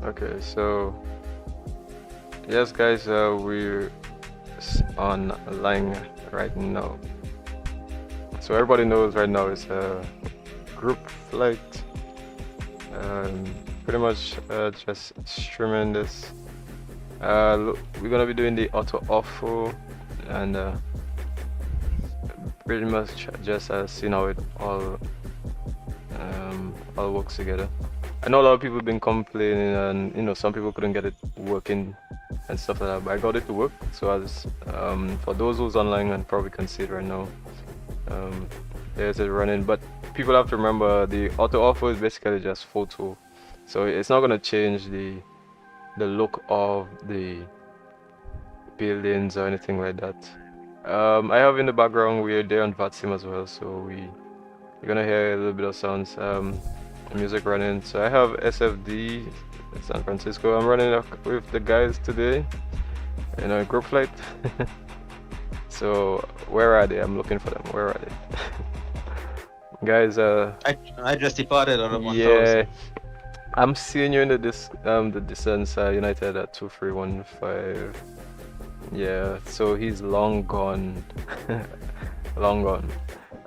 Okay, so yes, guys, we're online right now. So everybody knows right now it's a group flight. Pretty much just streaming this. We're gonna be doing the AutoOrtho and pretty much just seeing how it all works together. I know a lot of people have been complaining, and you know some people couldn't get it working and stuff like that, but I got it to work. So as for those who's online and probably can see it right now, there's it running. But people have to remember the AutoOrtho is basically just photo, so it's not gonna change the look of the buildings or anything like that. I have in the background we're there on Vatsim as well, so you're gonna hear a little bit of sounds, music running. So I have SFD San Francisco. I'm running with the guys today in a group flight. So where are they? I'm looking for them. Where are they? Guys, I just departed on a 1000. yeah, I'm seeing you in the distance, United at 2315. Yeah, so he's long gone. Long gone.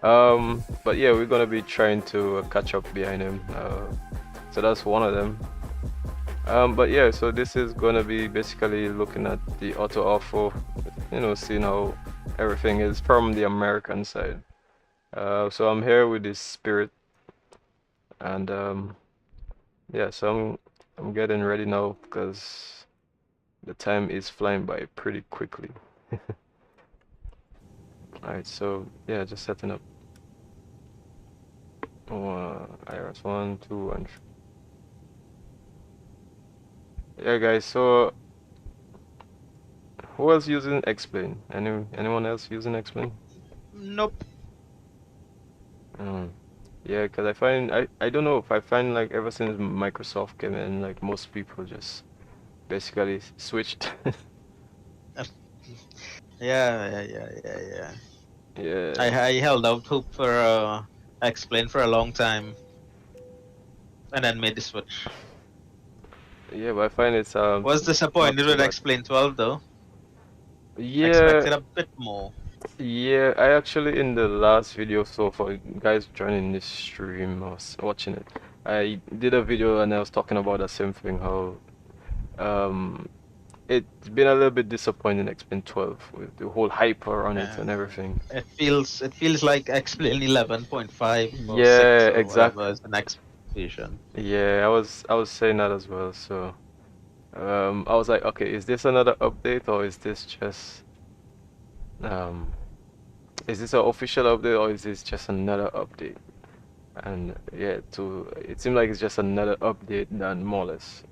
But yeah, we're gonna be trying to catch up behind him. So that's one of them. But yeah, so this is gonna be basically looking at the AutoOrtho, you know, seeing how everything is from the American side. So I'm here with this Spirit, and yeah, so I'm getting ready now because the time is flying by pretty quickly. Alright, so yeah, just setting up. Iris 1, 2, and 3. Yeah, guys. So who else using Xplane? Anyone else using Xplane? Nope. Yeah, because I don't know if I find like ever since Microsoft came in, like most people just basically switched. Yeah. Yeah. I held out hope for Xplane for a long time, and then made the switch. Yeah, but I find it's Was not disappointed too with bad. Xplane 12 though. Yeah, Expected a bit more. yeah. I actually in the last video, so for guys joining this stream, I was watching it. I did a video and I was talking about the same thing, how um it's been a little bit disappointing X-Men 12 with the whole hype around it and everything. It feels like Xplane 11.5 or Yeah, 6 or exact. whatever is the next version. Yeah, I was saying that as well. So I was like, okay, is this another update or um is this an official update or is this just another update? And yeah, it seemed like it's just another update than more or less.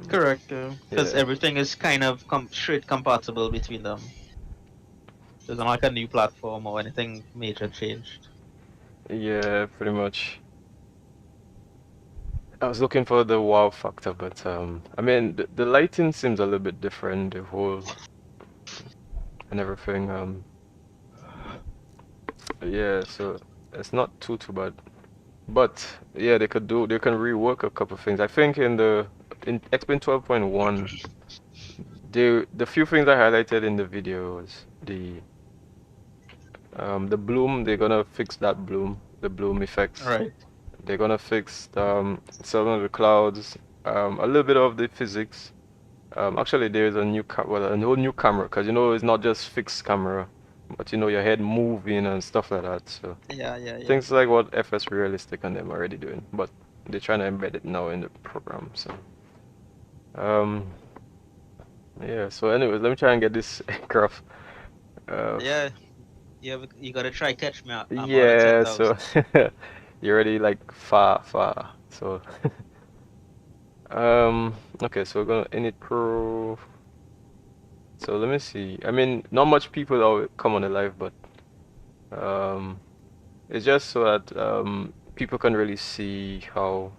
Correct, because Yeah, everything is kind of straight compatible between them. There's not like a new platform or anything major changed. yeah, pretty much. I was looking for the wow factor, but I mean the lighting seems a little bit different, the whole and everything. Yeah, so it's not too bad. But yeah, they can rework a couple things. I think in Xpin 12.1, the few things I highlighted in the video was the bloom. They're gonna fix that bloom, the bloom effects. Right. They're gonna fix some of the clouds, a little bit of the physics. Actually, there's a a whole new camera, because you know it's not just fixed camera, but you know your head moving and stuff like that. So Yeah. things like what FS Realistic and them are already doing, but they're trying to embed it now in the program. So um, yeah. So anyways, let me try and get this aircraft. Yeah, you gotta try catch me out. I'm on a Yeah. So 10,000. you're already like far. So okay. So we're gonna init pro. So let me see. I mean, not much people will come on the live, but um, it's just so that people can really see how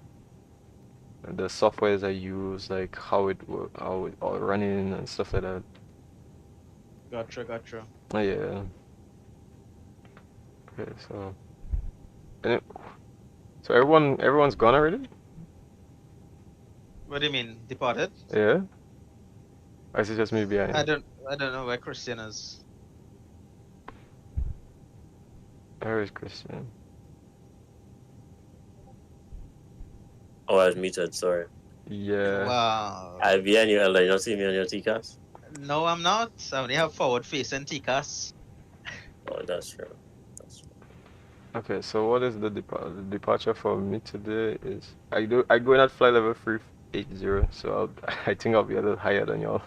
the softwares I use, like how it all running and stuff like that. Gotcha. Oh, yeah. Okay, so and so everyone's gone already? What do you mean, departed? Yeah? Or is it just me I behind? don't know where Christian is. Where is Christian? Oh, I was muted, sorry. Yeah. Wow. I behind you, LR. You don't see me on your TCAS? No, I'm not. I only have forward facing TCAS. Oh, that's true. That's true. Okay, so what is the departure for me today is I go in at flight level 380, so I think I'll be a little higher than y'all.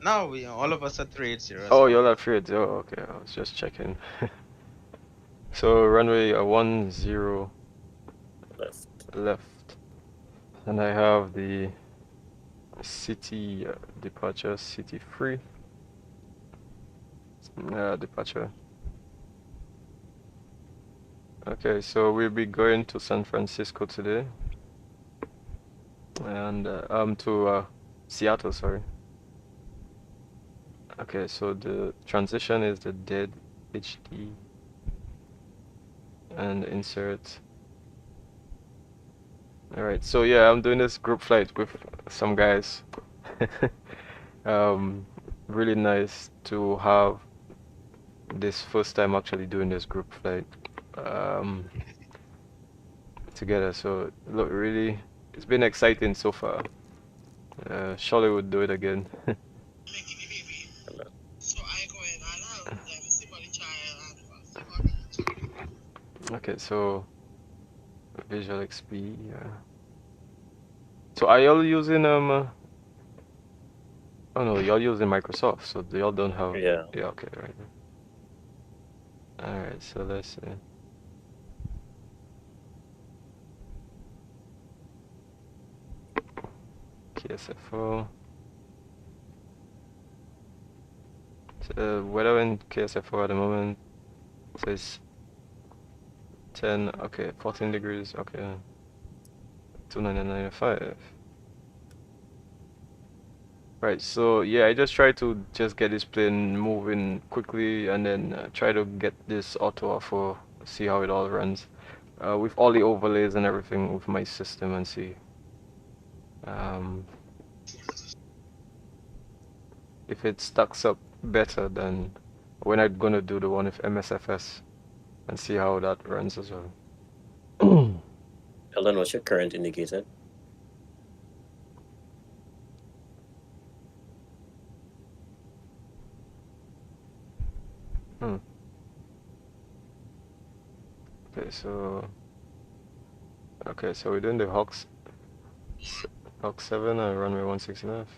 No, we all of us are 380. Oh, So y'all are 380. Oh, okay, I was just checking. So runway 10 Left. left, and I have the city departure, city free departure. Okay, so we'll be going to San Francisco today, and to Seattle, sorry. Okay, so the transition is the dead HD and insert. All right, so yeah, I'm doing this group flight with some guys. Really nice to have this first time actually doing this group flight together. So look, really, it's been exciting so far. Surely would do it again. Okay, so VisualXP. Yeah. So are y'all using Oh no, y'all using Microsoft, so y'all don't have. Yeah. Yeah. Okay. Right. All right. So let's see. KSFO. So, weather in KSFO at the moment says 10. Okay, 14 degrees. Okay. 299.5. Right, so yeah, I just try to just get this plane moving quickly and then try to get this AutoOrtho, see how it all runs with all the overlays and everything with my system and see if it stacks up better than when I'm gonna do the one with MSFS and see how that runs as well. Ellen, what's your current indicator? Okay, so we're doing the Hawk 7 and runway 16 left.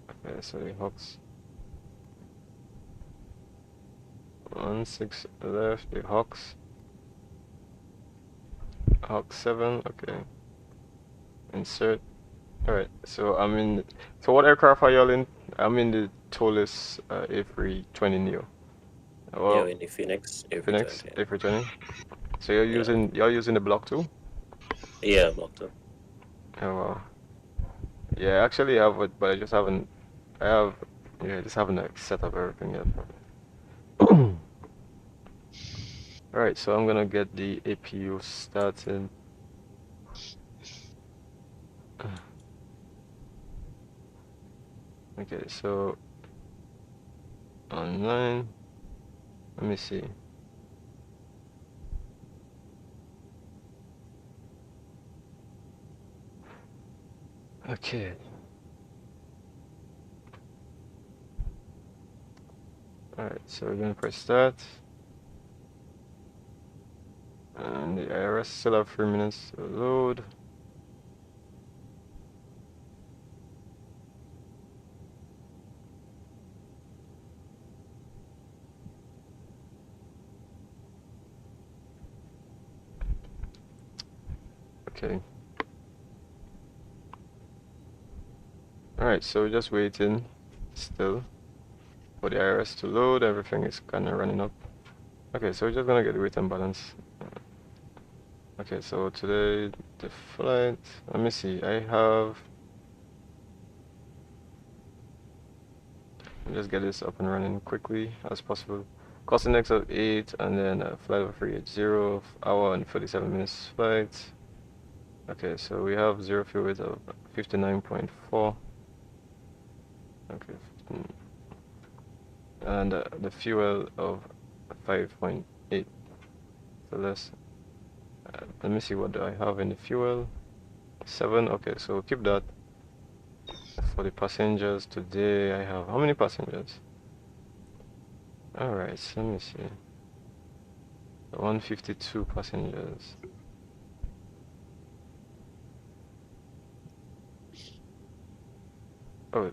Okay, so the Hawks 16 left, the Hawk 7, okay. Insert. Alright, so I'm in. So what aircraft are y'all in? I'm in the ToLissS A320NEO. Well, in the Phoenix. Phoenix Yeah. A320. So y'all using the Block 2? Yeah, Block 2. Oh wow. Yeah, I actually have it, but I just haven't. I just haven't like set up everything yet. Alright, so I'm gonna get the APU started. Okay, so online. Let me see. Okay. Alright, so we're gonna press start. And the IRS still have 3 minutes to load. Okay. Alright, so we're just waiting still for the IRS to load. Everything is kind of running up. Okay, so we're just gonna get the weight and balance. Okay, so today the flight, let me see, I'll just get this up and running quickly as possible. Cost index of 8 and then flight of 380, hour and 47 minutes flight. Okay, so we have zero fuel weight of 59.4. Okay, 15, and the fuel of 5.8. So let's let me see what do I have in the fuel. 7. Okay, so keep that. For the passengers today, I have how many passengers? All right, so let me see. 152 passengers. Oh,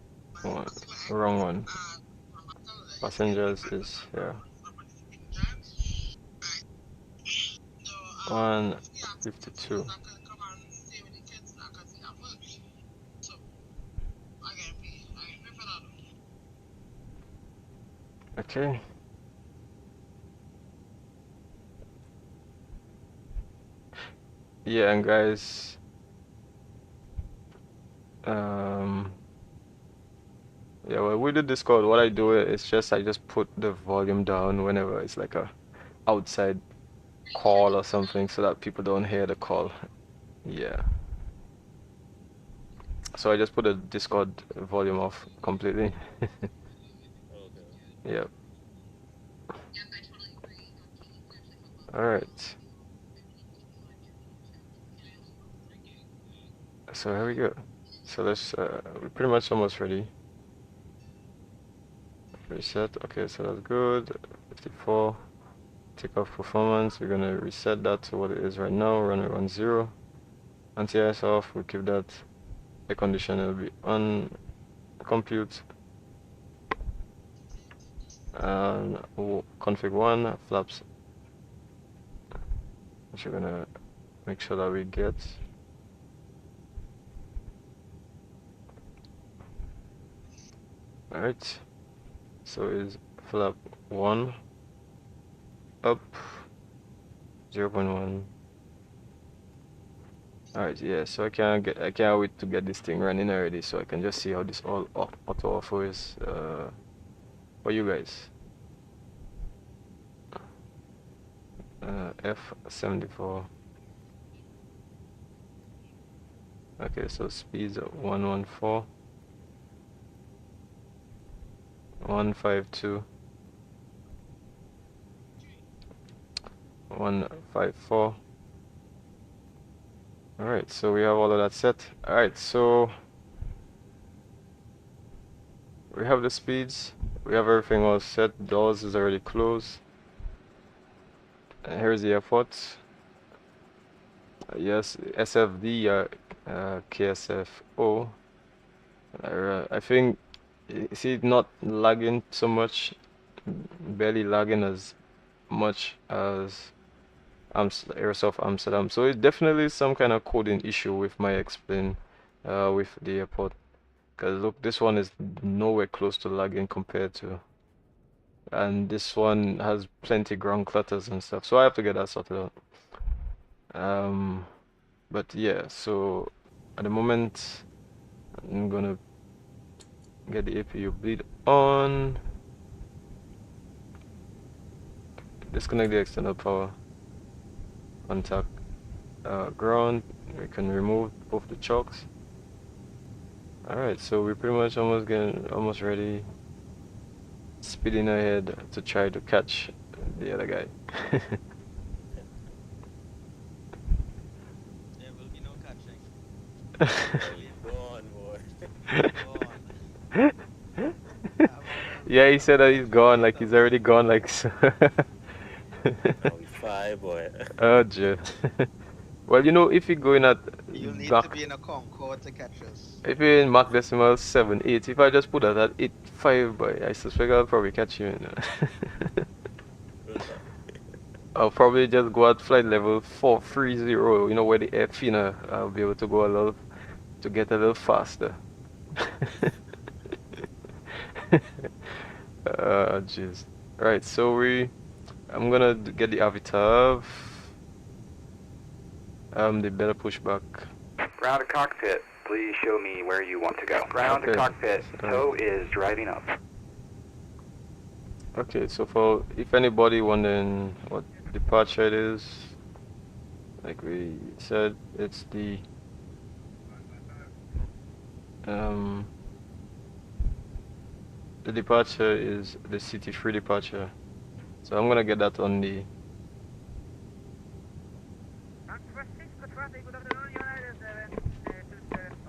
wrong one. Passengers is here. 152. Okay. Yeah, and guys, yeah, well, with the Discord, what I do is I just put the volume down whenever it's like a outside call or something, so that people don't hear the call. Yeah. So I just put the Discord volume off completely. Yep. All right. So here we go. So let's we're pretty much almost ready. Reset. Okay, so that's good. 54. Take off performance. We're gonna reset that to what it is right now. Run 0. Anti-ice off. We keep that. The condition will be on compute. And config 1 flaps, which we're gonna make sure that we get. Alright, so is flap 1 up 0.1. Alright, yeah, so I can't wait to get this thing running already, so I can just see how this all AutoOrtho is for you guys. F74. Okay, so speeds at 114, 152, 154. Alright, so we have all of that set. Alright, so we have the speeds, we have everything all set. Doors is already closed. Here's the airport. Yes, SFD KSFO. I think, see it not lagging so much, barely lagging as much as Airsoft Amsterdam. So it definitely is some kind of coding issue with my Xplane with the airport. Because look, this one is nowhere close to lagging compared to, and this one has plenty ground clutters and stuff. So I have to get that sorted out. But yeah, so at the moment I'm gonna get the APU bleed on, disconnect the external power, contact ground. We can remove both the chokes. Alright, so we're pretty much almost ready, speeding ahead to try to catch the other guy. There will be no catching. Go on, boy. Go on. Yeah, he said that he's gone, like he's already gone, like so. Now we fly, boy. Oh, jeez. Well, you know, if you're going at You need Mach, to be in a Concorde to catch us. if you're in Mach decimal 7, 8, if I just put that at 8.5, boy, I suspect I'll probably catch you. I'll probably just go at flight level 430, you know, where the air thinner. I'll be able to go to get a little faster. Jeez. Right, so I'm gonna get the AVITAB. The better pushback. Ground to cockpit, please show me where you want to go. Ground to cockpit, tow is driving up. Okay, so for if anybody wondering what departure it is, like we said, it's the departure is the CT3 departure. So I'm gonna get that on the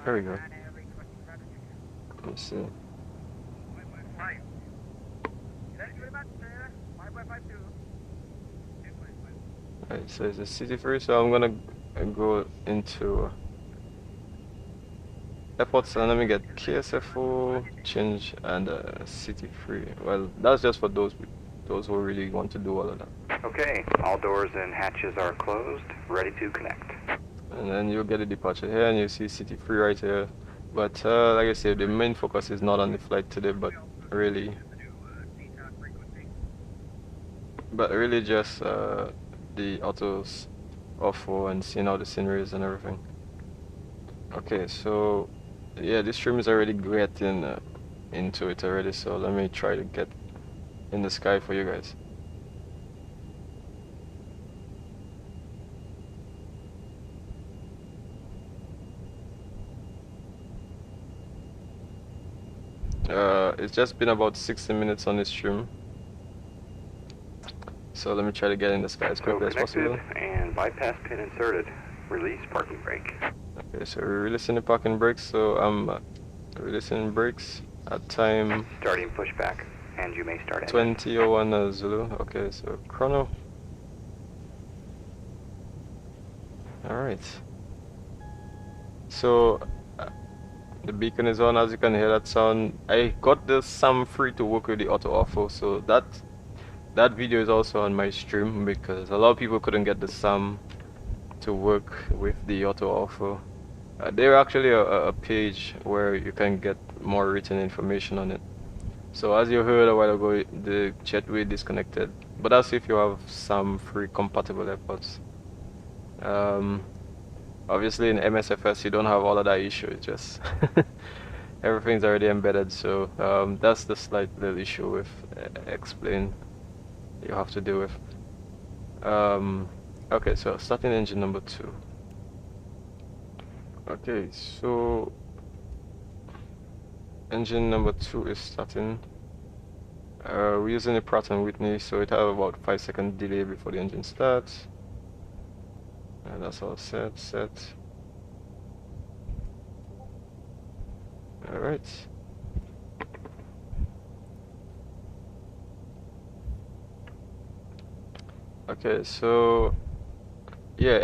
there we go. Let's see. Alright, so it's a CT3, so I'm gonna go into efforts and let me get KSFO change and CT3. Well, that's just for those who really want to do all of that. Okay, all doors and hatches are closed, ready to connect. And then you'll get a departure here and you see CT3 right here. But like I said, the main focus is not on the flight today, but really just the AutoOrtho and seeing all the sceneries and everything. Okay, so yeah, this stream is already getting into it already, so let me try to get in the sky for you guys. It's just been about 60 minutes on this stream, so let me try to get in the sky as quickly as possible. And bypass pin inserted. Release parking brake. Okay, so we're releasing the parking brakes, so I'm releasing brakes at time Starting pushback, and you may start 20:01 Zulu. Okay, so chrono. Alright. So the beacon is on, as you can hear that sound. I got the SAM free to work with the AutoOrtho, so that video is also on my stream because a lot of people couldn't get the SAM to work with the AutoOrtho. There's actually a page where you can get more written information on it. So as you heard a while ago, the JeppView disconnected, but that's if you have SAM free compatible AirPods. Obviously in MSFS you don't have all of that issue, it's just everything's already embedded, so that's the slight little issue with Xplane you have to deal with. Okay, so starting engine number 2. Okay, so engine number 2 is starting. We're using a Pratt & Whitney, so it has about 5-second delay before the engine starts. And that's all set. Alright. Okay, so yeah,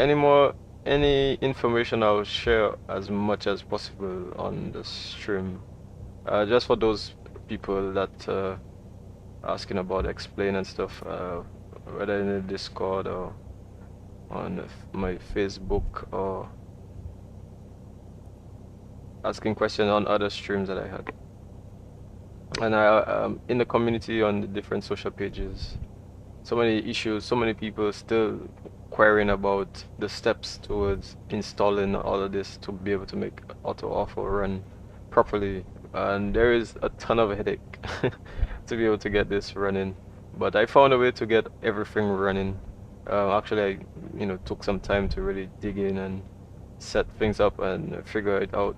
any information I'll share as much as possible on the stream. Just for those people that asking about Xplane and stuff, whether in the Discord or on my Facebook or asking questions on other streams that I had, and I in the community on the different social pages. So many issues, so many people still querying about the steps towards installing all of this to be able to make AutoOrtho run properly, and there is a ton of headache to be able to get this running, but I found a way to get everything running. Actually, I took some time to really dig in and set things up and figure it out.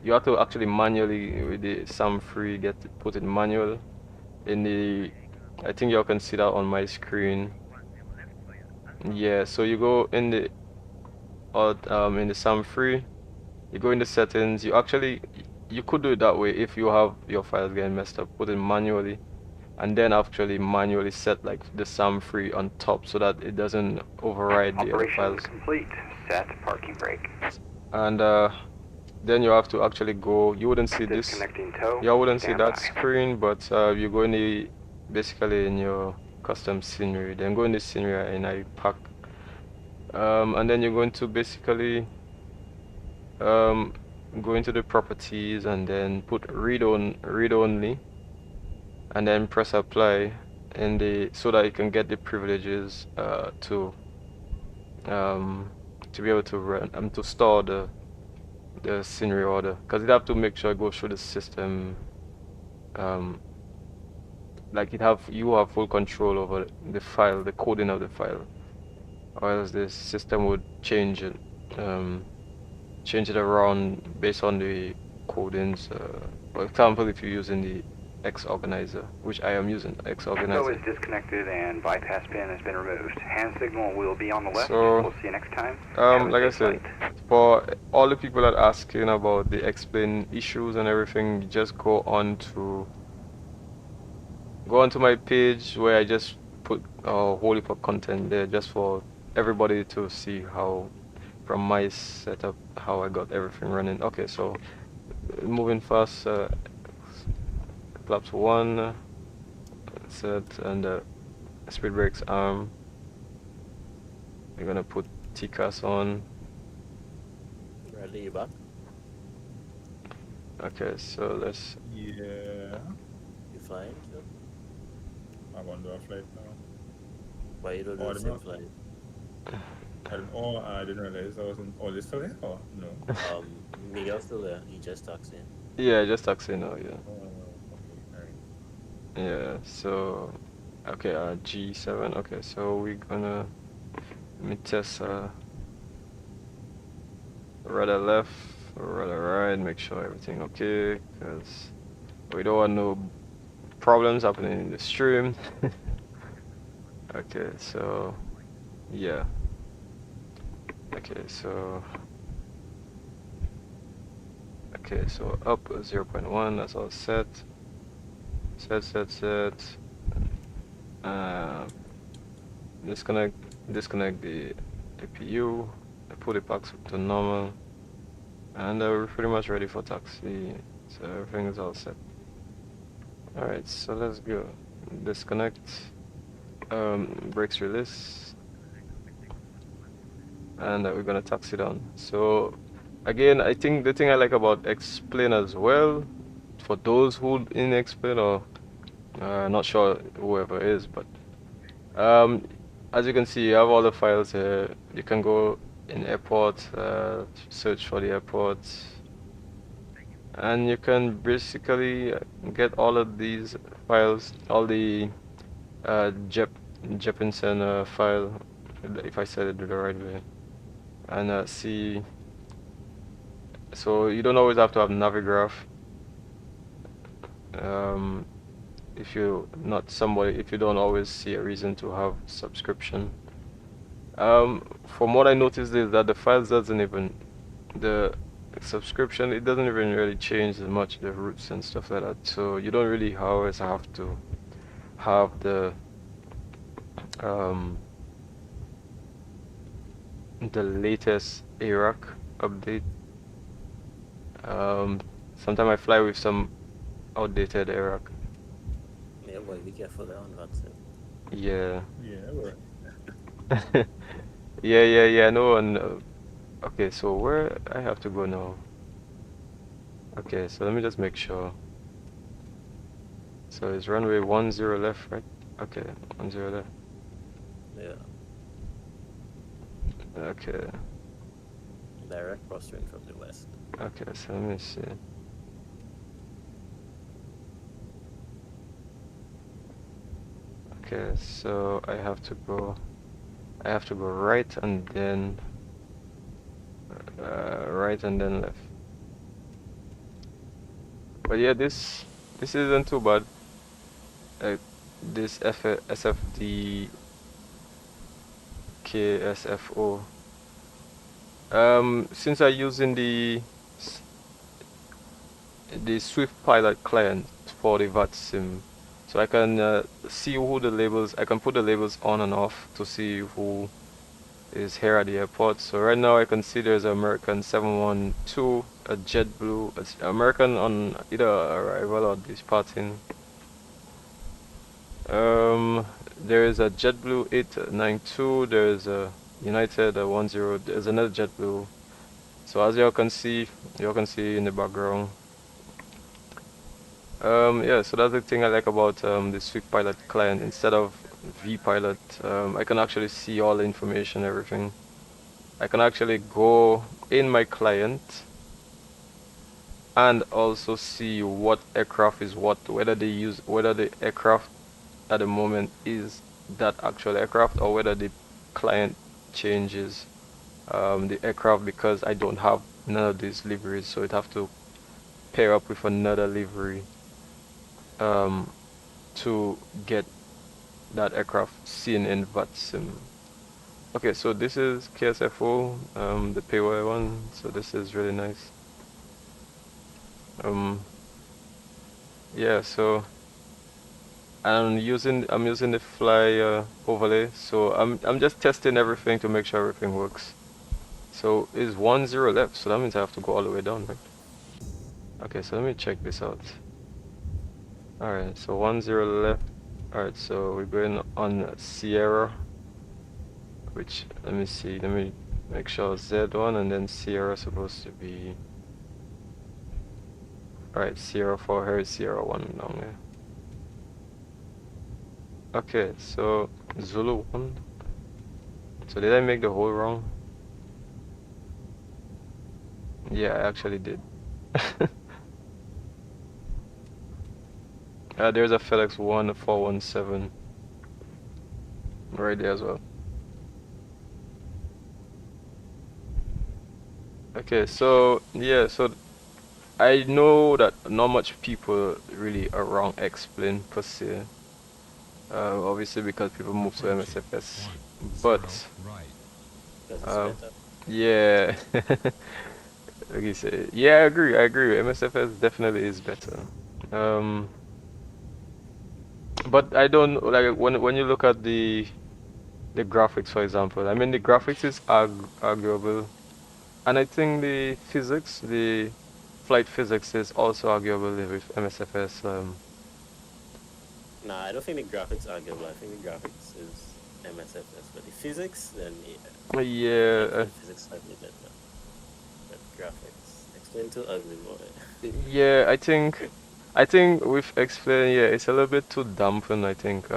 You have to actually manually, with the SAM free, put it manual in the, I think y'all can see that on my screen. Yeah, so you go in the SAM free, you go in the settings. You could do it that way if you have your files getting messed up. Put it manually, and then actually manually set like the SAM free on top so that it doesn't override the other files. Complete. Set parking brake. And then you have to actually go. You wouldn't see this. You wouldn't see that screen, but you go in the basically in your custom scenery. Then go in the scenery and I pack. And then you're going to basically go into the properties and then put read only, and then press apply in the so that you can get the privileges to be able to run to store the scenery order, because you have to make sure it goes through the system. Like you have full control over the file, the coding of the file. or else the system would change it around based on the codings. For example, if you're using the X organizer, which I am using X TOW organizer. is disconnected and bypass pin has been removed. Hand signal will be on the left. So, We'll see you next time. Have a like I safe said, flight. for all the people that are asking about the Xplane issues and everything, you just go onto my page where I just put a whole heap of content there just for everybody to see how from my setup how I got everything running. Okay, so moving fast, collapse 1 set and speed brakes arm. We're gonna put TCAS on. Bradley, you back? Okay, so let's Yeah. You flying? Sure. I'm going to do a flight now. Why you don't do Oh, the I same don't- flight? I didn't realize I wasn't. Oh, this still there? Oh, no. Miguel's still there. He just talks in. yeah, just taxi now, yeah. Oh, okay, alright. Yeah, so okay, G7. Okay, so we're gonna let me test rudder left, rudder right, make sure everything okay, because we don't want no problems happening in the stream. Okay, so yeah. Okay, so up 0.1, that's all set. Set. Disconnect the APU, put it back to normal, and we're pretty much ready for taxi. So everything is all set. Alright, so let's go. Disconnect. Brakes release. And we're gonna taxi down. So again, I think the thing I like about Xplane as well, for those who in Xplane or not sure whoever is, but as you can see, you have all the files here. You can go in airport, search for the airport, and you can basically get all of these files, all the Jeppinson file, if I said it the right way, and see. So you don't always have to have Navigraph. If you don't always see a reason to have subscription. From what I noticed is that the files the subscription, it doesn't even really change as much the routes and stuff like that. So you don't really always have to have the latest ARAC update. Sometimes I fly with some outdated ARAC. Yeah, boy, be careful there on Vatsim. Yeah. Yeah, well. yeah, no, and okay, so where I have to go now? Okay, so let me just make sure. So it's runway 10 left, right? Okay, 10 left. Yeah. Okay. Direct crosswind from the west. Okay, so let me see. Okay, so I have to go right and then left. But yeah, this isn't too bad. This SFD KSFO. Since I'm using the SwiftPilot client for the Vatsim, so I can see who the labels. I can put the labels on and off to see who is here at the airport. So right now I can see there's an American 712, a JettView, American on either arrival or departing. There is a JettView 892. There is a United 10. There's another JettView. So as you can see in the background. Yeah, so that's the thing I like about the SwiftPilot client. Instead of vPilot, I can actually see all the information, everything. I can actually go in my client and also see what aircraft is what, whether the aircraft at the moment is that actual aircraft or whether the client changes the aircraft because I don't have none of these liveries, so it have to pair up with another livery to get that aircraft seen in Vatsim. Okay, so this is KSFO, the paywall one, so this is really nice. Yeah, so I'm using the fly overlay, so I'm just testing everything to make sure everything works. So is 10 left, so that means I have to go all the way down, right? Okay, so let me check this out. Alright, so 10 left. Alright, so we're going on Sierra, which, let me see, let me make sure Z1 and then Sierra is supposed to be. Alright, Sierra 4, here is Sierra 1 down there. Okay, so Zulu 1. So did I make the hole wrong? Yeah, I actually did. There's a FedEx 1417 right there as well. Okay, so yeah, so I know that not much people really around Xplane per se. Obviously because people move to MSFS, but yeah. Like you say, yeah, I agree. MSFS definitely is better. But I don't like when you look at the graphics, for example. I mean, the graphics is arguable, and I think the physics, the flight physics, is also arguable with MSFS. Nah, I don't think the graphics are arguable. I think the graphics is MSFS, but the physics, then yeah. Yeah. Physics slightly better. But graphics, explain too ugly, boy. Yeah, I think with Xplane, yeah, it's a little bit too dampened. I think,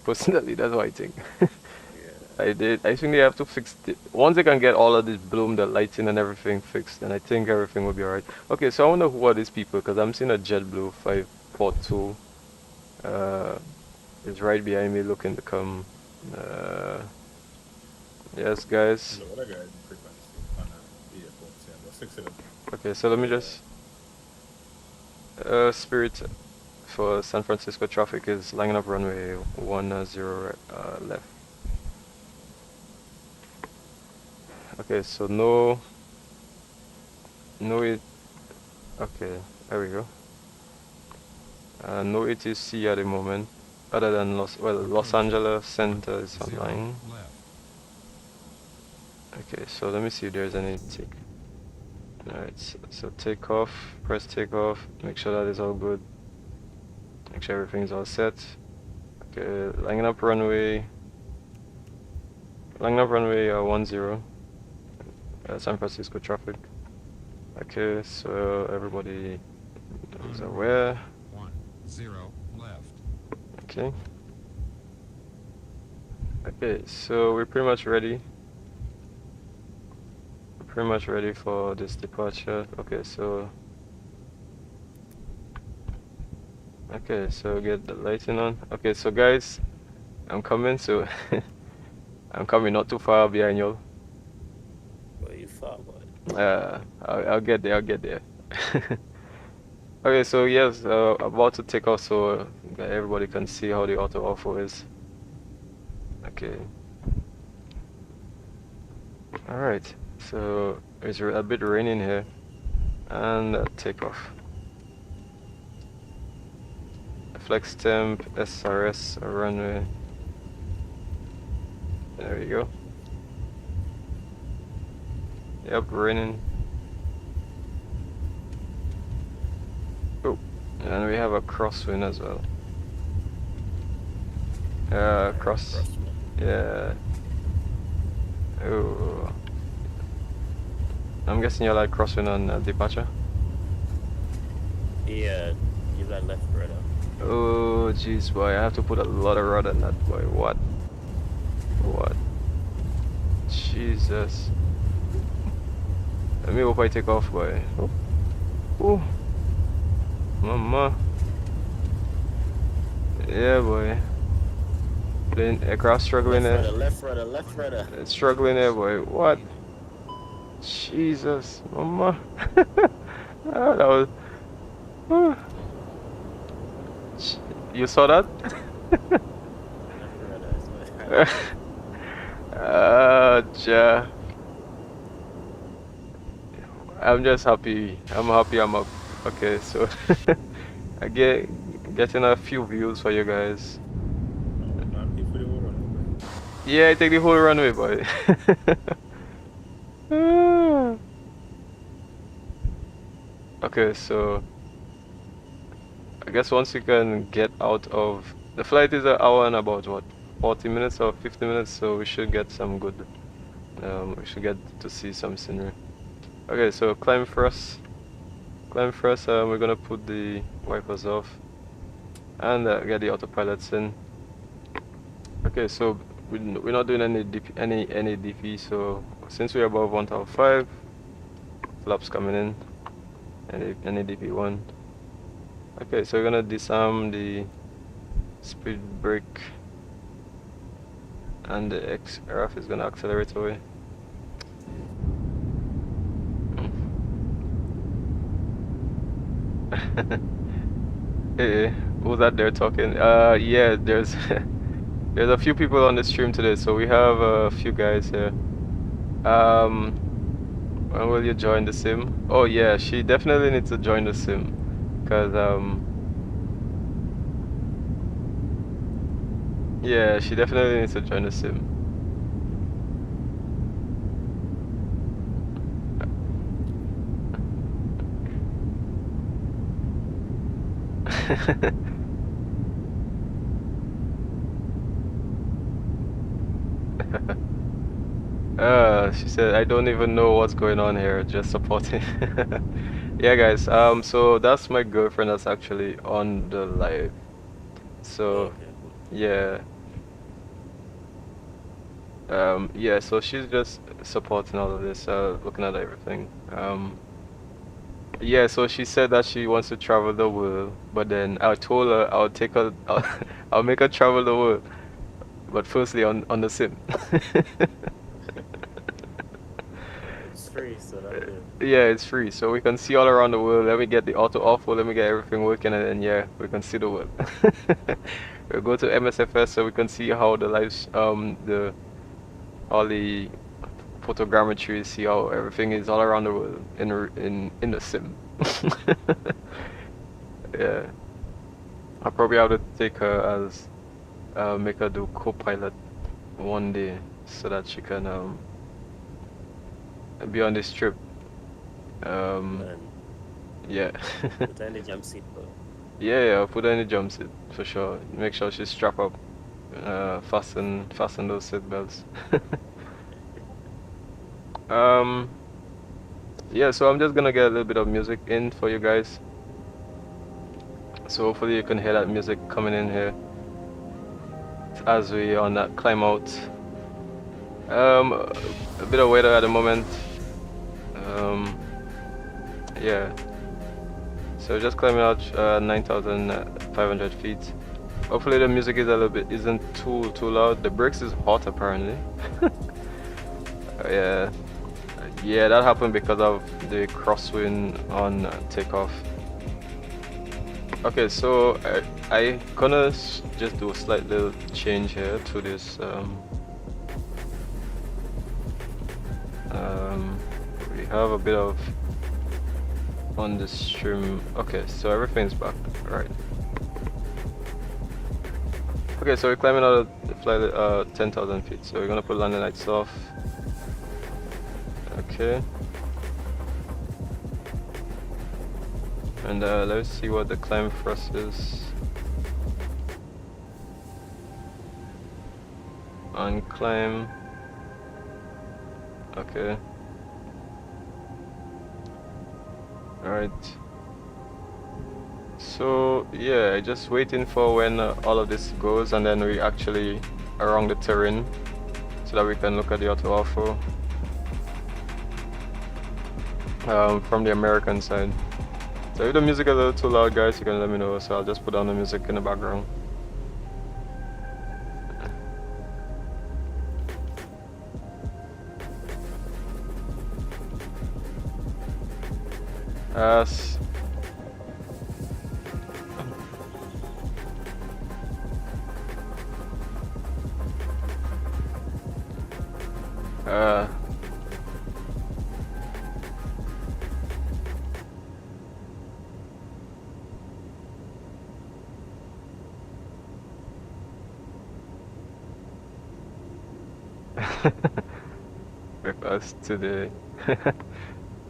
personally, that's what I think. Yeah. I think they have to fix it. Once they can get all of this bloom, the lighting and everything fixed, then I think everything will be alright. Okay, so I wonder who are these people, because I'm seeing a JettView 542. Is right behind me looking to come. Yes, guys. The other guy in frequency on the earphones, yeah, about 6 of them. Okay, so let me just Spirit for San Francisco traffic is lining up runway 10 left. Okay, so no it. Okay, there we go. No ATC at the moment, other than Los Angeles Center is online. Okay, so let me see if there's any tick. Alright, so take off, press take off, make sure that is all good. Make sure everything's all set. Okay, lining up runway 10, San Francisco traffic. Okay, so everybody is aware. 10 left. Okay. Okay, so we're pretty much ready. Pretty much ready for this departure. Okay, so get the lighting on. Okay, so guys, I'm coming. So I'm coming not too far behind y'all. Where you far, boy? I'll get there. Okay, so yes, about to take off so that everybody can see how the AutoOrtho is. Okay. All right. So it's a bit raining here, and take off. Flex temp, SRS runway. There we go. Yep, raining. Oh, and we have a crosswind as well. Cross. Yeah. Oh. I'm guessing you're like crosswind on departure? Yeah, give that left rudder. Oh jeez, boy, I have to put a lot of rudder on that, boy. What? Jesus. Let me hope I take off, boy. Oh. Mama. Yeah, boy. Plane aircraft struggling there. Left rudder, left rudder. It's struggling there, boy. What? Jesus, mama. Ah, that was. ah. You saw that? Left rudder is my Ja. I'm just happy. I'm happy I'm up. Okay, so I getting a few views for you guys. Not pay for the whole run, Yeah, I take the whole runway, boy. Ah. Okay, so I guess once you can get out of the flight is an hour and about what 40 minutes or 50 minutes, so we should get some good. We should get to see some scenery. Okay, so climb first. Climb first. We're gonna put the wipers off and get the autopilots in. Okay, so we're not doing any DP. So since we're above 1,005, flaps coming in. Any DP1. Okay, so we're gonna disarm the speed brake, and the aircraft is gonna accelerate away. Hey, who's that there talking? Yeah, there's there's a few people on the stream today, so we have a few guys here. When will you join the sim? Oh yeah, she definitely needs to join the sim, cause yeah, she definitely needs to join the sim. She said, I don't even know what's going on here, just supporting. Yeah, guys, so that's my girlfriend that's actually on the live. So, yeah. Yeah, so she's just supporting all of this, looking at everything. Yeah, so she said that she wants to travel the world, but then I told her I'll take her, I'll make her travel the world, but firstly on the sim. It's free, so that'll do. Yeah, it's free, so we can see all around the world. Let me get the AutoOrtho, let me get everything working, and then yeah, we can see the world. We'll go to MSFS so we can see how the lives, all the photogrammetry, see how everything is all around the world in the sim. Yeah, I'll probably have to take her as make her do co-pilot one day so that she can be on this trip. Yeah. Put her in the jump seat, bro. Yeah, I'll put her in the jump seat for sure. Make sure she's strapped up, fasten those seat belts. Yeah, so I'm just gonna get a little bit of music in for you guys. So hopefully you can hear that music coming in here as we on that climb out. A bit of weather at the moment. Yeah. So just climbing out 9,500 feet. Hopefully the music is isn't too loud. The brakes is hot apparently. Yeah. Yeah, that happened because of the crosswind on takeoff. Okay, so I gonna just do a slight little change here to this. We have a bit of on the stream. Okay, so everything's back, right? Okay, so we're climbing out of the flight 10,000 feet. So we're gonna put landing lights off. Okay. And let's see what the climb thrust is. On climb. Okay. Alright. So yeah, just waiting for when all of this goes, and then we actually around the terrain so that we can look at the AutoOrtho from the American side. So if the music is a little too loud, guys, you can let me know, so I'll just put down the music in the background. S. With us today.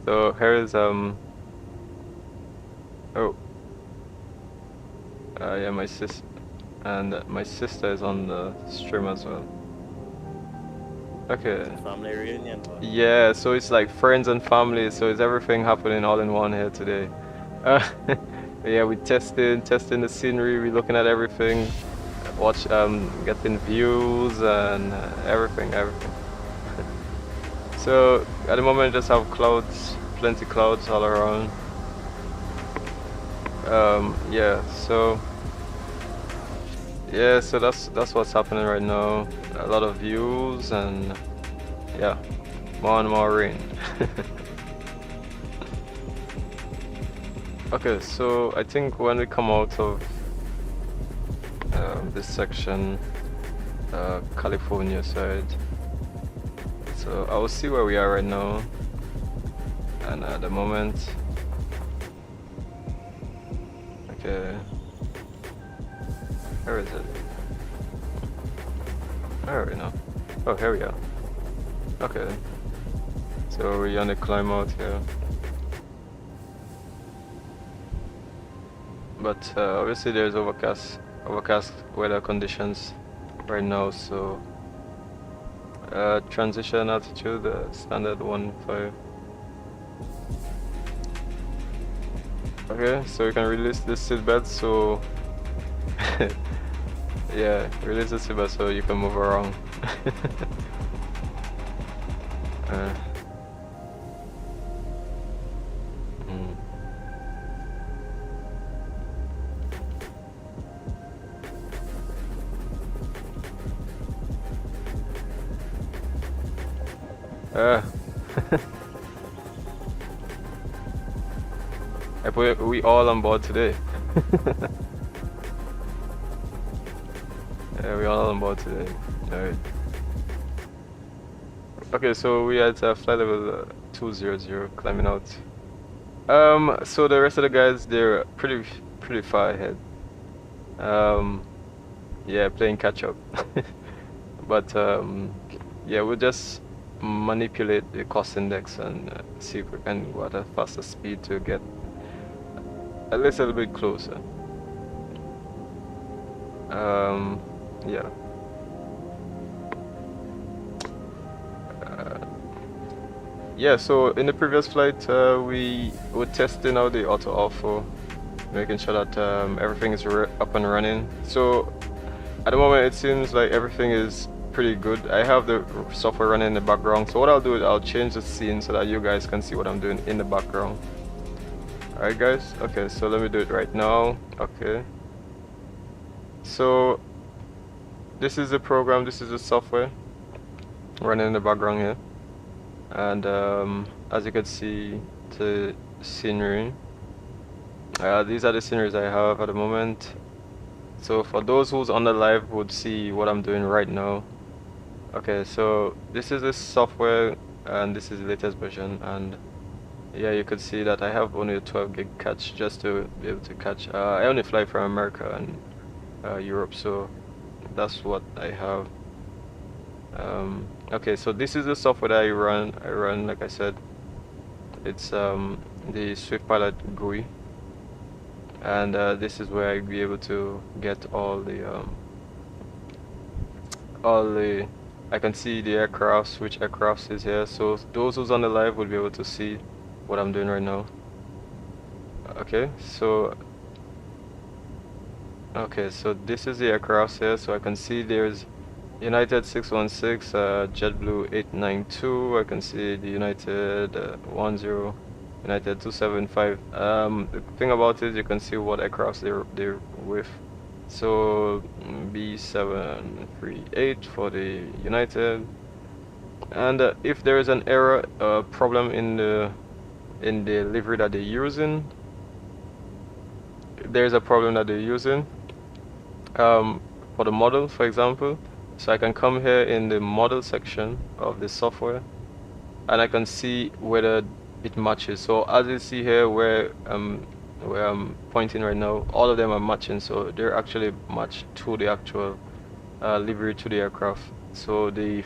So here is oh yeah, my sis and my sister is on the stream as well. Okay. Family reunion. Or? Yeah, so it's like friends and family, so it's everything happening all in one here today. Yeah, we testing the scenery, we looking at everything, watch getting views and everything. So at the moment just have clouds, plenty clouds all around. Yeah, so that's what's happening right now. A lot of views and yeah, more and more rain. Okay, so I think when we come out of this section, California side, so I will see where we are right now, and at the moment, okay, where is it? Where are we now? Oh, here we are. Okay, so we're on the climb out here. But obviously there's overcast weather conditions right now, so transition altitude standard 1.5. Okay, so you can release this seatbelt, so yeah, release the seatbelt so you can move around. We all on board today. Yeah, we all on board today. Alright. Okay, so we at flight level 200 climbing out. So the rest of the guys, they're pretty far ahead. Yeah, playing catch up. But yeah, we'll just manipulate the cost index and see if we can go at a faster speed to get at least a little bit closer. Yeah. Yeah, so in the previous flight, we were testing out the AutoOrtho, making sure that everything is up and running. So at the moment, it seems like everything is pretty good. I have the software running in the background, so what I'll do is I'll change the scene so that you guys can see what I'm doing in the background. Alright guys, okay, so let me do it right now. Okay, so this is the program, this is the software running in the background here, and as you can see, the scenery, these are the sceneries I have at the moment. So for those who's on the live would see what I'm doing right now. Okay, so this is the software and this is the latest version, and yeah, you could see that I have only a 12 gig catch just to be able to catch. I only fly from America and Europe, so that's what I have. Okay, so this is the software that I run, like I said, it's the SwiftPilot GUI, and this is where I'll be able to get all the I can see the aircrafts, which aircrafts is here, so those who's on the live will be able to see what I'm doing right now. Okay, so this is the aircrafts here, so I can see there's United 616, JettView 892, I can see the United 10, United 275. The thing about it, you can see what aircrafts they're with. So B738 for the United, and if there is an error problem in in the livery that they're using. There's a problem that they're using for the model, for example. So I can come here in the model section of the software, and I can see whether it matches. So as you see here, where I'm pointing right now, all of them are matching. So they're actually matched to the actual livery to the aircraft. So the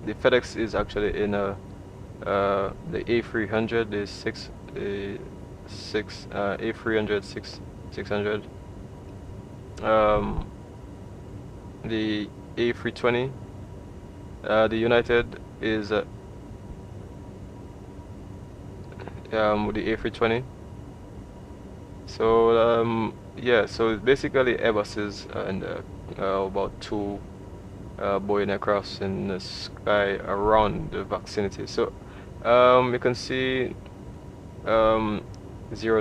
FedEx is actually in the A300, the A300 600, the A320, the United is with the A320. So yeah, so it's basically Airbuses and about 2 Boeing aircrafts in the sky around the vicinity. So you can see 0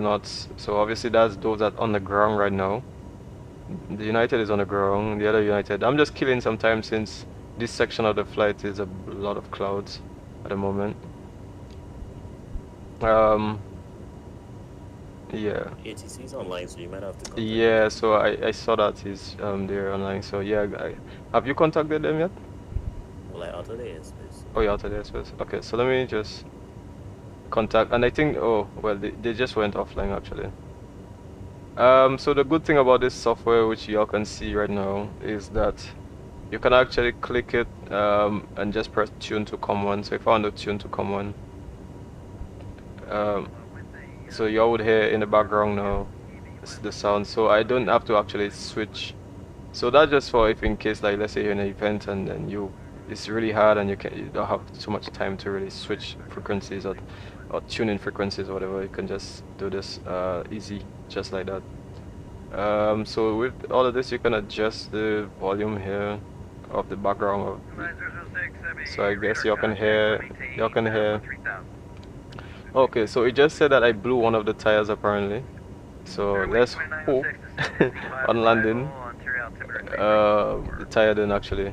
knots. So obviously that's those that on the ground right now. The United is on the ground. The other United, I'm just killing sometimes since this section of the flight is a lot of clouds at the moment. Yeah. ATC's online, so you might have to contact Yeah, so I saw that he's there online. So yeah, have you contacted them yet? Well, I auto the airspace. Oh, yeah, out of the airspace. Okay, so let me just contact, and I think, oh well, they just went offline actually. So the good thing about this software, which y'all can see right now, is that you can actually click it and just press tune to COM1. So if I want to tune to COM1, so y'all would hear in the background now the sound. So I don't have to actually switch. So that's just for if in case, like let's say you're in an event and then it's really hard and you don't have too much time to really switch frequencies or tune in frequencies or whatever. You can just do this easy, just like that. So with all of this, you can adjust the volume here of the background so I guess y'all can hear. Okay, so it just said that I blew one of the tires apparently. So let's hope on landing the tire didn't actually.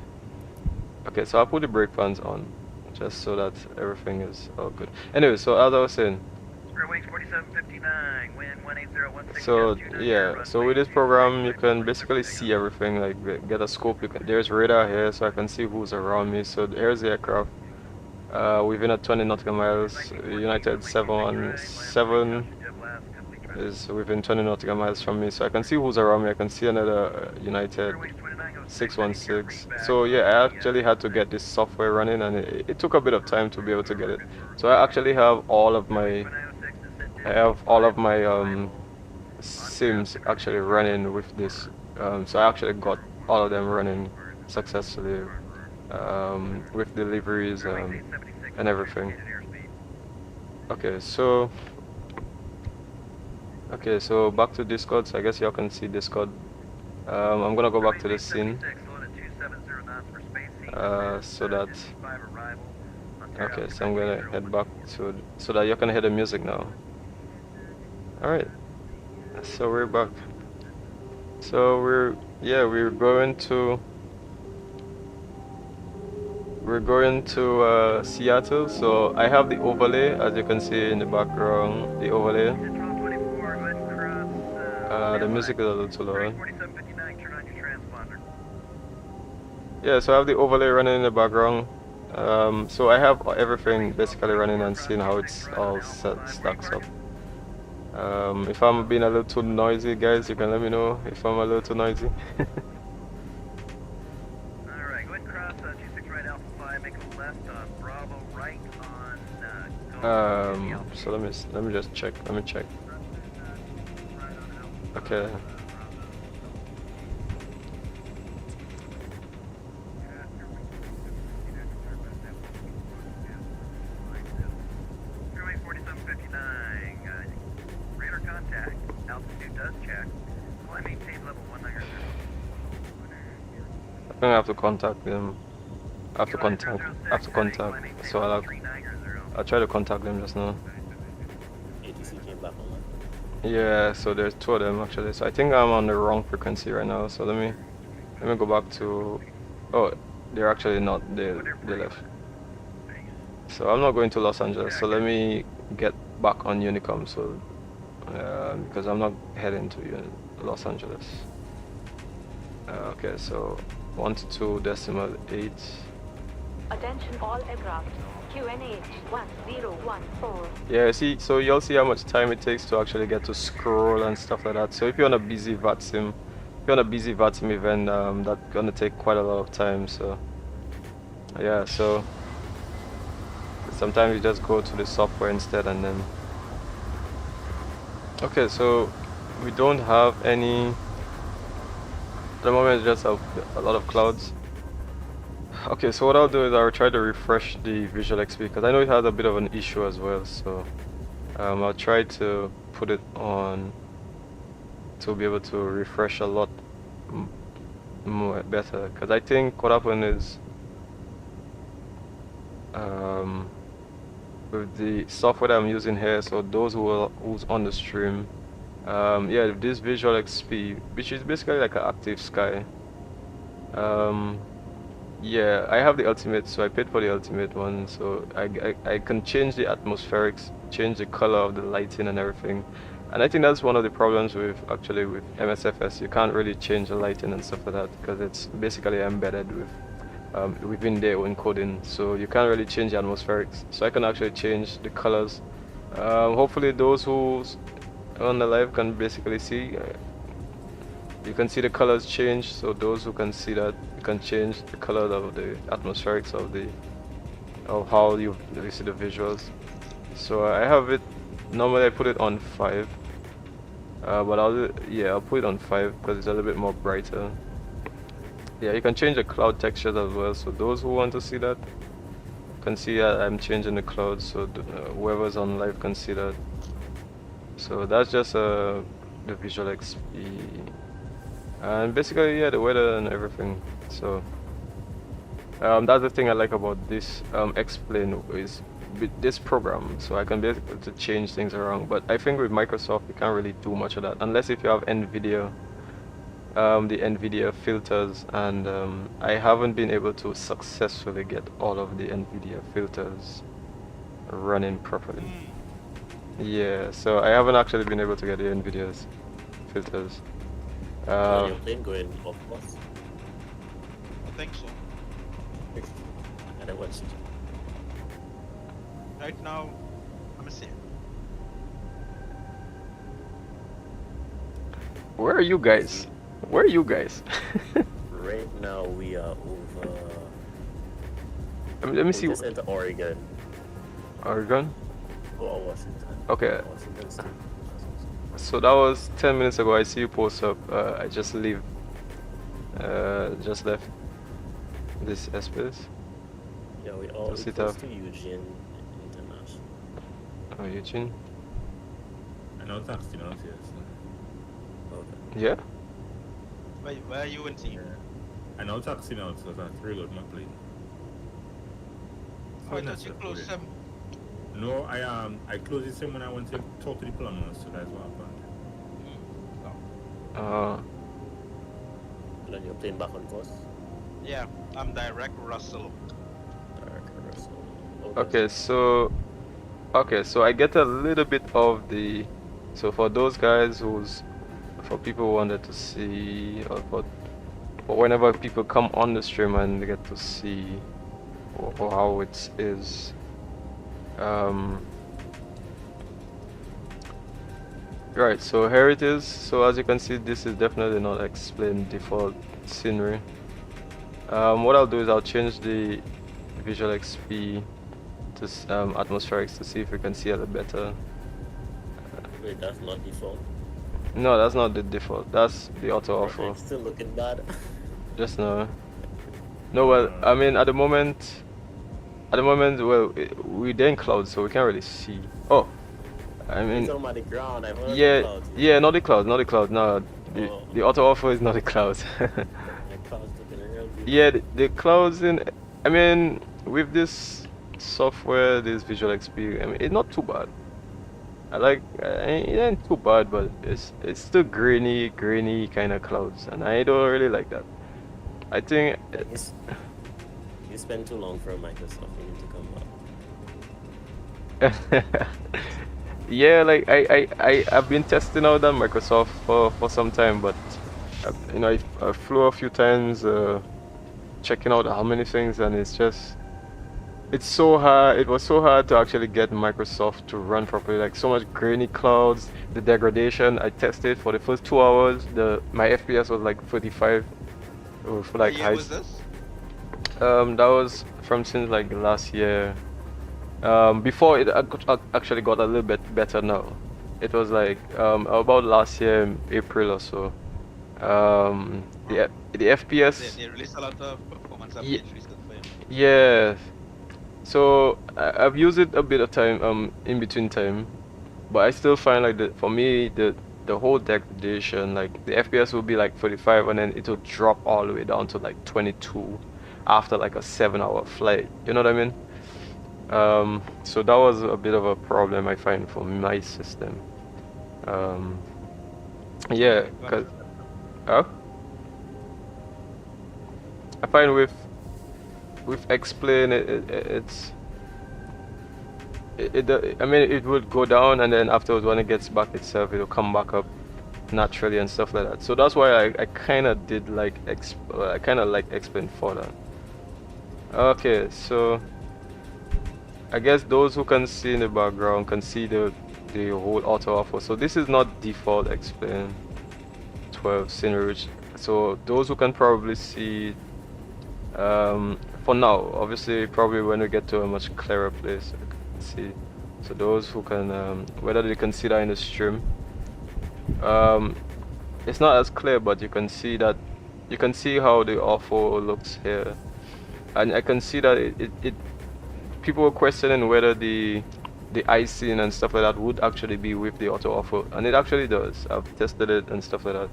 Okay, so I'll put the brake pans on just so that everything is all good. Anyway, so as I was saying, so yeah, so with this program you can basically see everything, like get a scope. There's radar here, so I can see who's around me. So there's the aircraft within a 20 nautical miles. United 717 is within 20 nautical miles from me, so I can see who's around me. I can see another United 616. So yeah, I actually had to get this software running, and it took a bit of time to be able to get it. So I actually have all of my sims actually running with this. So I actually got all of them running successfully with deliveries and everything. Okay, so back to Discord. So I guess y'all can see Discord. I'm gonna go back to the scene so that okay, so I'm gonna head back to so that you can hear the music now. Alright, so we're back. So we're going to Seattle. So I have the overlay, as you can see in the background, the overlay. The music is a little too loud. Yeah, so I have the overlay running in the background. So I have everything basically running and seeing how it's all stacks up. If I'm being a little too noisy, guys, you can let me know if I'm a little too noisy. Alright, go ahead and cross 26 right Alpha 5, make a left on Bravo right on So let me just check. Let me check. Okay. Runway 4759, radar contact, altitude does check, flight maintain level 19. I think I have to contact them. I have to contact. So I'll try to contact them just now. ATC came back online. Yeah, so there's 2 of them actually. So I think I'm on the wrong frequency right now. So let me go back to. Oh, they're actually not. They left. So I'm not going to Los Angeles. So let me get back on Unicom, so because I'm not heading to Los Angeles. Okay, so 122.8. Attention all aircraft. QNH 1014. Yeah, see, so you'll see how much time it takes to actually get to scroll and stuff like that. So if you're on a busy Vatsim, event, that's gonna take quite a lot of time. So yeah, so sometimes you just go to the software instead, and then okay, so we don't have any at the moment. It's just a lot of clouds. Okay, so what I'll do is I'll try to refresh the VisualXP because I know it has a bit of an issue as well. So I'll try to put it on to be able to refresh a lot more better, because I think what happened is with the software that I'm using here, so those who's on the stream, yeah, this VisualXP, which is basically like an active sky, yeah, I have the ultimate, so I paid for the ultimate one, so I can change the atmospherics, change the color of the lighting and everything. And I think that's one of the problems with MSFS. You can't really change the lighting and stuff like that because it's basically embedded with within their own coding, so you can't really change the atmospherics. So I can actually change the colors. Hopefully those who on the live can basically see. You can see the colors change, so those who can see that, you can change the color of the atmospherics of how you see the visuals. So I have it, normally I put it on 5, but I'll put it on 5 because it's a little bit more brighter. Yeah, you can change the cloud textures as well, so those who want to see that can see that I'm changing the clouds, so whoever's on live can see that. So that's just the VisualXP. And basically, yeah, the weather and everything. So that's the thing I like about this Xplane is with this program. So I can be able to change things around. But I think with Microsoft, you can't really do much of that unless if you have Nvidia, the Nvidia filters. And I haven't been able to successfully get all of the Nvidia filters running properly. Yeah, so I haven't actually been able to get the Nvidia's filters. Your plane going off course? I think so. And then what's it? Right now, let me see. Where are you guys? Where are you guys? Right now we are over. Let me see. Just enter Oregon. Oregon? Or Washington. Okay. Washington State. So that was 10 minutes ago. I see you post up. I just left this space. Yeah, we all Sit close up. to Eugene International. Oh, Eugene? I know taxi out here, so. Okay. Yeah? Where are you in team? I know taxi now, so that's really good, my plane. Oh, I thought you closed them. No, I closed the same when I went to talk to the plumber, so that's what happened. And then you're playing back on course? Yeah, I'm direct Russell. Direct Russell. Okay, so I get a little bit of the, so for those guys for people who wanted to see, or for whenever people come on the stream and they get to see or how it is. Right, so here it is. So as you can see, this is definitely not Xplane default scenery. What I'll do is I'll change the VisualXP to atmospherics to see if we can see a little better. Wait, that's not default? No, that's not the default. That's the AutoOrtho. It's still looking bad. Just now. No, well, I mean, at the moment, well, we're in clouds, so we can't really see. Oh, I mean, It's on the ground. I've heard yeah, the clouds. yeah, not the clouds. No, the AutoOrtho is not the clouds. The clouds looking real good. Yeah, the clouds I mean, with this software, this VisualXP, I mean, it's not too bad. It ain't too bad, but it's still grainy kind of clouds, and I don't really like that. I think You spend too long for Microsoft. You need to come back. Yeah, like I've been testing out that Microsoft for some time, but you know, I flew a few times checking out how many things, and it's so hard. It was so hard to actually get Microsoft to run properly. Like so much grainy clouds, the degradation. I tested for the first 2 hours. My FPS was like 35 for like What year high. was this? That was from since like last year. Before it actually got a little bit better now. It was like about last year, April or so. The FPS. They released a lot of performance Ye- updates recently. Yeah. So I've used it a bit of time in between time, but I still find like for me the whole degradation, like the FPS will be like 45 and then it will drop all the way down to like 22 after like a 7-hour flight. You know what I mean? So that was a bit of a problem I find for my system. Yeah, cause I find with Xplane I mean it would go down and then afterwards when it gets back itself it'll come back up naturally and stuff like that. So that's why I kind of did like I kind of like Xplane for that. Okay, so I guess those who can see in the background can see the whole AutoOrtho. So this is not default Xplane 12 scenery. So those who can probably see for now, obviously probably when we get to a much clearer place I can see. So those who can whether they can see that in the stream, it's not as clear, but you can see that how the Ortho looks here, and I can see that it people were questioning whether the icing and stuff like that would actually be with the AutoOrtho, and it actually does. I've tested it and stuff like that.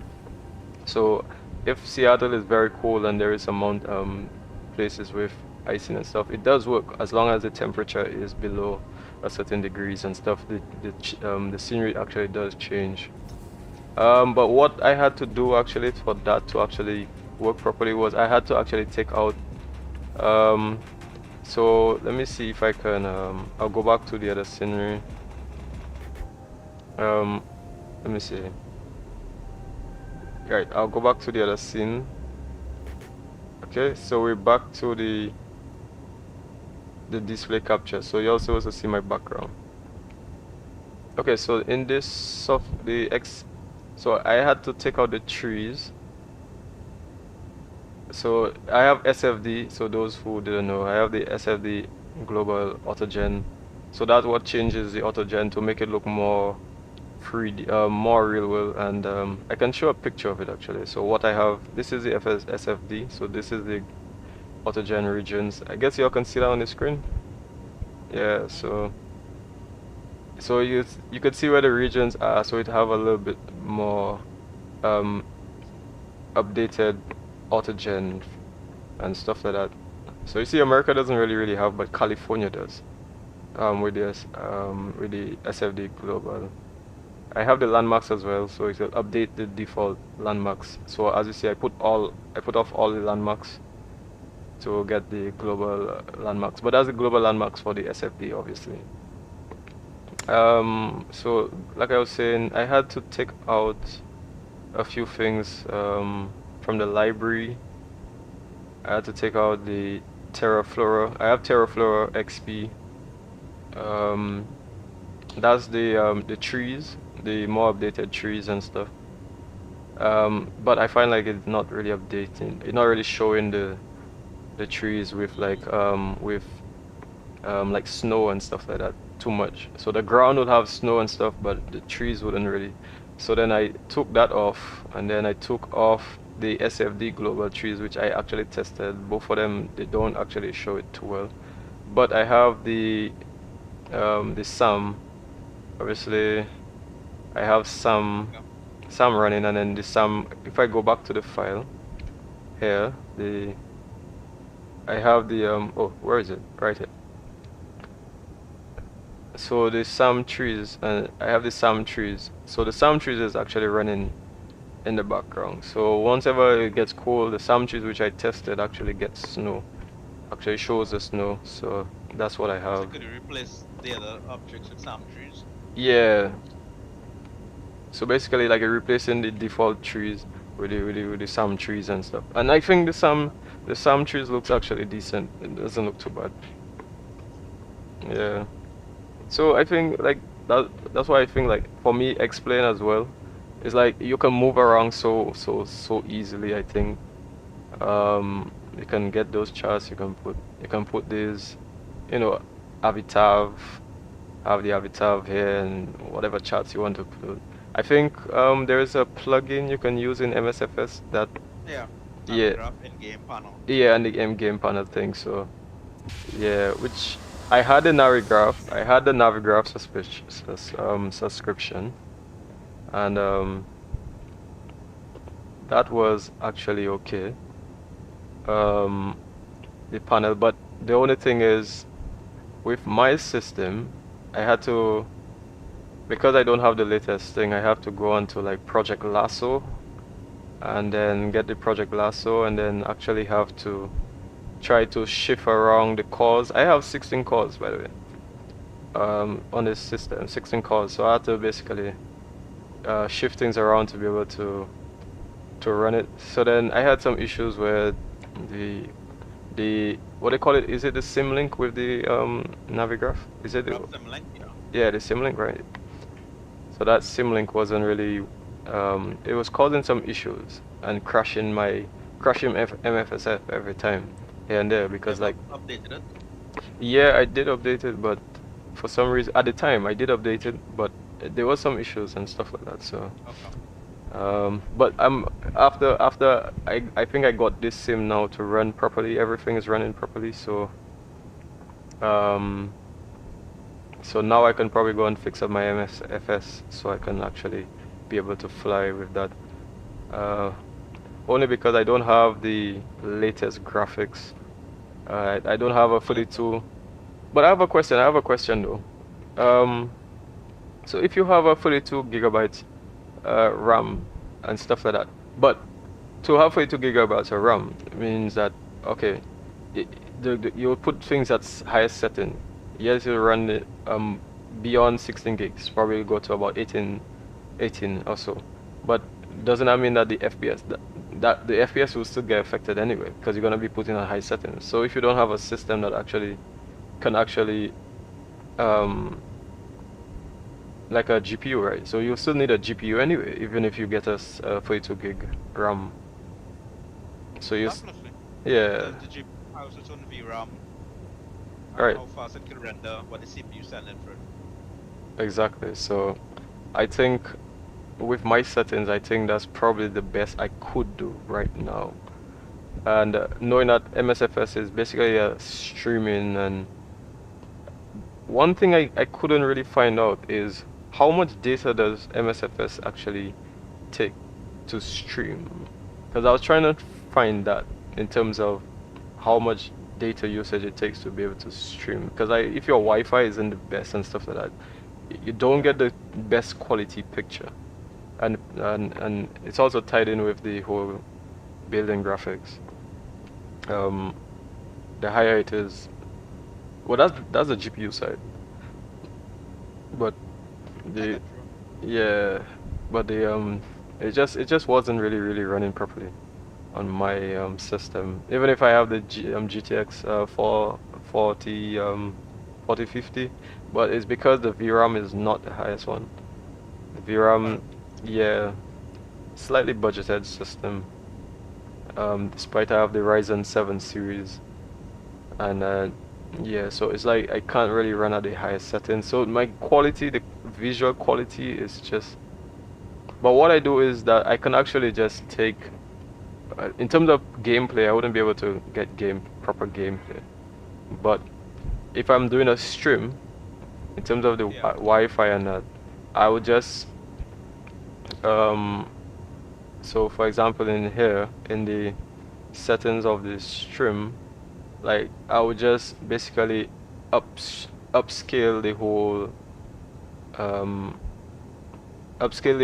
So if Seattle is very cold and there is some places with icing and stuff, it does work as long as the temperature is below a certain degrees and stuff. The scenery actually does change. But what I had to do actually for that to actually work properly was I had to actually take out so let me see if I can I'll go back to the other scenery. Let me see. Right, I'll go back to the other scene. Okay, so we're back to the display capture. So you're supposed to see my background. Okay, so in this so I had to take out the trees. So I have SFD, so those who didn't know, I have the SFD Global Autogen. So that's what changes the Autogen to make it look more 3D, more real world, and I can show a picture of it actually. So what I have, this is the SFD, so this is the Autogen regions. I guess you all can see that on the screen. Yeah, so you can see where the regions are, so it have a little bit more updated Autogen and stuff like that. So you see America doesn't really have, but California does with the SFD Global. I have the landmarks as well, so it will update the default landmarks. So as you see, I put off all the landmarks to get the global landmarks, but that's the global landmarks for the SFD obviously. So like I was saying, I had to take out a few things from the library. I had to take out the TerraFlora. I have TerraFloraXP. That's the trees, the more updated trees and stuff. But I find like it's not really updating. It's not really showing the trees with like snow and stuff like that too much. So the ground would have snow and stuff, but the trees wouldn't really. So then I took that off, and then I took off the SFD Global trees, which I actually tested. Both of them, they don't actually show it too well. But I have the SAM. Obviously, I have SAM running, and then the SAM. If I go back to the file here, I have the oh, where is it? Right here. So the SAM trees, and I have the SAM trees. So the SAM trees is actually running in the background. So once ever it gets cold, the SAM trees which I tested actually gets snow. Actually shows the snow. So that's what I have. So could you replace the other objects with SAM trees? Yeah. So basically, like you're replacing the default trees with the SAM trees and stuff. And I think the SAM trees looks actually decent. It doesn't look too bad. Yeah. So I think like that's why I think like for me Xplane as well. It's like you can move around so easily. I think you can get those charts. You can put these, you know, AVITAB, have the AVITAB here and whatever charts you want to put. I think there is a plugin you can use in MSFS that Yeah. yeah Graph in-game panel. yeah and the game panel thing. So yeah, which I had the Navigraph. I had the Navigraph subscription, and that was actually okay. The panel, but the only thing is, with my system, I had to, because I don't have the latest thing, I have to go onto like Project Lasso, and then get the Project Lasso, and then actually have to try to shift around the cores. I have 16 cores, by the way, on this system, 16 cores. So I had to basically shift things around to be able to run it. So then I had some issues with the what they call it? Is it the Symlink with the Navigraph? Is it the Symlink, yeah. yeah, the Symlink, right? So that Symlink wasn't really it was causing some issues and crashing MFSF every time here and there, because like Updated it. yeah, I did update it, but for some reason at the time I did update it, but there was some issues and stuff like that. So but after I think I got this sim now to run properly. Everything is running properly, so so now I can probably go and fix up my MSFS so I can actually be able to fly with that. Only because I don't have the latest graphics. I don't have a 42. But I have a question though. So if you have a 42 gigabytes RAM and stuff like that, but to have 42 gigabytes of RAM means that okay, you put things at highest setting. Yes, you run it beyond 16 gigs, probably go to about 18 or so. But doesn't that mean that the FPS that the FPS will still get affected anyway, because you're gonna be putting on high settings. So if you don't have a system that actually can like a GPU, right? So you still need a GPU anyway, even if you get a 42 gig RAM. So you Definitely. yeah. The GPU has its own VRAM. Right. How fast it can render what the CPU sending for it. Exactly. So I think with my settings, I think that's probably the best I could do right now. And knowing that MSFS is basically a streaming, and one thing I couldn't really find out is how much data does MSFS actually take to stream? Because I was trying to find that in terms of how much data usage it takes to be able to stream. Because if your Wi-Fi isn't the best and stuff like that, you don't get the best quality picture. And it's also tied in with the whole building graphics. The higher it is, well, that's the GPU side. But the yeah, but the it just wasn't really running properly on my system. Even if I have the GTX 4050, but it's because the VRAM is not the highest one. The VRAM, yeah, slightly budgeted system. Despite I have the Ryzen 7 series, and yeah, so it's like I can't really run at the highest setting. So my quality, the visual quality is just. But what I do is that I can actually just take. In terms of gameplay, I wouldn't be able to get proper gameplay. But if I'm doing a stream, in terms of the Wi-Fi and that, I would just. So for example, in here, in the settings of the stream, like I would just basically upscale the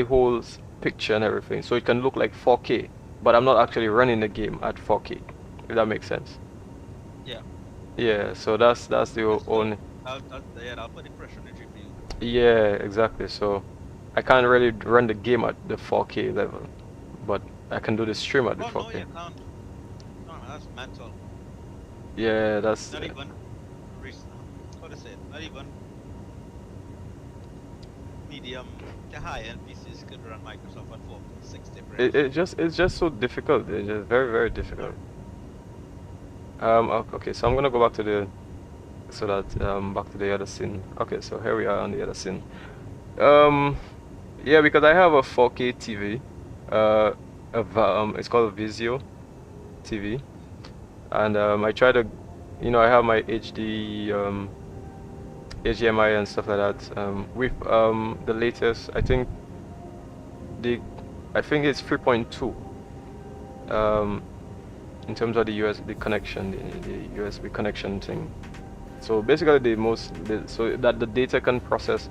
whole picture and everything, so it can look like 4K, but I'm not actually running the game at 4K, if that makes sense. Yeah. Yeah, so that's the only. I'll put the pressure on the GPU. Yeah, exactly. So I can't really run the game at the 4K level, but I can do the stream at the Oh no, 4K. you can't. No, that's mental. Yeah, that's Not even how to say it? Not even medium to high end PCs could run Microsoft at 460 frames. it's just so difficult. It's just very difficult. Okay, so I'm gonna go back to the back to the other scene. Okay, so here we are on the other scene. Yeah, because I have a 4K TV. It's called a Visio TV, and I try to, I have my HD HDMI and stuff like that. With the latest, I think it's 3.2. In terms of the USB connection, the USB connection thing. So basically, so that the data can process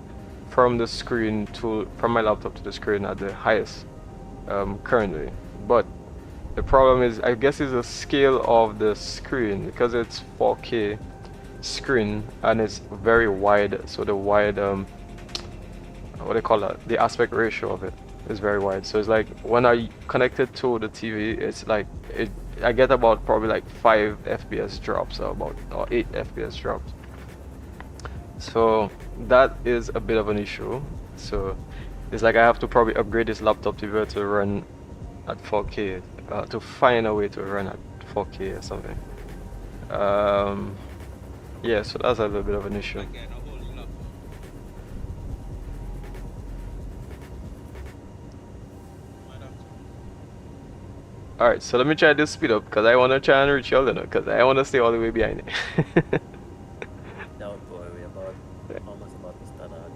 from the screen from my laptop to the screen at the highest currently. But the problem is, I guess, is the scale of the screen, because it's 4K screen and it's very wide. So the wide what do they call that? The aspect ratio of it is very wide. So it's like when I connect it to the TV, it's like I get about probably like 5 FPS drops, or 8 FPS drops. So that is a bit of an issue. So it's like I have to probably upgrade this laptop to be able to run at 4K, to find a way to run at 4K or something. Yeah, so that's a little bit of an issue. Again, a whole new laptop. Might have to. Alright, so let me try to speed up, because I want to try and reach y'all, because I want to stay all the way behind it. Don't worry about almost about to start out.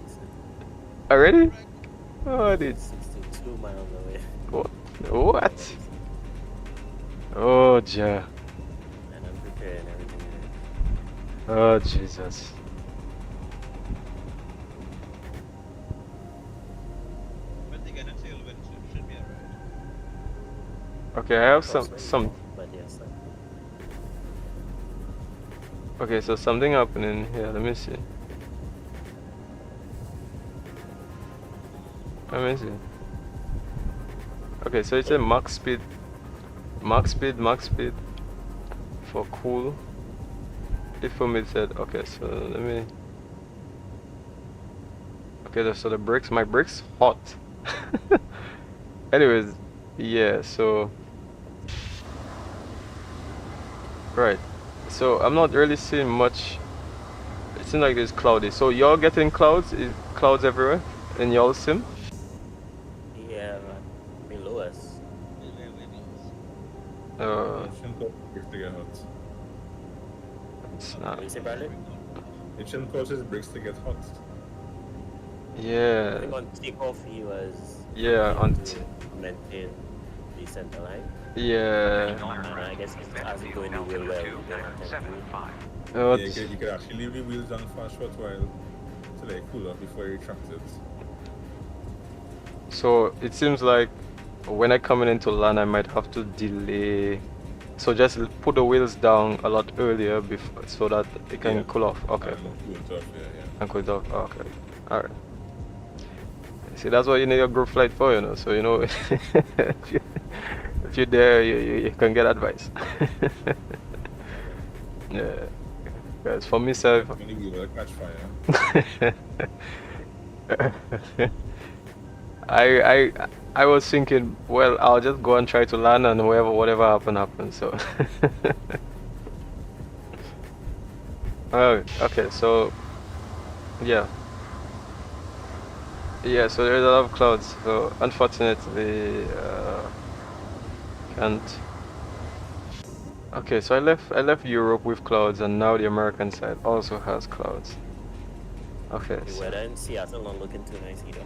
Already? Oh, dude. 62 miles away. What? Oh, ja. And I'm preparing everything. Oh, Jesus. But again, a tailwind should be alright. Okay, I have Crosswind, some. But yes, Okay, so something happening here. Let me see. Let me see. Okay, so it's a max speed for cool. If it said, okay, so let me. Okay, so my brakes hot. Anyways, yeah, so right. So I'm not really seeing much. It seems like it's cloudy. So y'all getting clouds? Is clouds everywhere in y'all sim? yeah, below us. It shouldn't cause bricks to get hot. It's not. What you say, Bradley? It shouldn't cause his bricks to get hot. I Yeah. think on takeoff he was Yeah, able on to maintain the center line. Yeah. And I guess as we go in the wheel well, we don't have time to Oh, Yeah, you could actually leave the wheels on for a short while to let it cool off before you retract it. so it seems like when I come into land, I might have to delay. So just put the wheels down a lot earlier before, so that it can Yeah. cool off. Okay. And cool it off, yeah. And cool it off. Okay. All right. See, that's what you need your group flight for, So if you're there, you can get advice. Yeah. Because for myself. When the wheel will catch fire. I was thinking, well, I'll just go and try to land, and whatever happens. So. Oh, okay. So, yeah. Yeah. So there's a lot of clouds. So unfortunately, can't. Okay. So I left Europe with clouds, and now the American side also has clouds. Okay. The So, weather in Seattle not looking too nice either.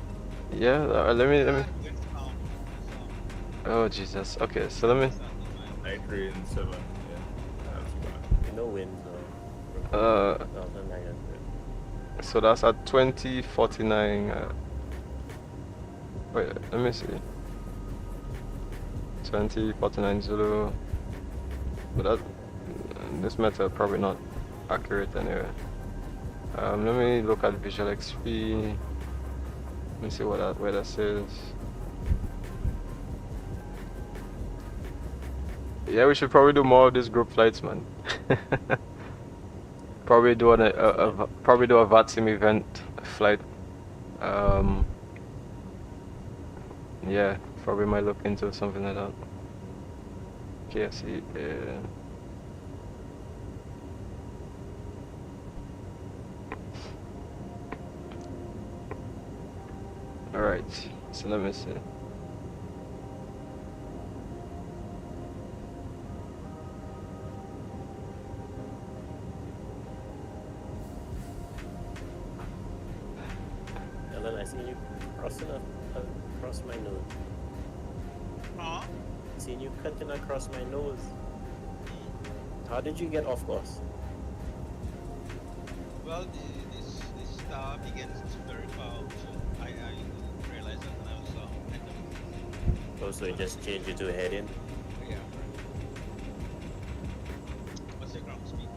yeah. Let me. Winds down. Oh Jesus. Okay. So let me. Night rain 7, yeah. That's bad. No winds or Uh. 1,900. So that's at 2049. Wait, let me see. 2049 Zulu. But that this method probably not accurate anyway. Let me look at VisualXP. Let me see where that says. Yeah, we should probably do more of these group flights, man. Probably do probably do a Vatsim event flight. Yeah, probably might look into something like that. Okay, I see. All right, so let me see. Ellen, I seen you crossing across my nose. Huh? Seen you cutting across my nose. How did you get off course? Well, this star begins very powerful, so I realized that when I was Oh, so it just changed you to a head-in? yeah. What's the ground speed,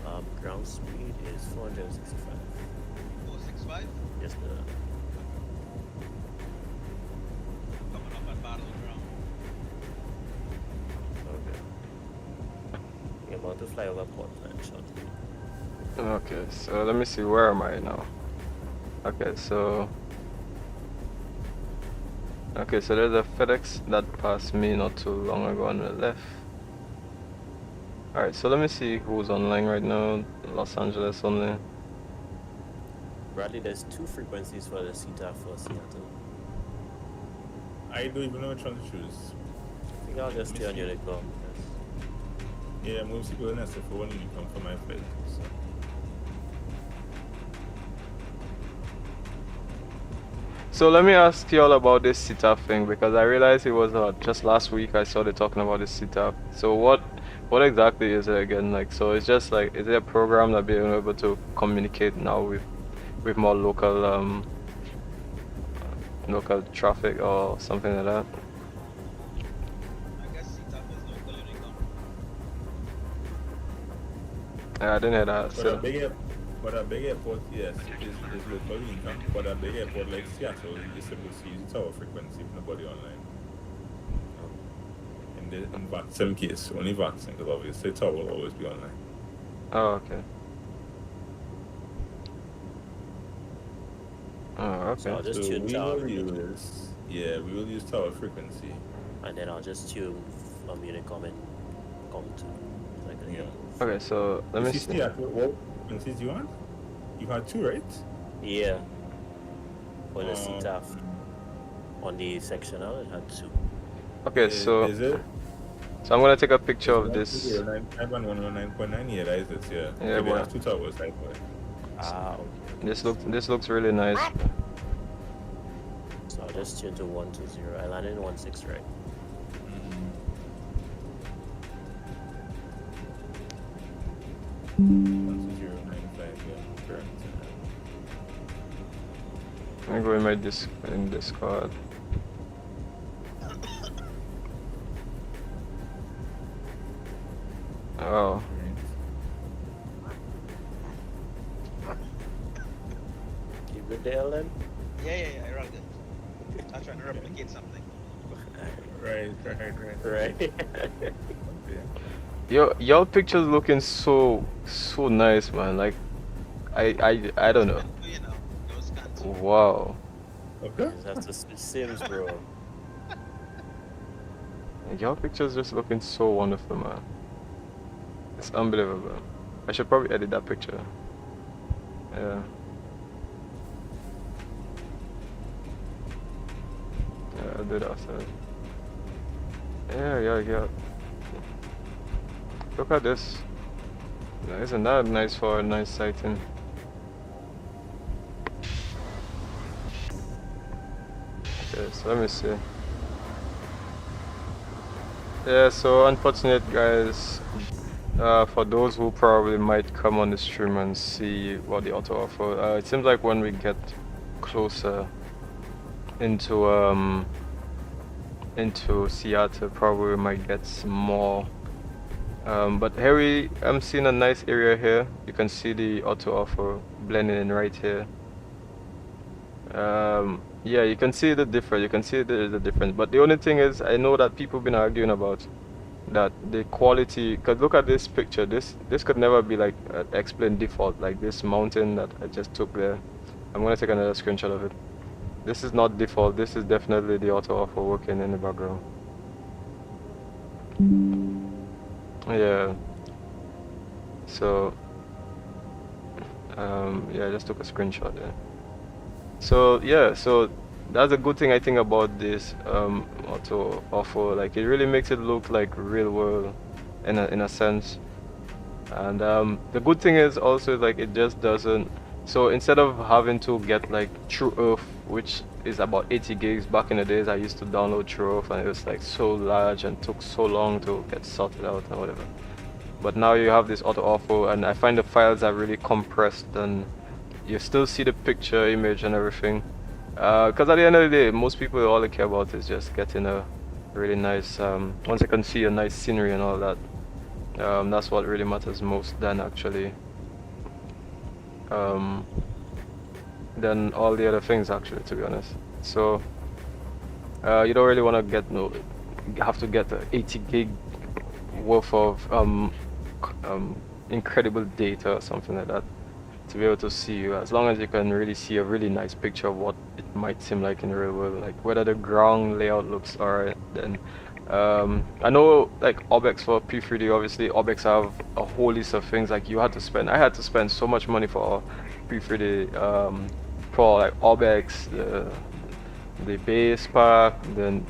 or Ground speed is 465. 465? Yes, Coming up at battleground. okay. You're about to fly over Portland shortly. Okay, so let me see, where am I now? Okay, so there's a FedEx that passed me not too long ago on the left. Alright, so let me see who's online right now. Los Angeles only. Bradley, there's 2 frequencies for the CTAF for Seattle. I don't even know which one to choose. I think I'll just stay on Unicom. Yeah, most people in SF for one Unicom for my flight. So. So let me ask you all about this CTAF thing, because I realized it was just last week I started talking about this CTAF. So what exactly is it again? Like, so it's just like, is it a program that being able to communicate now with more local local traffic or something like that? I guess CTAP is local Unicom. Yeah, I didn't hear that. So But a big airport, yes, is local Unicom. But a big airport like Seattle, you're supposed to use tower frequency if nobody online. In Vatsim case, only Vatsim, because obviously tower will always be online. Oh, okay. Oh, okay. So I'll just tune we tower will frequency. use, we will use tower frequency. And then I'll just tune from Unicom and come to like a Yeah. Okay, so let me see. What frequencies you want? You had 2, right? Yeah. For the CTAF. On the sectional, it had 2. Okay, so Is it? So I'm gonna take a picture of this. 9.9, yeah, that is it, yeah. Yeah, They boy. have 2 towers, like that. Ah, okay. This looks really nice. So I'll just tune to 120. I landed in 16, right? Mm-hmm. 095, yeah, correct. I'm going to make in Discord. Oh. You good there, Len? Yeah, I rolled it. I'm trying to replicate something. Right. Right. Your pictures looking so nice, man. Like, I don't know. You know, those kinds of Wow. Okay. That's a Sims, bro. Your pictures just looking so wonderful, man. It's unbelievable. I should probably edit that picture. Yeah. Yeah, I'll do that after. Yeah. Look at this. Isn't that nice for a nice sighting? Okay, so let me see. Yeah, so unfortunate guys, for those who probably might come on the stream and see what the AutoOrtho, it seems like when we get closer into Seattle, probably we might get some more But here I'm seeing a nice area here. You can see the AutoOrtho blending in right here. Yeah, you can see the difference. You can see the difference. But the only thing is, I know that people been arguing about that the quality. Cause look at this picture. This could never be like Xplane default, like this mountain that I just took there. I'm gonna take another screenshot of it. This is not default. This is definitely the AutoOrtho working in the background. Yeah. So yeah, I just took a screenshot there. So yeah, so that's a good thing I think about this AutoOrtho. Like it really makes it look like real world in a sense. And the good thing is also like it just doesn't. So instead of having to get like True Earth, which is about 80 gigs back in the days, I used to download True Earth and it was like so large and took so long to get sorted out and whatever. But now you have this AutoOrtho, and I find the files are really compressed and you still see the picture, image and everything. Because at the end of the day, most people, all they care about is just getting a really nice, once you can see a nice scenery and all that, that's what really matters most than actually than all the other things actually, to be honest. So you don't really want to get have to get 80 gig worth of incredible data or something like that to be able to see you, as long as you can really see a really nice picture of what it might seem like in the real world, like whether the ground layout looks alright. Then I know like OBX for P3D, obviously OBX have a whole list of things like I had to spend so much money for P3D, for like OBX, the base pack, then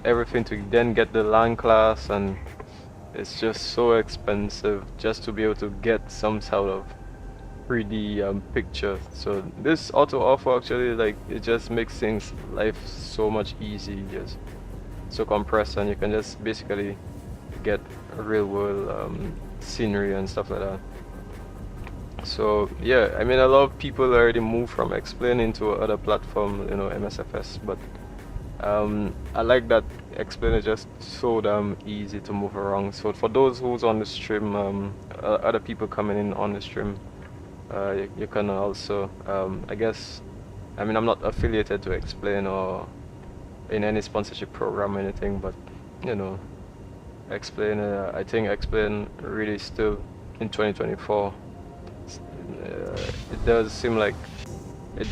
everything to then get the LAN class, and it's just so expensive just to be able to get some sort of 3D picture. So this AutoOrtho actually, like, it just makes life so much easy, just so compressed, and you can just basically get a real world scenery and stuff like that. So yeah, I mean, a lot of people already moved from Xplane into other platform, MSFS, but I like that Xplane is just so damn easy to move around. So for those who's on the stream, other people coming in on the stream, you can also, I guess, I mean, I'm not affiliated to Xplane or in any sponsorship program or anything, but Xplane, I think Xplane really still in 2024, it does seem like it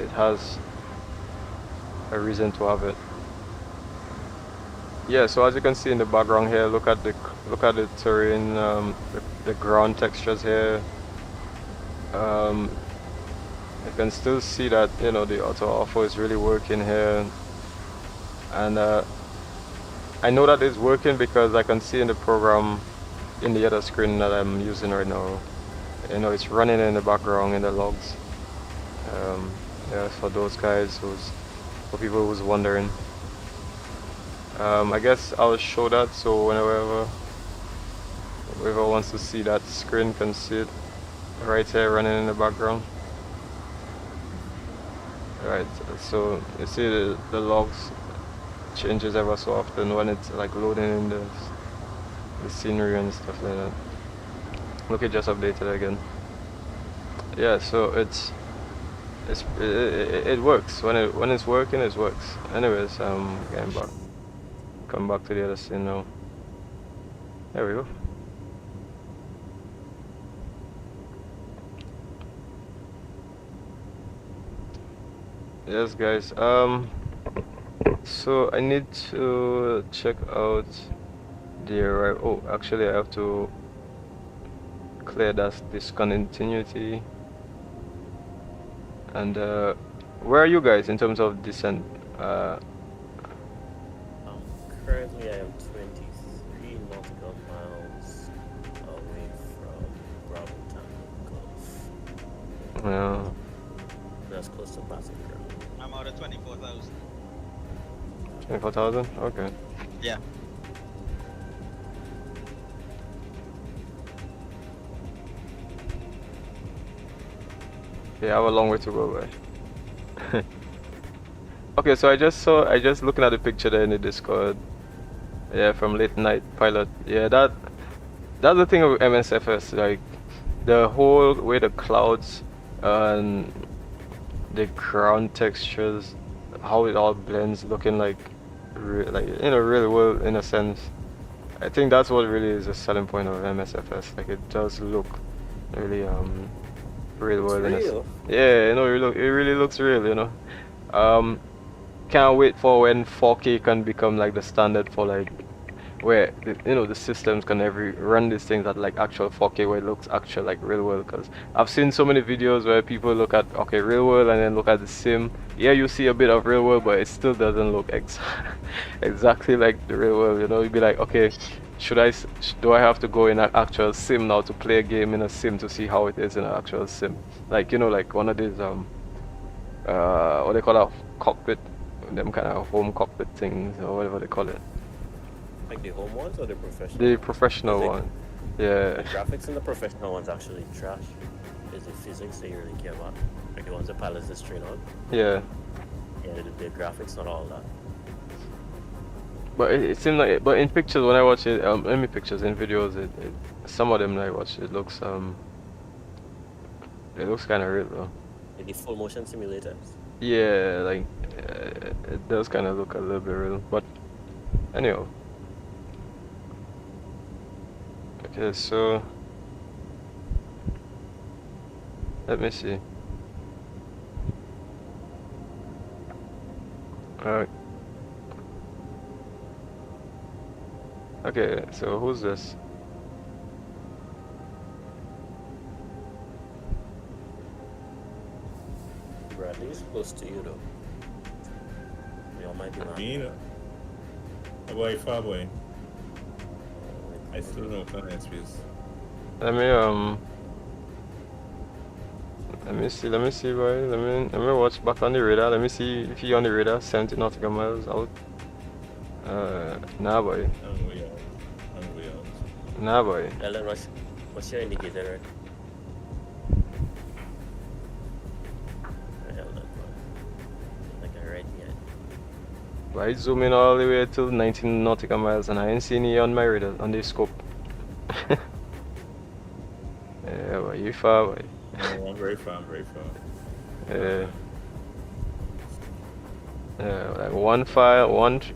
has a reason to have it. Yeah, so as you can see in the background here, look at the terrain, the ground textures here. You can still see that the AutoOrtho is really working here, and I know that it's working because I can see in the program in the other screen that I'm using right now, it's running in the background in the logs. Yeah, for those guys for people who's wondering, I guess I'll show that so whoever wants to see that screen can see it right here running in the background. Right, so you see the logs changes ever so often when it's like loading in the scenery and stuff like that. Look, it just updated again. Yeah, so it works. When it's working, it works. Anyways, getting back. Come back to the other scene now. There we go. Yes, guys. So I need to check out the arrival. Oh, actually, I have to clear that discontinuity. And where are you guys in terms of descent? Currently, I am 23 nautical miles away from Bravo Tango Gulf. Yeah. That's close to Vatsim. I'm out of 24,000. 24,000? Okay. Yeah. Yeah, I have a long way to go, boy. Okay, so I just looking at the picture there in the Discord. Yeah, from Late Night Pilot. Yeah, that's the thing with MSFS, like the whole way the clouds and the ground textures, how it all blends, looking like like really well in a sense. I think that's what really is the selling point of MSFS. Like it does look really really It's well in a real. yeah, it really looks real, you know. Can't wait for when 4K can become like the standard for like where the systems can run these things at like actual 4K where it looks actual like real world. Because I've seen so many videos where people look at real world and then look at the sim. Yeah, you see a bit of real world, but it still doesn't look exactly like the real world. You know, you'd be like, okay, do I have to go in an actual sim now to play a game in a sim to see how it is in an actual sim? Like like one of these what they call a cockpit, them kind of home cockpit things or whatever they call it. Like the home ones or the professional? The professional Like, one. Yeah. The graphics in the professional ones actually trash. Is the physics that you really care about? Like the ones that pilots just train on? Yeah. Yeah, the graphics not all that. But it seemed like, but in pictures when I watch it, pictures in videos, some of them I watch, it looks kind of real though. Like the full motion simulators. Yeah, like it does kind of look a little bit real. But anyhow. Okay, so let me see. Alright. Okay, so who's this? Bradley is close to you though. You all might be lying. Me, a boy, far boy. I still don't know that space. Let me see, boy. Let me watch back on the radar. Let me see if he on the radar, 70 nautical miles out. Nah, boy. I'm way out. Nah, boy. Ellen, what's your indicator, right? Like I read yet. But I zoom in all the way till 19 nautical miles and I ain't seen you on my radar, on the scope. Yeah, boy, you far, boy. No, I'm very far. Yeah. Yeah, like one fire ahead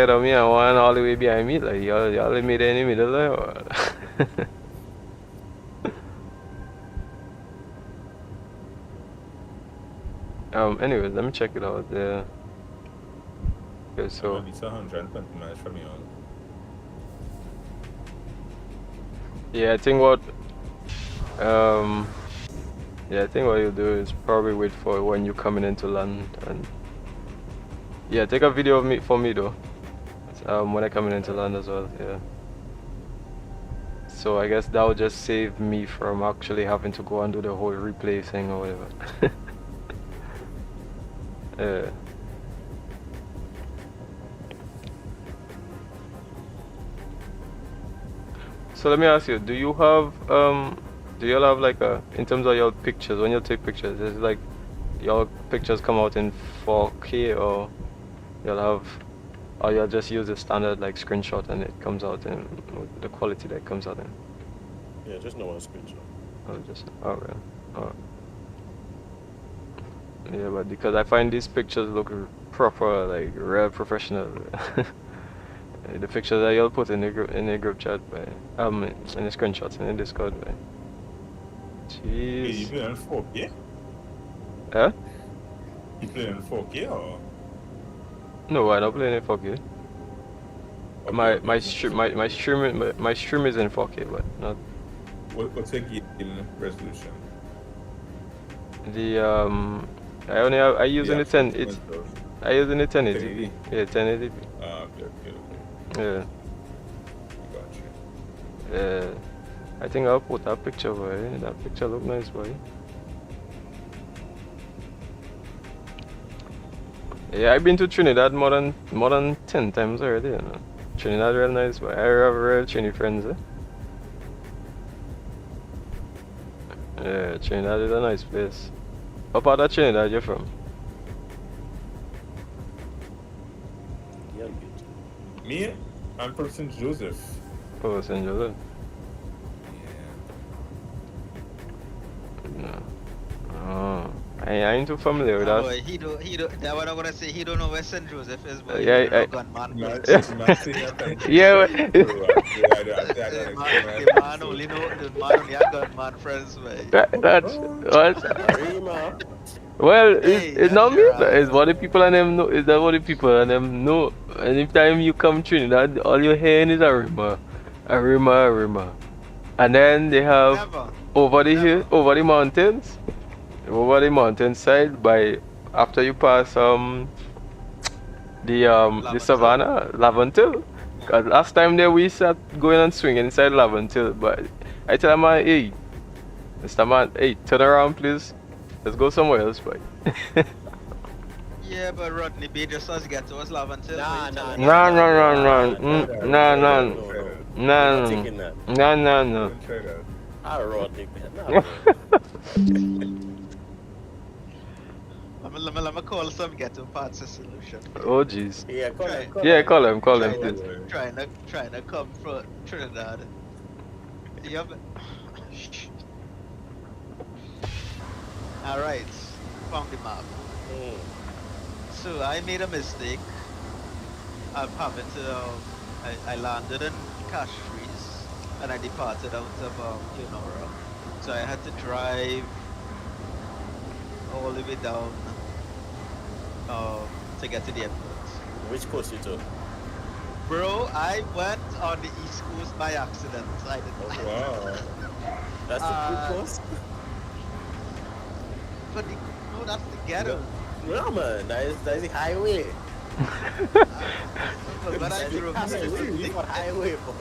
of me and one all the way behind me. Like y'all made in the middle there. Or... Anyways, let me check it out. Yeah. Okay, so. It's 120 miles from me on. Yeah, I think what you'll do is probably wait for when you're coming into land and yeah, take a video of me for me though. When I coming into land as well, yeah. So I guess that would just save me from actually having to go and do the whole replay thing or whatever. Yeah. So let me ask you, do you all have like in terms of your pictures, when you take pictures, is it like your pictures come out in 4K or you'll just use a standard like screenshot and it comes out in the quality that it comes out in? Yeah, just no one screenshot. Okay. Alright. Yeah, but because I find these pictures look proper, like real professional. The pictures that you'll put in the group chat, in the screenshots in the Discord, man. Jeez. You play on 4K? Huh? You play on 4K or? No, I'm not playing in 4K. Okay, My stream is in 4K, but not What's your game resolution? the I use in the 10. I use in the 1080p. Yeah, 1080p. Okay. Yeah. Gotcha. Yeah. I think I'll put that picture, boy. That picture look nice, boy. Yeah, I've been to Trinidad more than 10 times already, you know. Trinidad real nice, boy. I have real Trini friends, eh? Yeah, Trinidad is a nice place. What part of Trinidad you from? Yeah, good. Me? I'm from St. Joseph. Oh, St. Joseph. Yeah. No. Oh. I ain't too familiar with Oh, that. boy, he don't. That what I'm gonna say. He don't know where St. Joseph is, but Yeah, he don't know gunman Not, place. not seeing a thing. Yeah, The man only know the man only a gunman friends, man. that's what. Rima. Well, Hey, it's not that's me. right. It's what the people and them know. Is that what the people and them know? Anytime you come Trinidad, all you're hearing is a rima, a rima, a rima. And then they have Never. over the hill, Never. over the mountains, over the mountainside. By after you pass the Laventille. savannah, Laventille. Cause last time there we sat going and swinging inside Laventille, but I tell them, hey, Mr. Man, hey, turn around please. Let's go somewhere else, boy. Yeah, but Rodney B just us get to us Laventille. Nah, but you nah, tell No, us- no, no, no, no, We're no, not taking that. no, no, no. Don't try that. I wrote it, man. Nah, bro. Let me call some ghetto parts of solution. Oh jeez. Yeah, call Try. him. Yeah, call him, Trying please. to, trying to come from Trinidad. You have... Alright, found the map. Mm. So I made a mistake. I happened to, I landed in Cash Freeze and I departed out of Kenora. So I had to drive all the way down to get to the airport. Which course you took? Bro, I went on the East Coast by accident. I didn't. Wow. That's the Uh, good course? But no, that's the ghetto. No, man. That is the highway. But when I drove That's here, the highway, bro.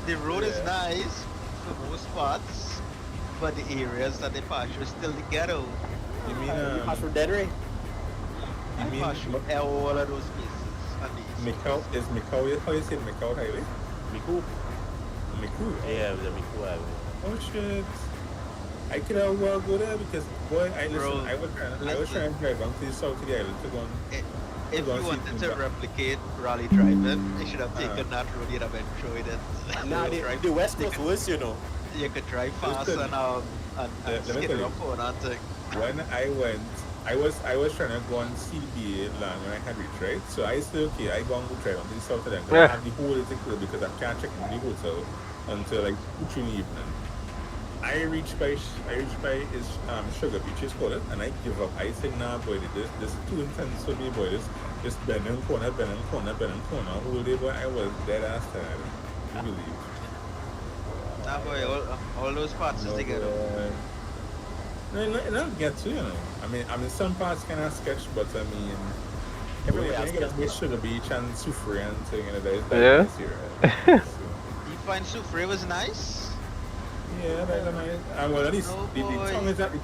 the road is nice for most parts, but the areas that they pass through is still the ghetto. You mean, You pass through Dead Ray? I you pass through mean, all of those places. On the East Coast. Mikau, is Mikau, how you say Mikau Highway? Miku? Miku. Yeah, the Miku highway. Oh shit. I could have well go there because boy, Bro, I was trying to drive down to the south of the island to go on. If you Go and see wanted to Pumbaa. replicate rally driving, you should have taken that road. You'd have enjoyed it. Nah, You could the West Coast worse, you know. You could drive fast Listen, and let me skid tell you. around corner and thing. When I went, I was trying to go on CBA land when I had reached, right? So I said, okay, I go and go try on the south of them. I have the whole day to clear because I can't check in the hotel until like 2 in the evening. I reached by is Sugar Beach, is called it, and I give up. I said, nah, boy, this is too intense for me, boy. This bending corner. Whole day, boy, I was dead ass tired. You believe? Nah, boy, all those parts is No, together. no, get to, you know. I mean, some parts kind of sketch, but I mean, Everywhere everywhere else I get Sugar Beach and Soufriere and thing, you know, that is Yeah. nice here. So, You find Soufriere was nice? yeah, that's a nice. Well, at least No, the boy.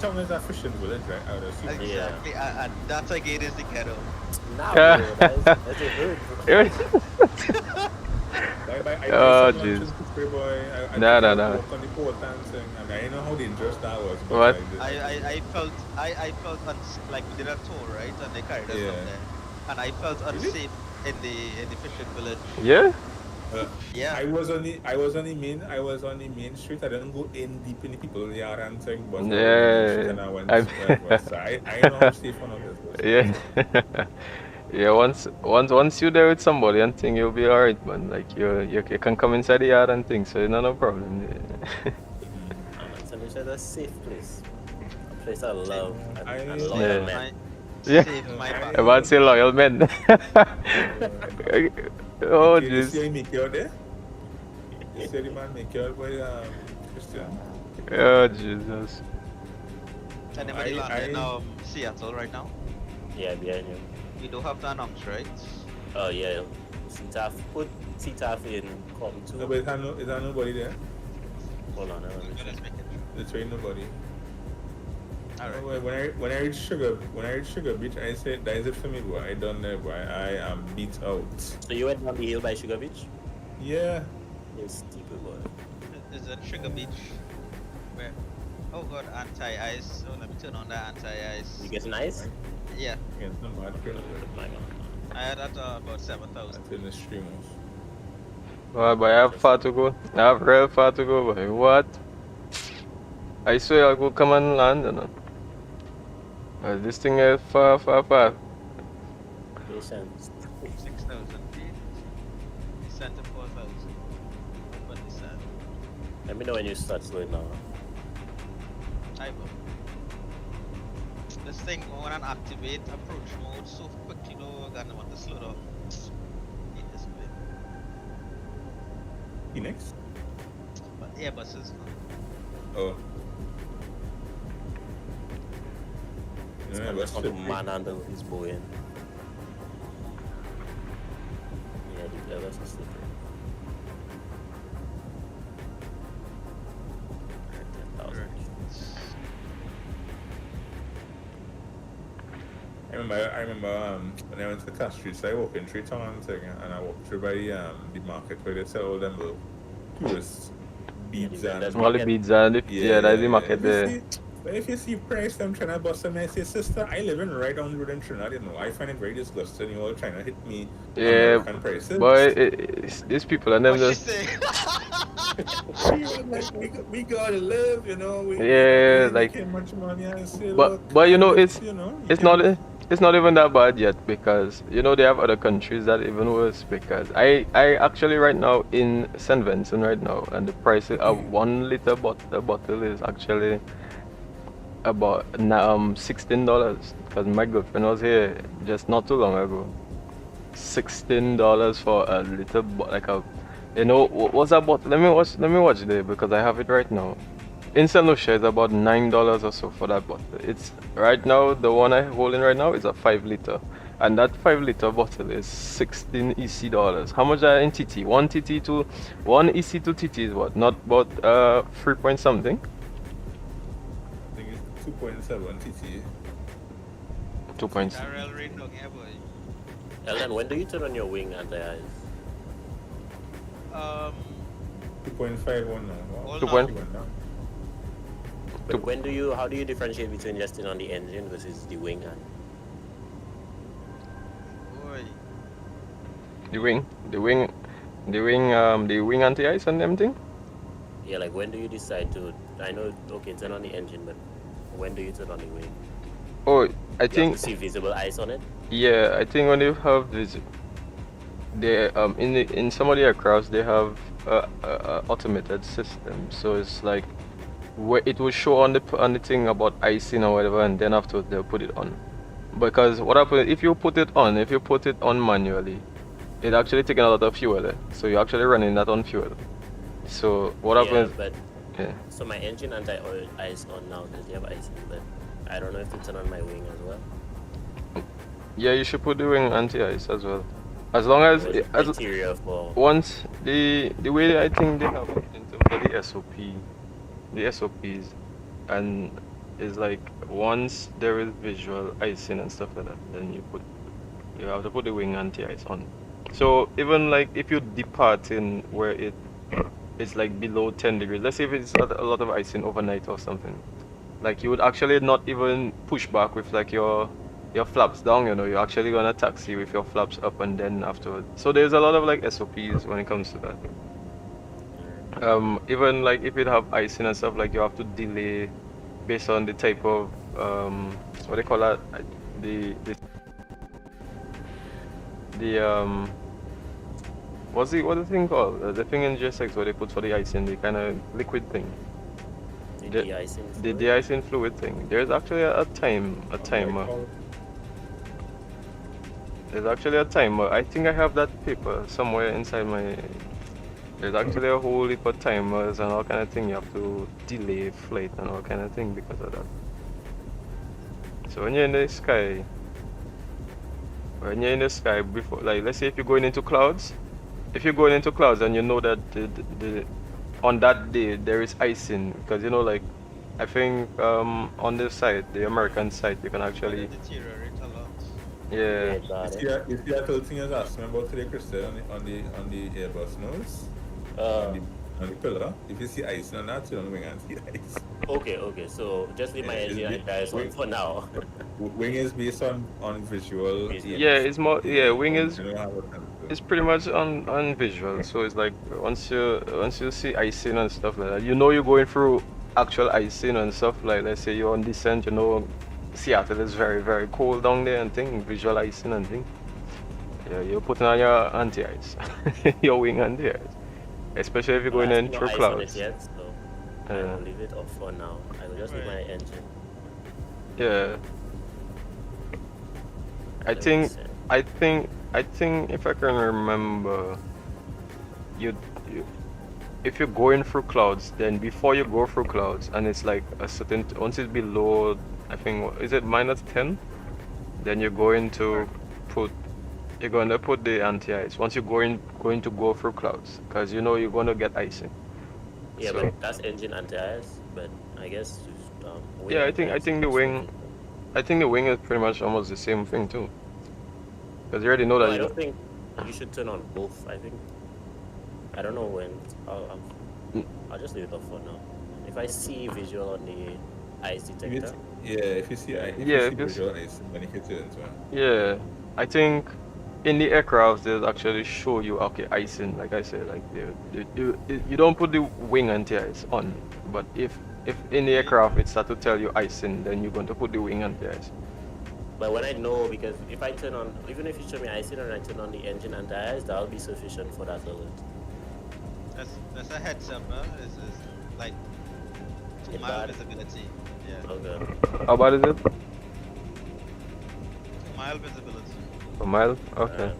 tongue is a fishing village, right? Out of Soufriere. Exactly, and that again is the ghetto. Nah, bro. That's a hood, bro. Oh, jeez. Nah. On the port and thing. I mean, I didn't know how dangerous that was. But What? I felt like we did a tour, right? And they carried us Yeah. from there. And I felt unsafe in the fishing village. Yeah? Yeah. I was on the main street. I didn't go in deep in the people's yard and thing, but Yeah. and I went I'm- west. I know how safe one of this was. Yeah. Yeah, once you're there with somebody and thing, you'll be alright, man. Like you can come inside the yard and things, so it's not no problem. So it's a safe place. A place I love. I- And loyal Yeah. men. Yeah. Save my I- back. I'm about to say loyal men. Oh, Okay, you see jeez. him make you out there? You see the man make you out by Christian? Oh, Jesus. Anybody land in I- Seattle right now? Yeah, behind you. We do have to announce, right? Oh, yeah. Put CTAF in column 2. No, but is there nobody there? Hold on, let me check. Let's make it. The train nobody. Alright. No, when I reach Sugar Beach, I said that is it for me, boy. I don't know, boy. I am beat out. So you went down the hill by Sugar Beach? Yeah. You're stupid, boy. Is it Sugar Beach? Where? Oh god, anti-ice. So let me turn on that anti-ice. You getting ice? Yeah, Against the mad criminal. My God. I had at about 7,000. That's in the streamers. But I have far to go. I have real far to go, boy. What? I swear I'll go come and land, you know. This thing is far, far, far. Patience. 6,000 feet. Descent to 4,000. But descent. Let me know when you start slowing down. I will. This thing, when I activate approach mode so quickly, though, I'm gonna want to slow down. Need this bit. Phoenix? But Airbuses, no. Oh. It's Yeah, gonna that's just want to slippery. manhandle his Boeing. Yeah, the levels are slippery. Alright, 10,000. I remember when I went to the cash streets, I walked in three towns and I walked through by the market where they sell all them little tourist beads Yeah, and that's All the beads and that's the market If you there. see- But if you see price, I'm trying to bust them. I say, sister, I live in right on the road in Trinidad. You know, I find it very disgusting. You all trying to hit me Yeah, American prices. boy, these people and them What she just say? we gotta live, you know. We yeah, ain't like making much money. I say, but look, you know it's you know, you it's can- not it's not even that bad yet because you know they have other countries that even worse because I actually right now in St. Vincent right now and the price of 1 liter bottle is actually about $16 because my girlfriend was here just not too long ago. $16 for a little like a you know what's that bottle? Let me watch there because I have it right now. In St. Lucia is about $9 or so for that bottle. It's right now the one I'm holding right now is a 5 liter. And that 5 liter bottle is 16 EC dollars. How much are in TT? One EC to TT is what? Not about 3 point something? I think it's 2.7 TT. 2 points. Tyrell rain dog here, boy. Ellen, when do you turn on your wing anti-eyes? 2.51 now. Wow. All 2 now. point. Now. But how do you differentiate between just on the engine versus the wing and Boy. The wing anti-ice and them thing? yeah, like when do you decide to? I know, okay, turn on the engine, but when do you turn on the wing? Oh, I You think have to see visible ice on it. yeah, I think when you have this, they in some of the aircrafts they have a automated system, so it's like where it will show on the thing about icing or whatever, and then afterwards they'll put it on. Because what happens if you put it on manually, it actually taking a lot of fuel, so you're actually running that on fuel. So what Yeah, happens? but Yeah. so my engine anti-oil ice on now because they have icing, but I don't know if to turn on my wing as well. Yeah, you should put the wing anti-ice as well. As long as Or as criteria for once the way I think they have it in terms of the SOPs, and is like once there is visual icing and stuff like that, then you have to put the wing anti-ice on. So even like if you depart in where it's like below 10 degrees, let's say if it's a lot of icing overnight or something, like you would actually not even push back with like your flaps down, you know, you're actually gonna taxi with your flaps up and then afterwards. So there's a lot of like SOPs when it comes to that. Even like if it have icing and stuff, like you have to delay based on the type of what they call that, the what's the thing called? The thing in GSX where they put for the icing, the kind of liquid thing. the The- de-icing. The fluid. de-icing fluid thing. There's actually a timer. There's actually a timer. I think I have that paper somewhere inside my. There's actually a whole heap of timers and all kind of thing. You have to delay flight and all kind of thing because of that. So when you're in the sky, before, like let's say if you're going into clouds, and you know that the on that day there is icing because you know like I think on this side, the American side, you can actually Deteriorate a lot. yeah. Got it. You see that little thing I was asking about today, Crystal, on the Airbus nose, on the pillar. If you see icing on that, you don't wing and see ice. Okay, so just leave my Yeah, engine it's- anti-ice on wait. for now. Wing is based on visual. Yeah, it's more. Yeah, wing is. You don't have a sense. It's pretty much on visual. So it's like once you see icing and stuff like that, you know you're going through actual icing and stuff. Like let's say you're on descent, you know Seattle is very very cold down there and thing, visual icing and thing. Yeah, you're putting on your anti-ice, your wing anti-ice, especially if you're going in through clouds. Yet, so I will leave it off for now. I will just leave my engine. Yeah. I think if I can remember, you if you're going through clouds, then before you go through clouds, and it's like a certain once it's below, I think is it -10, then you're going to put the anti-ice. Once you're going to go through clouds, because you know you're going to get icing. Yeah, So, but that's engine anti-ice. But I guess yeah, I think the wing. I think the wing is pretty much almost the same thing too. Because you already know that. I don't think you should turn on both. I think. I don't know when. I'll just leave it off for now. If I see visual on the ice detector. If you see visual ice, then you can turn it on. Yeah, I think in the aircraft they actually show you okay icing. Like I said, like you don't put the wing anti-ice on, but if in the aircraft it starts to tell you icing, then you're going to put the wing anti-ice. But when I know, because if I turn on, even if you show me icing and I turn on the engine anti-ice, that'll be sufficient for that alert. That's a heads up, It's like 2 mile visibility. Yeah. Okay. How bad is it? 2 mile visibility. A mile? Okay.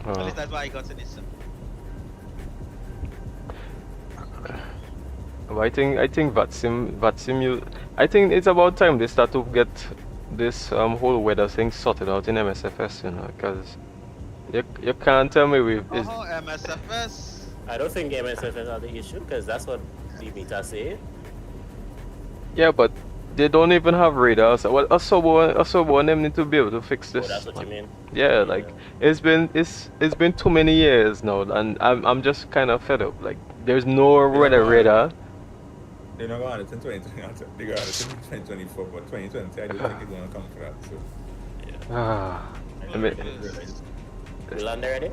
At least that's why I got in this. Well, I think Vatsim I think it's about time they start to get this whole weather thing sorted out in MSFS, you know, because you can't tell me MSFS? I don't think MSFS are the issue, because that's what the meter say. Yeah, but they don't even have radar. So well, Asobo and them need to be able to fix this. Oh, that's what you mean? Yeah, like it's been too many years now, and I'm just kind of fed up. Like there's no weather radar. They're not going to 2020. They got it in 2024, but 2020 I don't think it's going to come for that. So Ah, I mean, You land already?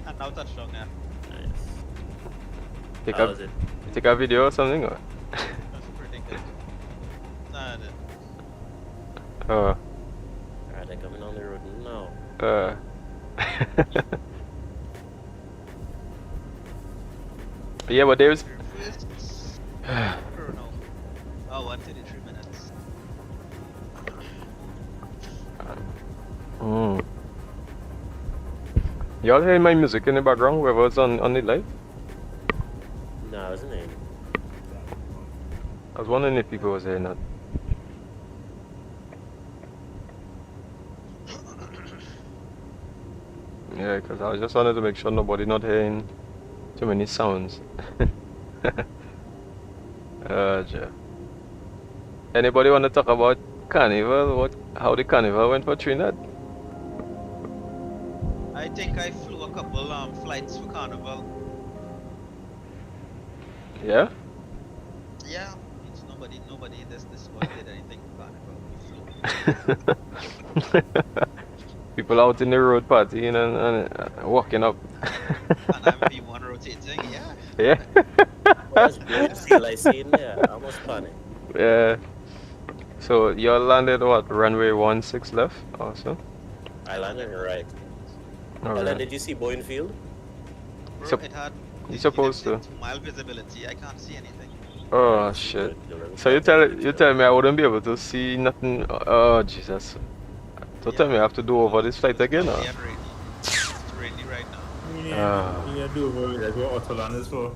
And now touchdown, yeah. Nice. How was it? take a video or something, or? That's pretty good. Nah, I didn't. Oh. Alright, they're coming on the road now. Yeah, but there's. Oh, 133 minutes. Y'all hearing my music in the background? Whoever's on the live? No, I wasn't in. I was wondering if people was hearing that. Yeah, because I just wanted to make sure nobody not hearing too many sounds. Yeah. Anybody want to talk about Carnival? How the Carnival went for Trinidad? I think I flew a couple flights for Carnival. Yeah? Yeah, it's nobody in this squad did anything for Carnival. We flew. People out in the road partying and walking up. And I'm the one rotating, yeah. Yeah. That's good feel I see in there. I almost panic. Yeah. So you landed what? Runway 16 left also? I landed right. Alright. And did you see Boeing Field? Bro, You're supposed to. 2 mile visibility, I can't see anything. Oh shit. So you tell me I wouldn't be able to see nothing. Oh Jesus. So tell me I have to do over this flight again, or? It's rainy. It's rainy right now. you need to do over that's what Autoland is for.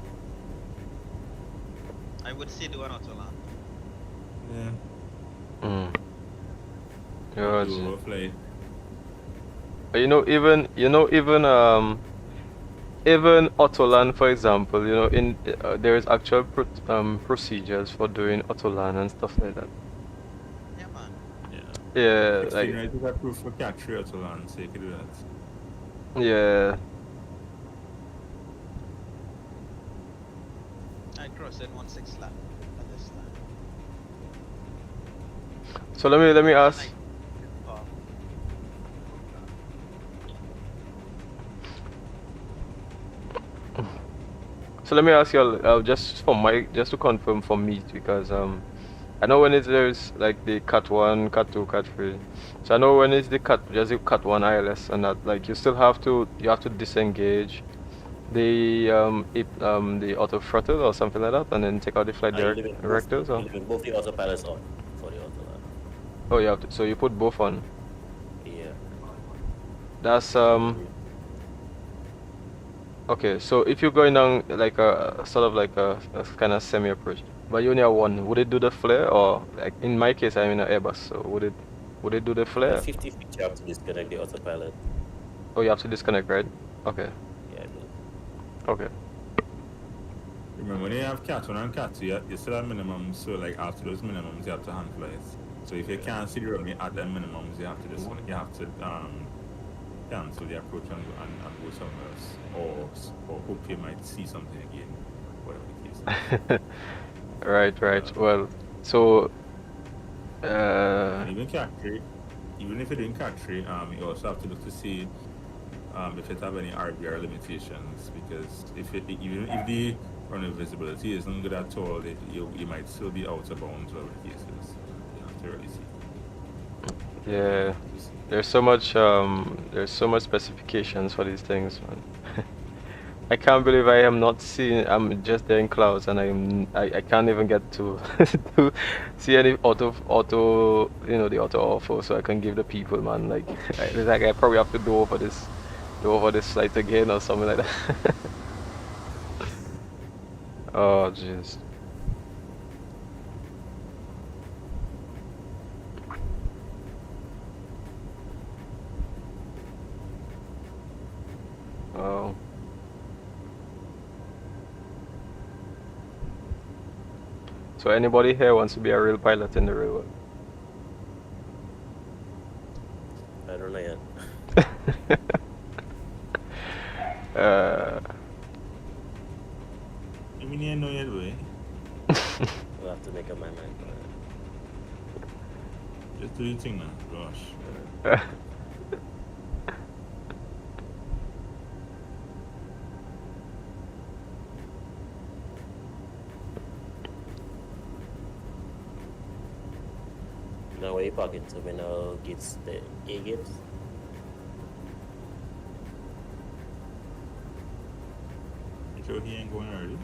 I would say do an Autoland. Yeah. Oh, Do overflight. even Autoland, for example, you know, there is actual procedures for doing Autoland and stuff like that. Yeah, man. Yeah, Xplane, like right, you got proof for catch Autoland, so you can do that. yeah. I crossed in 16 lap at this time. So let me ask. So let me ask you, just for just to confirm for me, because I know when there's like the cut 1, cut 2, cut 3. So I know when it's the cut, just the cut 1 ILS and that, like you have to disengage the auto throttle or something like that, and then take out the flight directors. Or? Leaving both the autopilots on for the auto. Oh, you have to, so you put both on. Yeah. That's okay. So if you're going down like a sort of like a kind of semi approach, but you only have one, would it do the flare? Or like in my case, I'm in an Airbus, so would it do the flare? At 50 feet, you have to disconnect the autopilot. Oh, you have to disconnect, right? Okay. Yeah, I do. Okay. Remember, when you have cat 1 and cat 2, you still have minimums, so like after those minimums, you have to hand flies. So if you can't see the runway at the minimums, you have to disconnect. You have to cancel the approach and go somewhere else, or hope you might see something again, whatever the case is. Right. Well, so even cat 3, even if you didn't cat 3, you also have to look to see if it have any RBR limitations, because even if the runway visibility isn't good at all, you might still be out of bounds, whatever the case is. You have to really see. yeah, there's so much specifications for these things, man. I can't believe I am not seeing. I'm just there in clouds, and I can't even get to to see any auto the AutoOrtho, so I can give the people, man. Like I probably have to do over this site again or something like that. Oh jeez. Oh. So anybody here wants to be a real pilot in the real world? I don't know yet. I mean, you know your way. We'll have to make up my mind. Just do your thing now, gosh. Now where you parking to me now gets the A gates. You sure he ain't going early?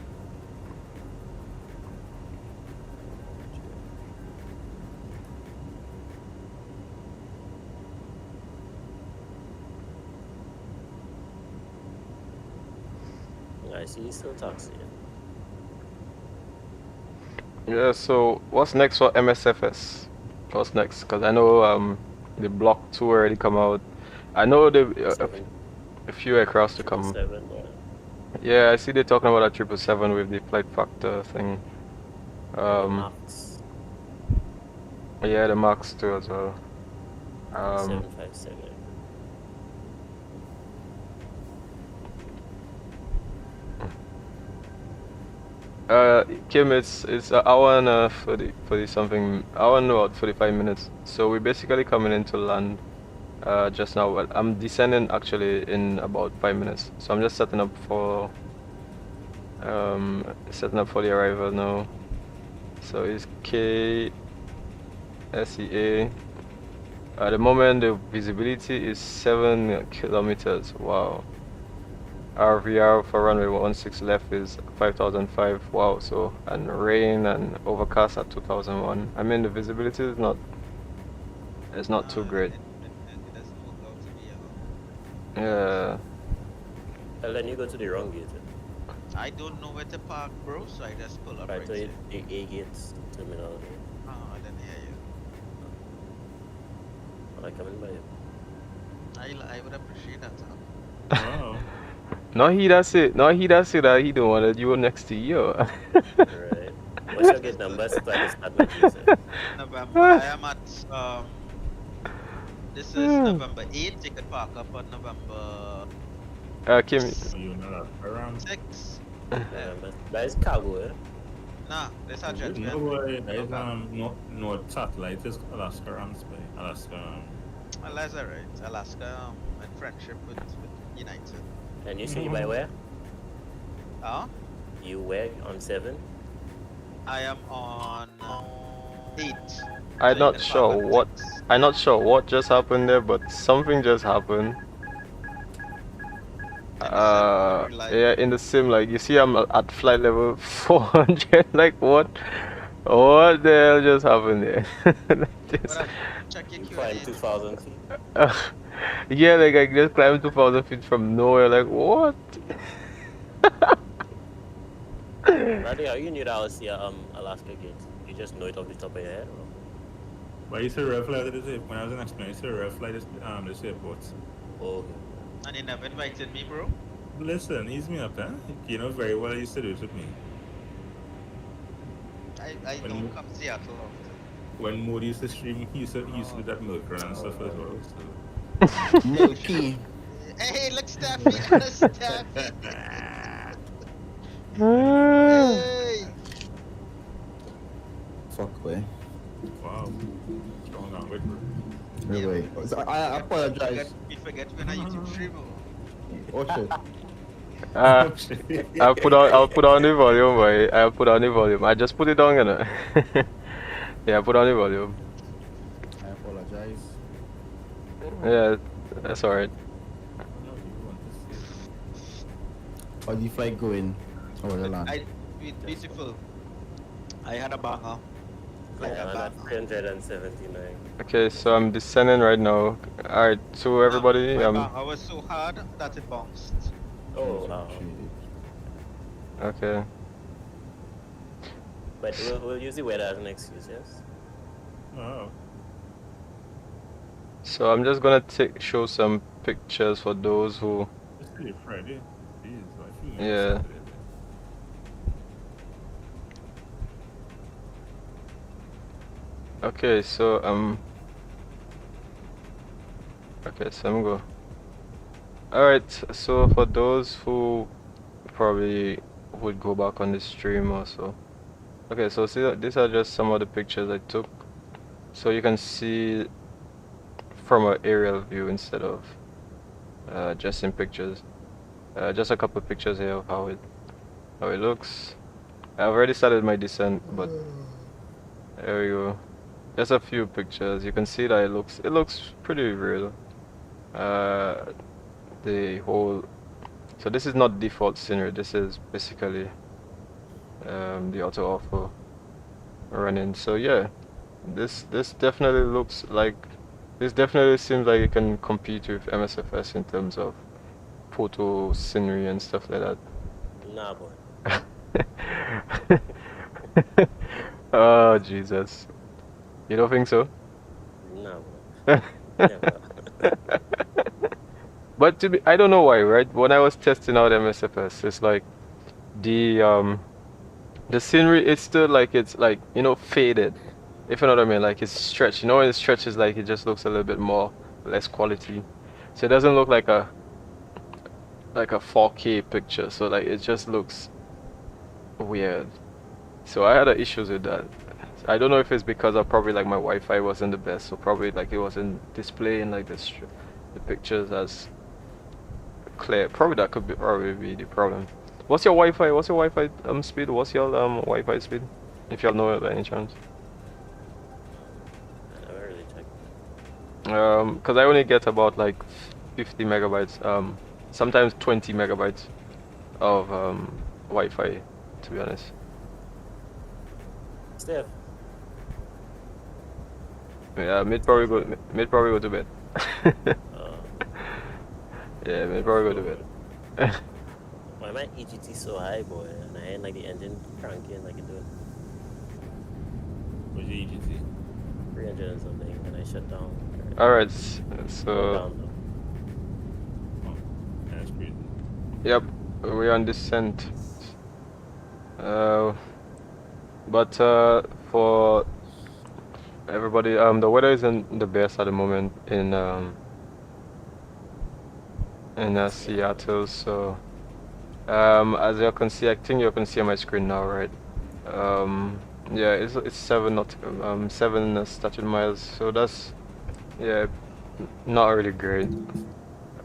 I see you still taxiing. Yeah. So what's next for MSFS? What's next? Because I know the Block 2 already come out. I know a few aircraft to come. 7, Yeah, I see they're talking about a 777 with the flight factor thing. Max. Yeah, the Max 2 as well. 757. Kim, it's an hour and 40 something, hour and about 45 minutes. So we're basically coming into land just now. Well, I'm descending actually in about 5 minutes. So I'm just setting up for the arrival now. So it's KSEA. At the moment the visibility is 7 kilometers. Wow. RVR for runway 16 left is 5005. Wow. So, and rain and overcast at 2001. I mean the visibility is not too great. It doesn't work out to be Yeah. Well, then you go to the wrong gate. I don't know where to park, bro, so I just pull up Right right to here. the A gates terminal. Oh, I didn't hear you. Am I coming by you? I would appreciate that, huh? Wow. No, he does it. No, he does it that he don't want you next to you. Right. What's your gate number? So I can start my gate. November. I am at this is November 8th. You can park up on November Kim. You're not around. 6. That is cargo, eh? Nah, this is jet No fuel. boy, that is no satellite is Alaska Alaska. Alaska, right? Alaska in friendship with United. And you say by where? Huh? You were on 7? I am on 8. I'm So you not can sure park at what 6. I'm not sure what just happened there, but something just happened. In the sim, or real life? Yeah, in the sim, like you see, I'm at flight level 400. Like what? What the hell just happened there? Like, What up? Check your You Q&A. climbed 2,000 feet. yeah, like I just climbed 2,000 feet from nowhere. Like what? Brother, are you knew that I was here, Alaska Gate? You just know it off the top of your head? Or? But I used to ref fly this when I was in Xplane. I used to ref fly this airport. Oh, And you never invited me, bro? Listen, ease me up, huh? You know very well I used to do it with me. I When don't come Seattle often. When Moody used to stream, he used to do that milk run and stuff as well. So. Milky. Hey, look, Staffy! Look, Staffy! Hey! Fuck, way. Wow. Strong arm with Anyway, so I apologize. We forget when I YouTube streamer. Oh shit. I'll put on the volume, boy. I'll put on the volume. I just put it on, you know. Yeah, put on the volume. I apologize. Yeah, that's alright. How's the flight going over the land? Beautiful. I had a banger. Like yeah, a I'm at banger. 379. Okay, so I'm descending right now. Alright, so everybody, My banger was so hard that it bounced. Oh, wow. okay. But we'll use the weather as an excuse, yes? Oh. So I'm just gonna show some pictures for those who. It's pretty Friday. Jeez, I feel like Yeah. Saturday. Okay, so okay, so I'm go. Alright, so for those who probably would go back on the stream also. Okay, so see, these are just some of the pictures I took. So you can see from an aerial view instead of just in pictures. Just a couple of pictures here of how it looks. I've already started my descent, but there we go. Just a few pictures. You can see that it looks pretty real. The whole, so this is not default scenery. This is basically the AutoOrtho running. So yeah, this definitely looks like, this definitely seems like it can compete with MSFS in terms of photo scenery and stuff like that. Nah, boy. Oh Jesus, you don't think so? Nah, boy. Never. But I don't know why, right? When I was testing out MSFS, it's like the scenery, it's still like, it's like, you know, faded, if you know what I mean. Like it's stretched, you know, when it stretches, like it just looks a little bit less quality. So it doesn't look like a 4K picture. So like it just looks weird. So I had issues with that. I don't know if it's because I probably, like, my Wi-Fi wasn't the best, so probably like it wasn't displaying like the pictures as clear. Probably that could probably be the problem. What's your Wi-Fi? What's your Wi-Fi speed? What's your Wi-Fi speed? If y'all know it by any chance. I never really checked. Cause I only get about like 50 megabytes. Sometimes 20 megabytes of Wi-Fi, to be honest. Steph. Yeah, mid probably go to bed. Yeah, mid probably go to bed. Why my EGT so high, boy? And I ain't like the engine cranking like it doing. What's your EGT? 300 and something, and I shut down. Alright, Go so down, Oh, that's crazy. yep, we're on descent. But for everybody, the weather isn't the best at the moment in Seattle. So as you can see, I think you can see on my screen now, right? Yeah, it's 7 statute miles, so that's, yeah, not really great.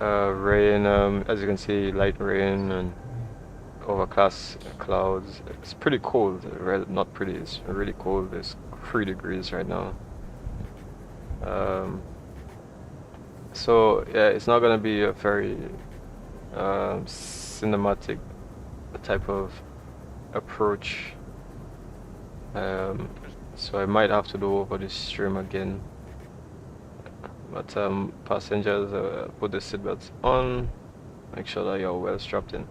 Rain, as you can see, light rain and overcast clouds. It's pretty cold. Not pretty, it's really cold. It's 3 degrees right now. So yeah, it's not gonna be a very cinematic type of approach. So I might have to do over the stream again. But passengers, put the seatbelts on. Make sure that you're well strapped in.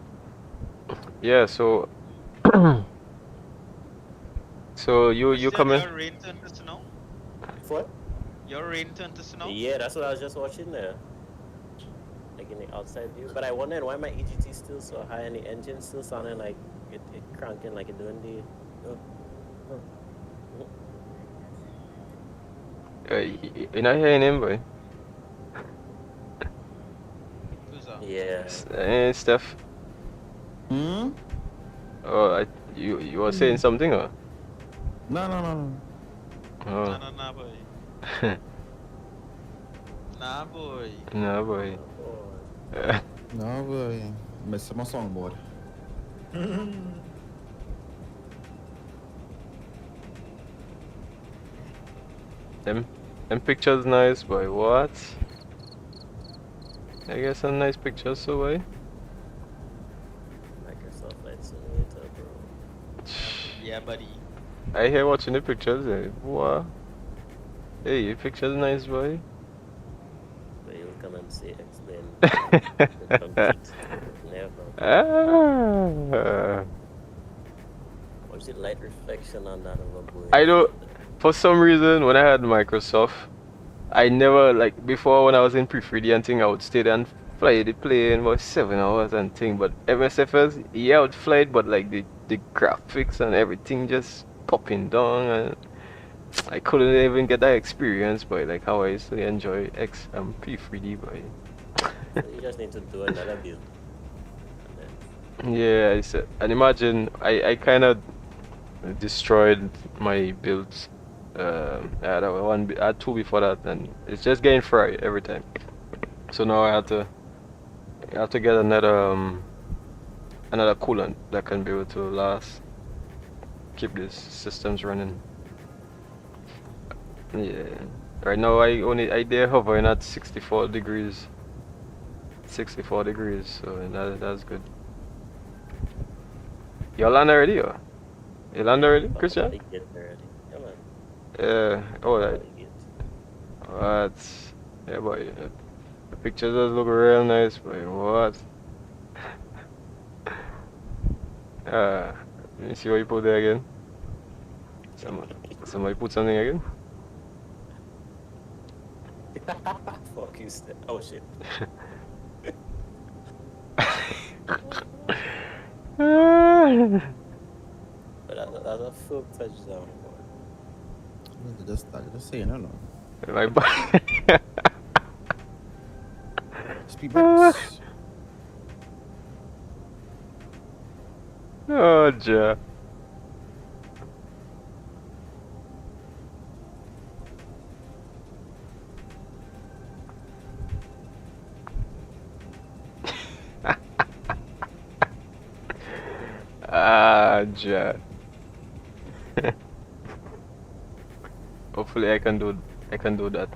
Yeah. So so you Christian, coming? your rain turned to snow? What? Your rain turned to snow? Yeah, that's what I was just watching there. Like in the outside view. But I wondered why my EGT still so high and the engine still sounding like it cranking like it doing the. You're not hearing him, boy. Who's that? Yeah. Hey, Steph. Hmm? Oh, you were saying something, or? No. Oh. Nah, boy. Nah, boy. No, boy. Oh. No, boy. Miss my songboard. Them pictures nice, boy. What? I guess some nice pictures, so boy. Microsoft Flight Simulator, bro. Yeah, buddy. I hear watching the pictures. What? Hey, your pictures nice, boy. But you'll come and see Xplane. Never. Ah. Or is it light reflection on that of a boy? I don't. For some reason, when I had Microsoft, I never, like, before when I was in pre-3D and thing, I would stay there and fly the plane for 7 hours and thing. But MSFS, yeah, I would fly it, but like the graphics and everything just popping down, and I couldn't even get that experience, but like how I used to enjoy P3D, boy. So you just need to do another build. Yeah, I said, and imagine I kind of destroyed my builds. I had I had 2 before that, and it's just getting fried every time. So now I have to get another coolant that can be able to last, keep these systems running. Yeah. Right now I dare hovering at 64 degrees. 64 degrees, so that's good. You land already, or? You land already, Christian? Get already. Come on. Yeah. Oh, that. Get. What? Yeah, boy. The pictures does look real nice, boy. What? Let me see what you put there again. Somebody put something again. Fuck you, Steph. Oh shit. But that's a full touchdown. Just saying, I don't know. My body. Speed breaks. Oh, ja. Ah, ja. Hopefully I can do that.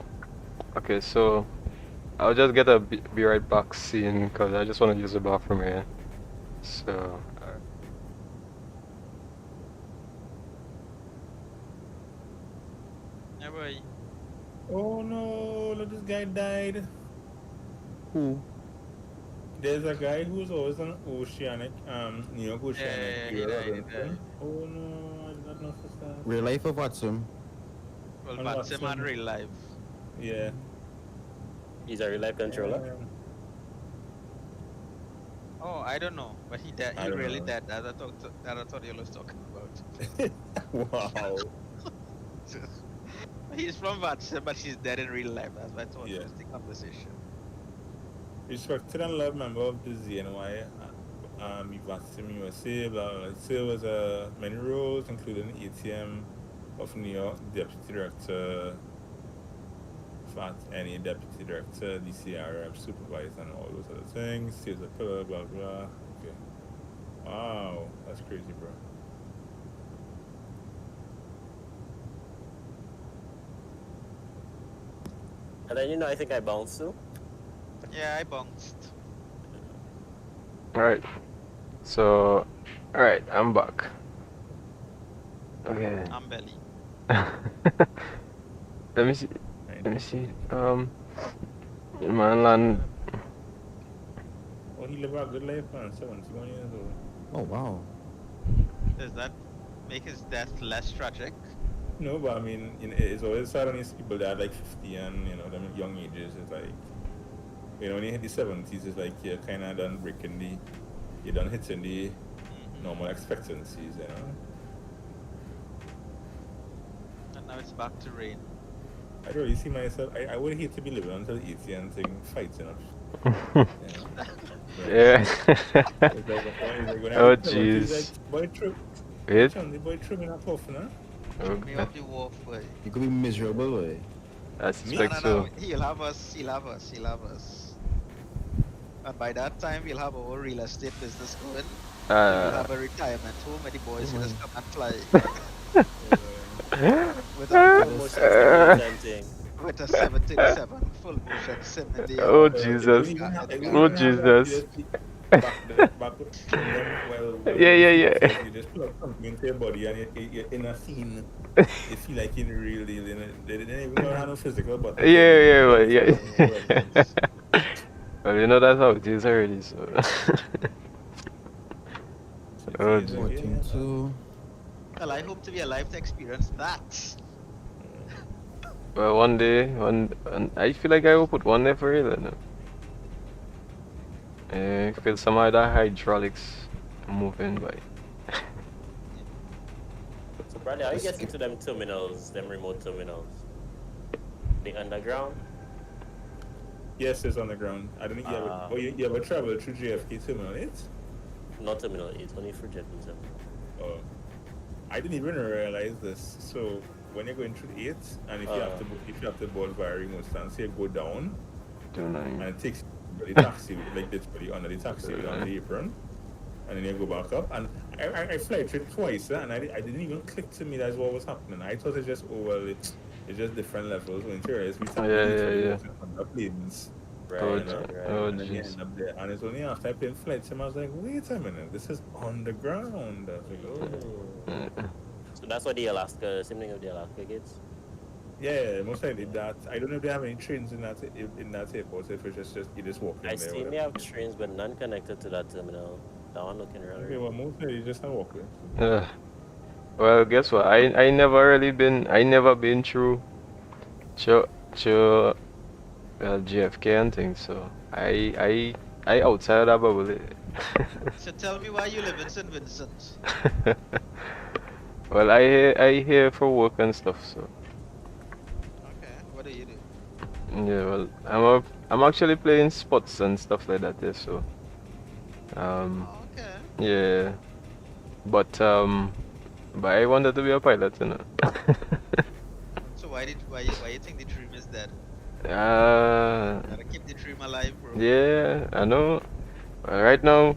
Okay, so I'll just get a be right back scene because I just want to use the bathroom here. So Yeah, boy. Oh no, look, this guy died. Who? There's a guy who's always on oceanic, New York Yeah, oceanic. he died. Oh no, I did not know for that. Real life of Vatsim. Well, On Vatsim Vatsim. and real life. Yeah. He's a real life controller. Oh, I don't know, but he died. I He don't really know. died. That I thought you was talking about. Wow. He's from Vatsim, but he's dead in real life. That's why I thought it was the conversation. Respected and loved member of the ZNY Vatsim USA, blah, blah, blah. It serves many roles, including ATM of New York, Deputy Director, any Deputy Director, DCRM, Supervisor, and all those other things. Here's a pillar, blah, blah. Okay. Wow, that's crazy, bro. And then, I think I bounced too. Yeah, I bounced. Alright. So, alright, I'm back. Okay. I'm belly. Let me see. Let me see. Man, land. Oh, he lived a good life, man. 71 years old. Oh wow. Does that make his death less tragic? No, but I mean, it's always sad when you see people that are like 50 and, them young ages. It's like, when you hit the 70s, it's like you're kind of done breaking you're done hitting the normal expectancies, And now it's back to rain. I don't really see myself, I would hate to be living until 80 and thing fighting up. Yeah. Oh, jeez. Like, boy, trip. Wait. The boy trimming up off, no? Me off the wharf, boy. You could be miserable, way. I suspect so. He'll have us. And by that time, we'll have our real estate business going. We'll have a retirement home where the boys can just come and fly. with a 737 full motion sim in the Oh, Jesus. Oh, Jesus. Yeah. You just plug something into your body and you're in a scene. You feel like in the real deal. They didn't even have no physical, but Yeah. Well, that's how it is already, so. Oh, geez. 14-2. Well, I hope to be alive to experience that. Well, one day, I feel like I will put one there for real, no? I feel some of the hydraulics moving by. So, Bradley, how you getting to them terminals, them remote terminals? The underground? Yes, it's on the ground. I don't think you ever travel through JFK Terminal 8? Not Terminal 8, only for JeppView. Oh. I didn't even realize this. So when you're going through 8, and if you have to board via remote stance, you go down, and it takes the taxi, like literally under the taxi on the apron, and then you go back up. And I flight through it twice, and I didn't even click to me that's what was happening. I thought it's just it's just different levels. When you realize we on the planes. Right. Oh, jeez. And it's only after I played flight sim, I was like, wait a minute, this is on the ground. I was like, oh. So that's what the Alaska, same thing with the Alaska gates? Yeah, most likely that. I don't know if they have any trains in that airport, if it's just you just walk in there. I see they have trains, but none connected to that terminal. That one looking around. Okay, well, most likely you just have walk in. Well, guess what? I never been through GFK and things, so I outside that bubble. So tell me why you live in St. Vincent. Well, I here for work and stuff, so. Okay, what do you do? Yeah, well, I'm actually playing sports and stuff like that, yeah, so. Okay. Yeah, but I wanted to be a pilot, you know. So why you think the dream is dead? Gotta keep the dream alive, bro. Yeah, I know. Right now,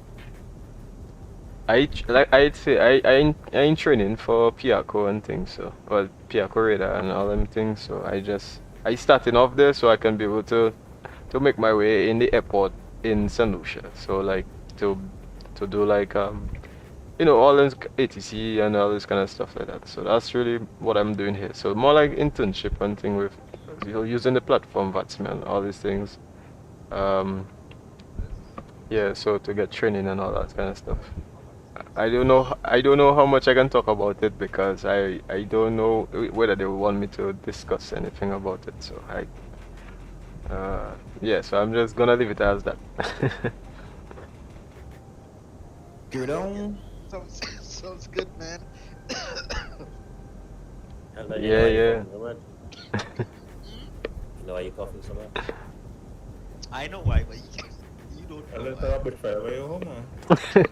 I'd say I ain't training for Piaco and things, so Piaco radar and all them things. So I starting off there so I can be able to make my way in the airport in St. Lucia. So like to do like all this ATC and all this kind of stuff like that. So that's really what I'm doing here. So more like internship and thing with using the platform Vatsim and all these things. Yeah, so to get training and all that kind of stuff. I don't know how much I can talk about it because I don't know whether they want me to discuss anything about it. So yeah, so I'm just gonna leave it as that. Go down. Sounds good, man. Yeah. You know why you coughing so much? I know why, but you You don't A know. little rubbish file where you home, man.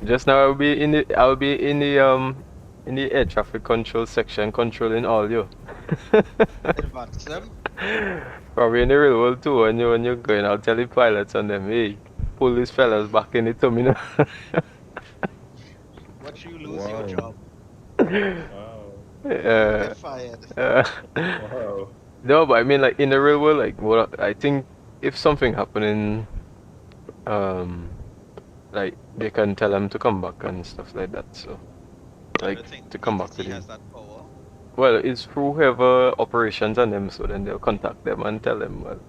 Just now I'll be in the air traffic control section controlling all you. Advance them. Probably in the real world too. When you're going, I'll tell the pilots on them, hey, pull these fellas back in the terminal. Watch you lose Wow. your job. Wow. You uh, get fired. Wow. no, but I mean, like in the real world, like what I think, if something happening, like they can tell them to come back and stuff like that. So, I like don't think to come back to DTC the. has that power. Well, it's through whoever operations on them, so then they'll contact them and tell them. Well,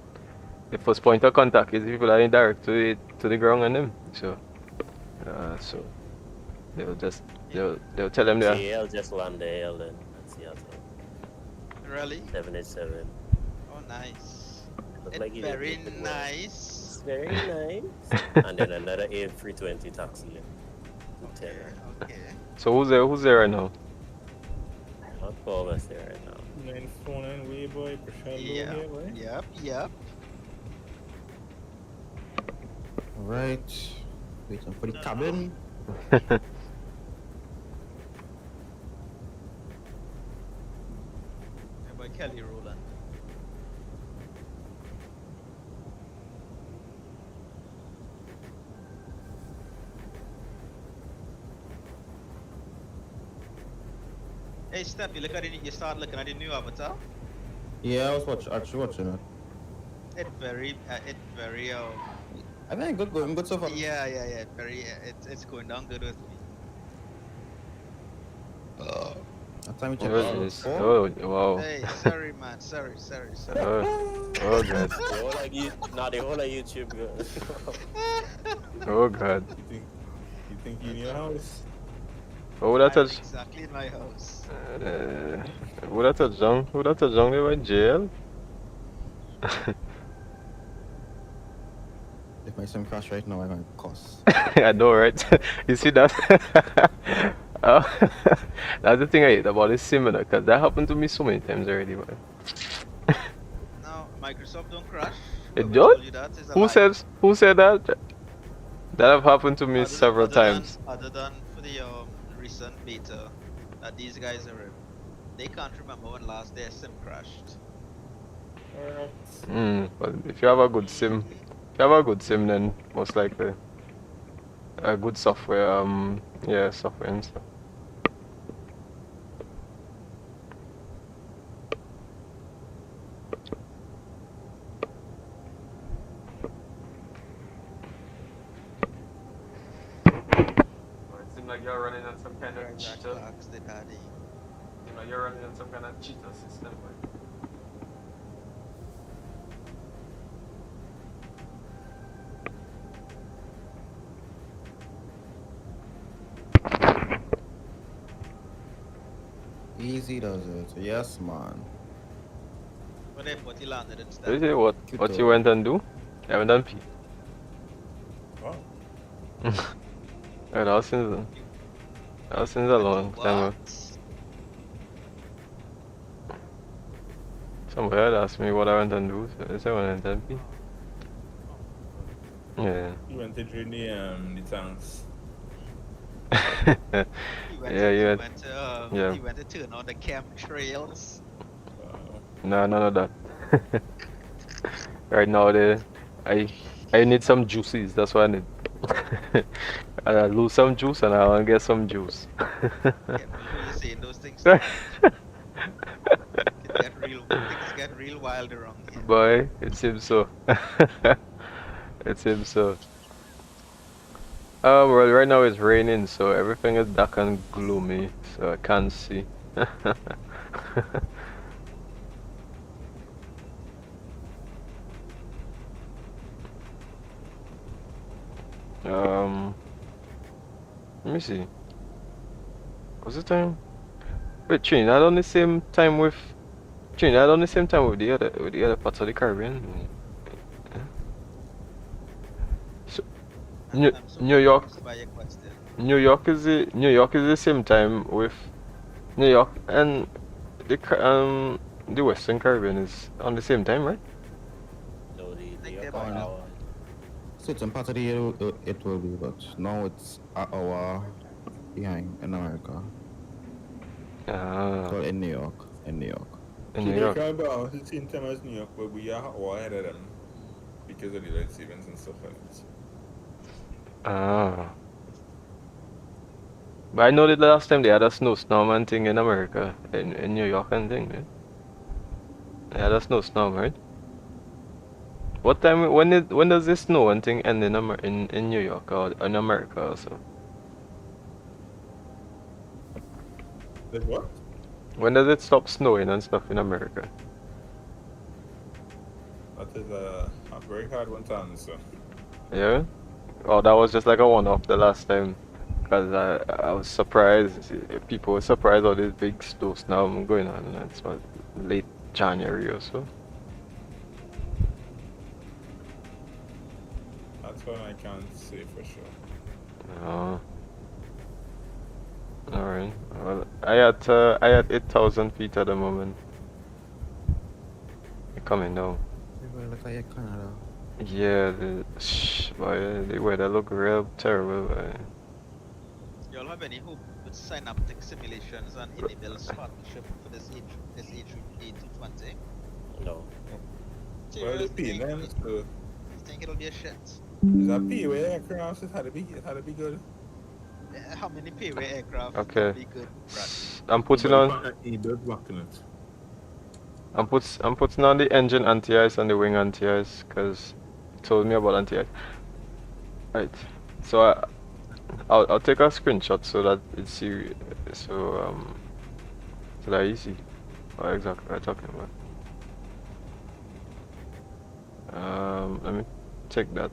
the first point of contact is people are indirect to the ground and them. So, so they'll tell them that. KL just land the L then. Let's see how so. Really? 787. Oh, nice. Look It's like you very did it well. nice. It's very nice. And then another A320 taxi. Okay, okay. So who's there right now? Not Paul us there right now. 949 way boy, Prashad Yeah. here, boy. Yep. Alright. Waiting for the cabin. My boy Kelly Roland. Hey Steph, you start looking at the new avatar. Yeah, I was actually watching it. It's very I think going good so far. yeah. Very it's going down good with me. That time we checked What out. is this? Oh, wow. Hey, sorry man, sorry. Oh god. The whole of the whole of YouTube. Oh god. You think you in your house? Oh, would I I'm touch? exactly in my house. Would I touch John? Would I touch John? They were in jail. If my sim crash right now, I might cost. I know, right? You see that? uh, that's the thing I hate about this similar, because that happened to me so many times already, man. No, Microsoft don't crash. It Whoever don't? told you that is a Who lie. said that? That have happened to me several Other than- times. Other than for the recent beta that these guys are in, they can't remember when last their sim crashed. But if you have a good sim, then most likely a good software, yeah, software and stuff. It seems like you're running on some kind of Jack cheater. Clark's the daddy. Seems like you're running on some kind of cheater system. Easy does it. Yes, man. But they put he landed instead. Did you say what you went and do? You haven't done P. Oh. Yeah, that was since a long time ago. Somebody had asked me what I went and do, so I said I went and done P. Yeah. You went to drain the tanks. He went to turn on the chemtrails. No, none of that. Right now, I need some juices. That's what I need. I lose some juice and I want to get some juice. Careful who you saying those things. Things get real wild around here. Boy, it seems so. It seems so. Well, right now it's raining, so everything is dark and gloomy, so I can't see. Let me see. What's the time? Wait, Trinidad on the same time with the other parts of the Caribbean. So, New York. By your question. New York is the same time with New York and the Western Caribbean is on the same time, right? No, Yeah, per by now. hour. Certain part of the year it will be, but now it's an hour behind in America. Ah, Well, in New York. In New York. in New York. Jamaica about the same time as New York, but we are all ahead of them because of the light savings and stuff like that. Ah. But I know that the last time they had a snowstorm and thing in America, in New York and thing, right? They had a snowstorm, right? What time? When does this snow and thing end in New York or in America also? Like what? When does it stop snowing and stuff in America? That is a very hard one to answer. Yeah? Oh, that was just like a one-off the last time. Because I was surprised. People were surprised all this big snowstorm going on. And it's what, late January or so. That's one I can't say for sure. Oh. Alright. Well, I at 8,000 feet at the moment. Coming down. Look like Canada. Yeah, boy, the weather look real terrible. Boy. Y'all have any hope with Synaptic Simulations and Inibel's partnership for this A320? No. Well, the P then, so You think it'll be a shit? is that P where aircraft it had to be good. How many payway aircraft Okay. would be good, Brad? I'm putting on. He does work in it. I'm putting on the engine anti-ice and the wing anti-ice because it told me about anti-ice. Right. So I'll take a screenshot so that it's so that you see what exactly I'm talking about. Let me take that.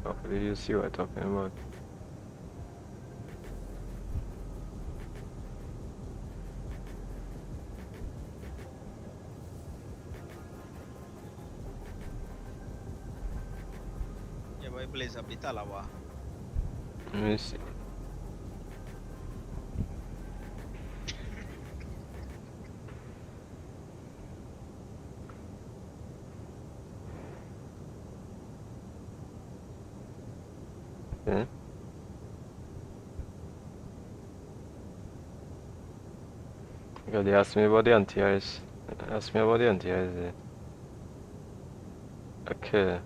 Hopefully you see what I'm talking about. Yeah, boy, blaze up the Talawa. Let me see. Okay. Yeah, they asked me about the anti-ice. Asked me about the anti-ice. Okay.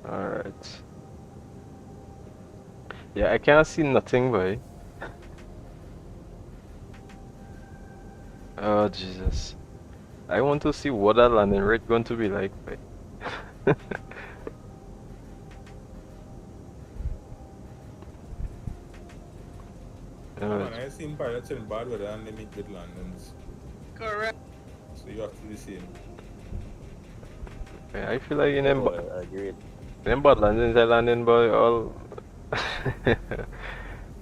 Alright. Yeah, I can't see nothing, boy. Oh, Jesus. I want to see what that landing rate going to be like, boy. Man, I seen pilots in bad weather and they make good landings. Correct. So you have to do the same. Yeah, I feel like in Oh, I agree. them bad landings, I landing, boy, all,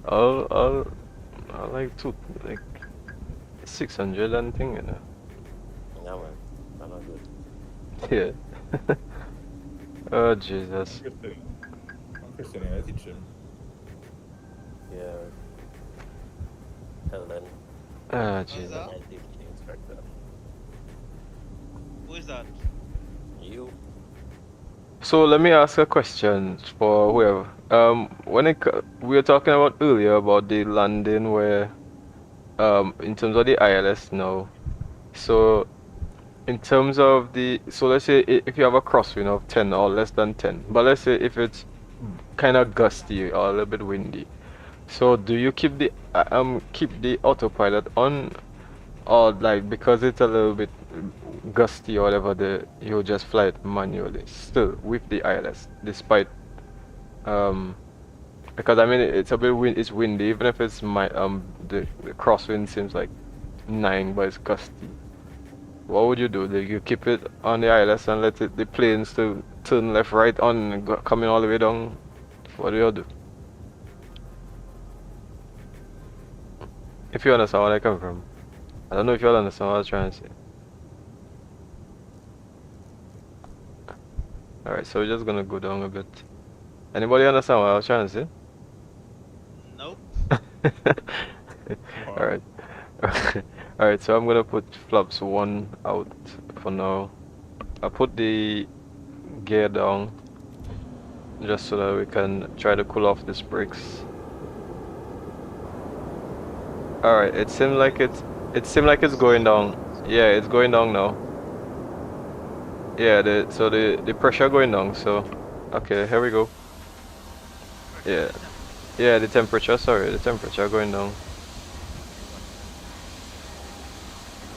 all like 600 and thing, you know. Yeah, man. I'm not good. Yeah. Oh, Jesus. I'm Christian, I teach him. Yeah. Hell then. Ah, What's Jesus. that? I did inspector. Who is that? You? So let me ask a question for whoever. We were talking about earlier about the landing where, in terms of the ILS now. So in terms of so let's say if you have a crosswind of 10 or less than 10, but let's say if it's kind of gusty or a little bit windy. So do you keep the autopilot on, or like because it's a little bit gusty or whatever, you'll just fly it manually still with the ILS despite because I mean it's a bit it's windy, even if it's the crosswind seems like 9 but it's gusty. What would you do? Do you keep it on the ILS and let the planes to turn left right on and coming all the way down? What do you do? If you understand where I come from. I don't know if you all understand what I was trying to say. Alright, so we're just gonna go down a bit. Anybody understand what I was trying to say? Wow. Alright. Alright, so I'm gonna put flaps 1 out for now. I'll put the gear down just so that we can try to cool off these brakes. Alright, it seems like it's going down. Yeah, it's going down now. Yeah, the pressure going down, so okay, here we go. Yeah. Yeah, the temperature going down.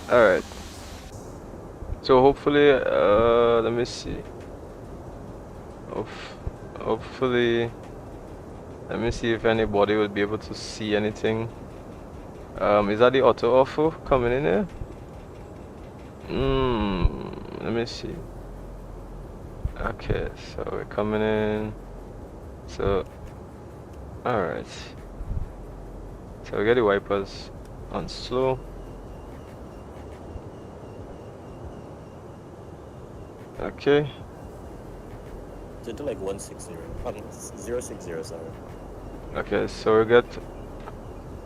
Alright. So hopefully, let me see. Hopefully, let me see if anybody will be able to see anything. Is that the AutoOrtho coming in here? Let me see. Okay, so we're coming in. So, alright. So we get the wipers on slow. Okay. To do like 160, 060, sorry. Okay, so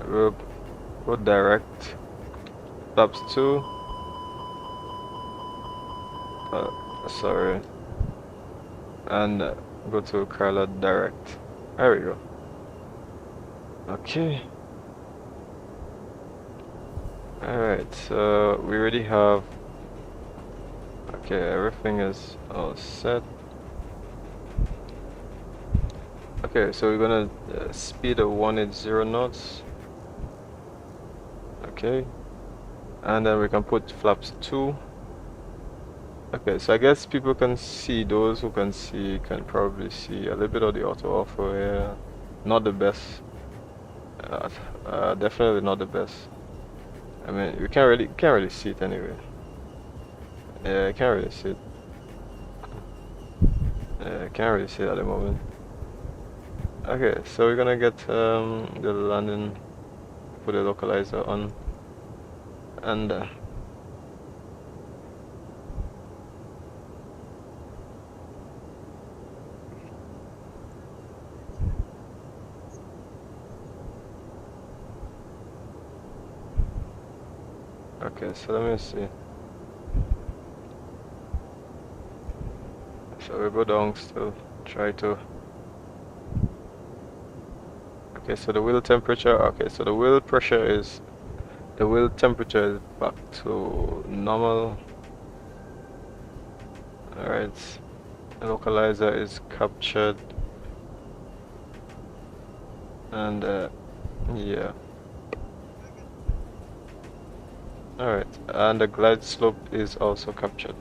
we'll direct flaps 2. Sorry. And go to Carla direct. There we go. Okay. Alright, so we already have. Okay, everything is all set. Okay, so we're gonna speed of 180 knots. Okay, and then we can put flaps 2. Okay, so I guess people can see, those who can see can probably see a little bit of the AutoOrtho here. Not the best. Definitely not the best. I mean, you can't really see it anyway. Yeah, I can't really see it. Yeah, I can't really see it at the moment. Okay, so we're gonna get the landing, put the localizer on, and okay, so let me see. So we go down still, try to. Okay, so the wheel temperature. Okay, so the wheel temperature is back to normal. Alright, the localizer is captured, and yeah. Alright, and the glide slope is also captured.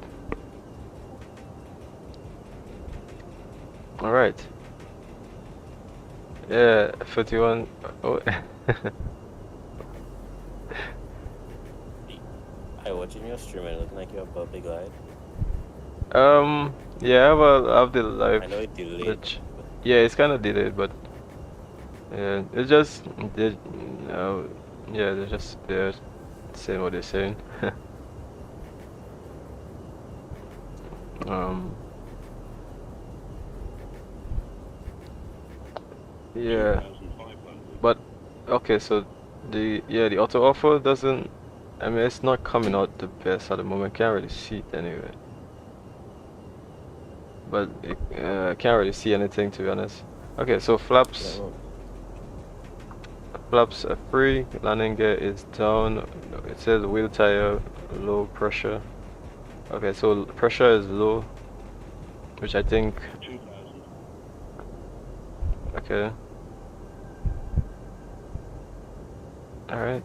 Alright. Yeah, 51. Oh. Hi, watching your stream, it looking like you have a big glide. Yeah, I have the live. I know it delayed. Yeah, it's kind of delayed, but yeah, it's just yeah, they're saying what they're saying. Yeah, but okay, so the AutoOrtho doesn't. I mean, it's not coming out the best at the moment. Can't really see it anyway. But I can't really see anything, to be honest. Okay, so flaps are free. Landing gear is down. It says wheel tire low pressure. Okay, so pressure is low, which I think. Okay. Alright,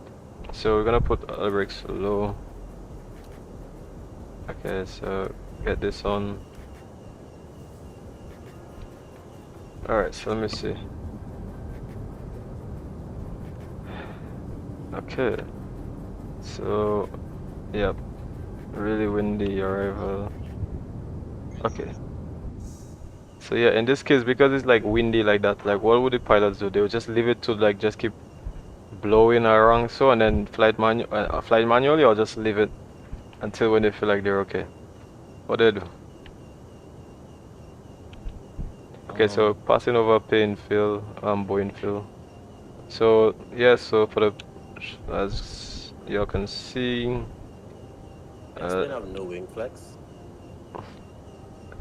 so we're gonna put the brakes low. Okay, so get this on. Alright, so let me see. Okay, so yep, really windy arrival. Okay, so yeah, in this case, because it's like windy like that, like what would the pilots do? They would just leave it to like just keep blowing around so, and then flight manually, or just leave it until when they feel like they're okay. What do they do? Okay, so passing over pain fill, Boeing fill. So yeah, so for the as you can see, Xplane have no wing flex.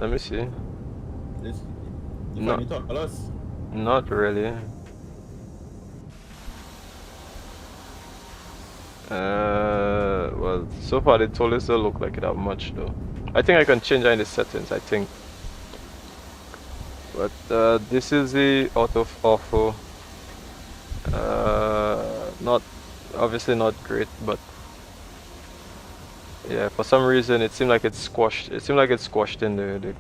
let me see. This, you Not find it all us? not really. Well, so far the TOLISS don't look like it have much though. I think I can change in the settings, I think. But this is the AutoOrtho. Not obviously not great, but yeah, for some reason it seemed like it's squashed. It seemed like it's squashed in the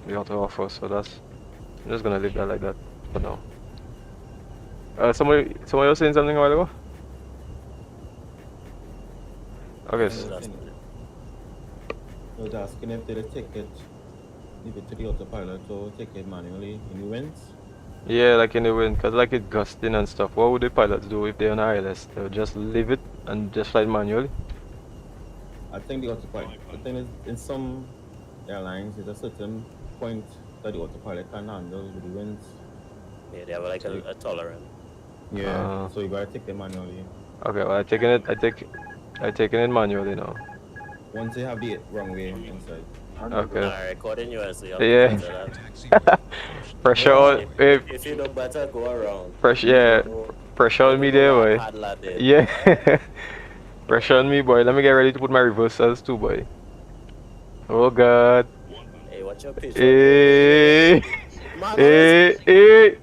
AutoOrtho, so that's I'm just gonna leave that like that for now. Somebody was saying something a while ago? Okay. I was asking if they take it, leave it to the autopilot or take it manually in the winds. Yeah, like in the wind, cause like it gusting and stuff. What would the pilots do if they're on ILS? They'll just leave it and just fly it manually. I think the autopilot. The thing is, in some airlines, there's a certain point that the autopilot can handle with the winds. Yeah, they have like a tolerance. Yeah, so you gotta take it manually. Okay, well I taking it manually now. Once you have the wrong way inside. Okay. According to us, Yeah. Pressure on. If you don't better go around. Pressure, yeah. Pressure on me there, boy. Yeah. Pressure on me, boy. Let me get ready to put my reversals too, boy. Oh God. Hey, watch your pitch. Hey. Hey. Hey.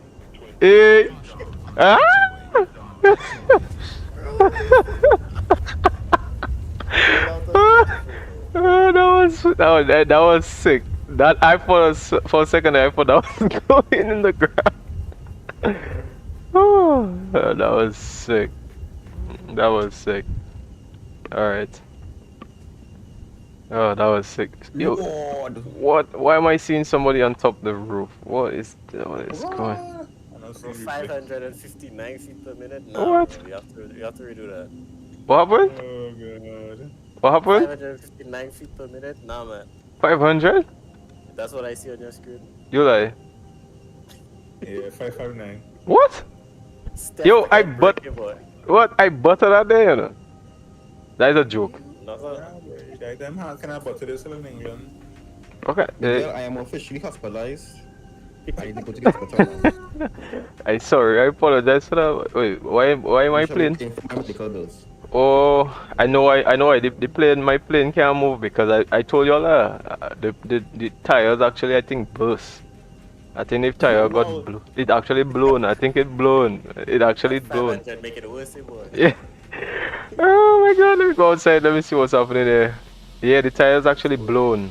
Hey. Ah. That was sick. That I for a second I thought that was going in the ground. Oh, that was sick. That was sick. All right. Oh, that was sick. Yo, what? Why am I seeing somebody on top of the roof? What is going? 559 feet per minute. Nah, What? bro, you have to redo that. What happened? Oh God. What happened? 559 feet per minute. Nah, man. 500? That's what I see on your screen. You lie. Yeah, 559. What? Yo, I but what? I buttered that there, you know. That is a joke. How can I butter this in England? Okay. Miguel, I am officially hospitalized. I need to go to the hospital. I sorry. I apologize for that. Wait, why am I playing? Oh, I know. The plane, my plane can't move because I told y'all the tires actually I think burst. I think if tire got blown, it actually blown. I think it blown. It actually blown. Make it worse, boy. Yeah. Oh my God! Let me go outside. Let me see what's happening there. Yeah, the tire's actually blown.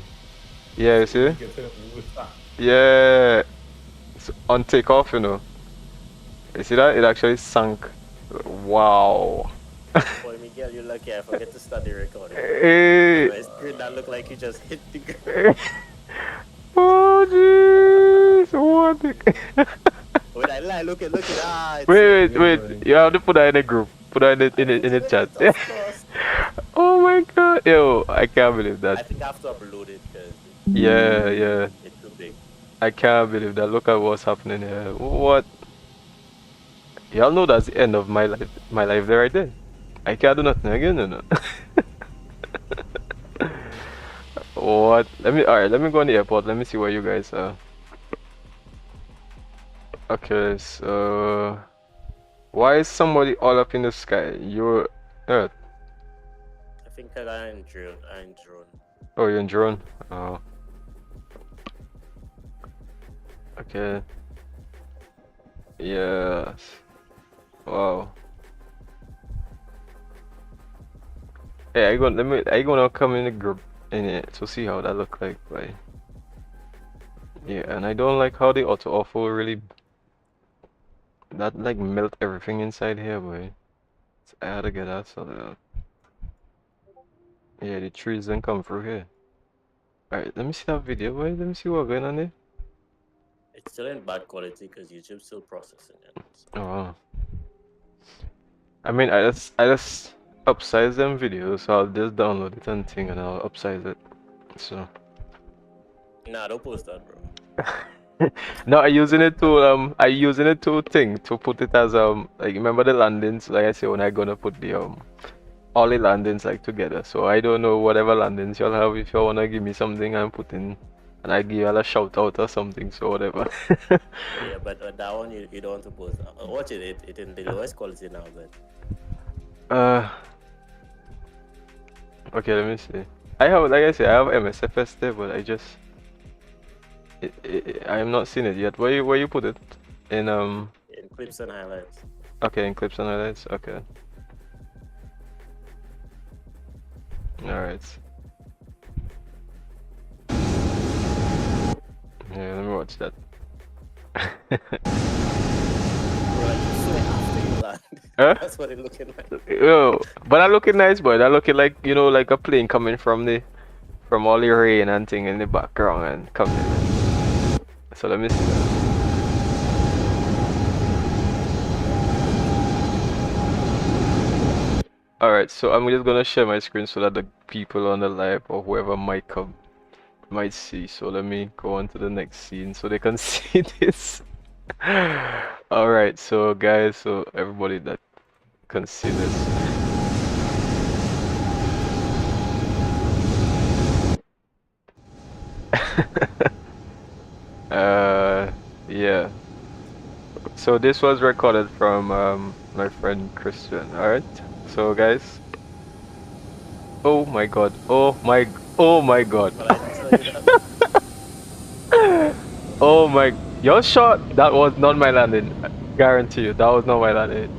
Yeah, you see? Yeah. It's on takeoff, you know. You see that? It actually sank. Wow. Boy, Miguel, you're lucky I forget to start the recording. Hey. My screen that look like you just hit the ground. Oh jeez, what the Wait, I lie, look at wait, you have to put that in the group. Put that in the chat. Oh my God, yo, I can't believe that. I think I have to upload it because yeah. it's too big. I can't believe that. Look at what's happening here. What? Y'all know that's the end of my life there right there. I can't do nothing again, you know. What? Alright, let me go on the airport. Let me see where you guys are. Okay, so why is somebody all up in the sky? You're Earth. I think I'm in drone. Oh, you're in drone? Oh. Okay. Yes. Wow. Hey, I gonna come in the group in it to see how that look like, boy. Yeah, and I don't like how the AutoOrtho really that like melt everything inside here, boy. So I had to get that sorted out. Yeah, the trees didn't come through here. Alright, let me see that video, boy. Let me see what's going on there. It's still in bad quality because YouTube's still processing it. Oh wow. I mean, I just upsize them videos, so I'll just download it and thing and I'll upsize it. So Nah, don't post that, bro. No, I using it to put it as like remember the landings, like I say when I gonna put the all the landings like together. So I don't know whatever landings y'all have, if you wanna give me something I'm putting and I give y'all a shout out or something, so whatever. Yeah, but that one you don't want to post. Watch it. It in the lowest quality now, but Okay, let me see. I have, like I say, I have MSFS there, but I am not seeing it yet. Where you put it? In in clips and highlights. Okay, in clips and highlights. Okay. All right. Yeah, let me watch that. Huh? That's what it looking like. Yo, but that looking nice, boy. That looking like, you know, like a plane coming from all the rain and thing in the background and coming. So let me see that. Alright, so I'm just gonna share my screen so that the people on the live or whoever might come might see. So let me go on to the next scene so they can see this. Alright, so guys, so everybody that can see this. Yeah. So this was recorded from my friend Christian. Alright, so guys. Oh my god. Oh my god. Oh my, your shot, that was not my landing. I guarantee you, that was not my landing.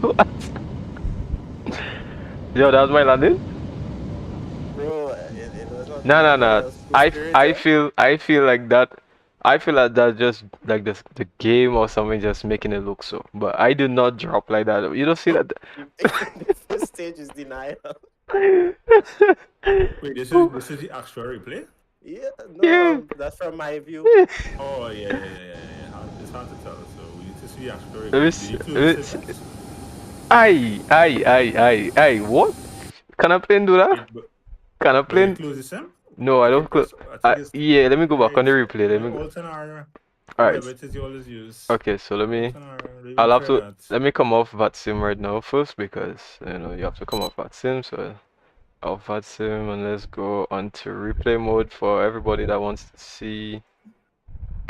What? Yo, that was my landing? Bro, it was not. No. I feel like that. I feel like that's just like the game or something just making it look so. But I do not drop like that. You don't see that. The first stage is denial. Wait, this is the actual replay? Yeah, no, Yeah. that's from my view. Oh yeah. It's hard to tell, so we need to see the actual replay. Let me see. Aye, what? Can I plane do that? Can I plane? Close the sim? No, I don't close. Yeah, let me go back on the replay. Let me go. Alright. It is you always use. Okay, so let me come off Vatsim right now first, because you know you have to come off Vatsim. So off Vatsim, and let's go on to replay mode for everybody that wants to see.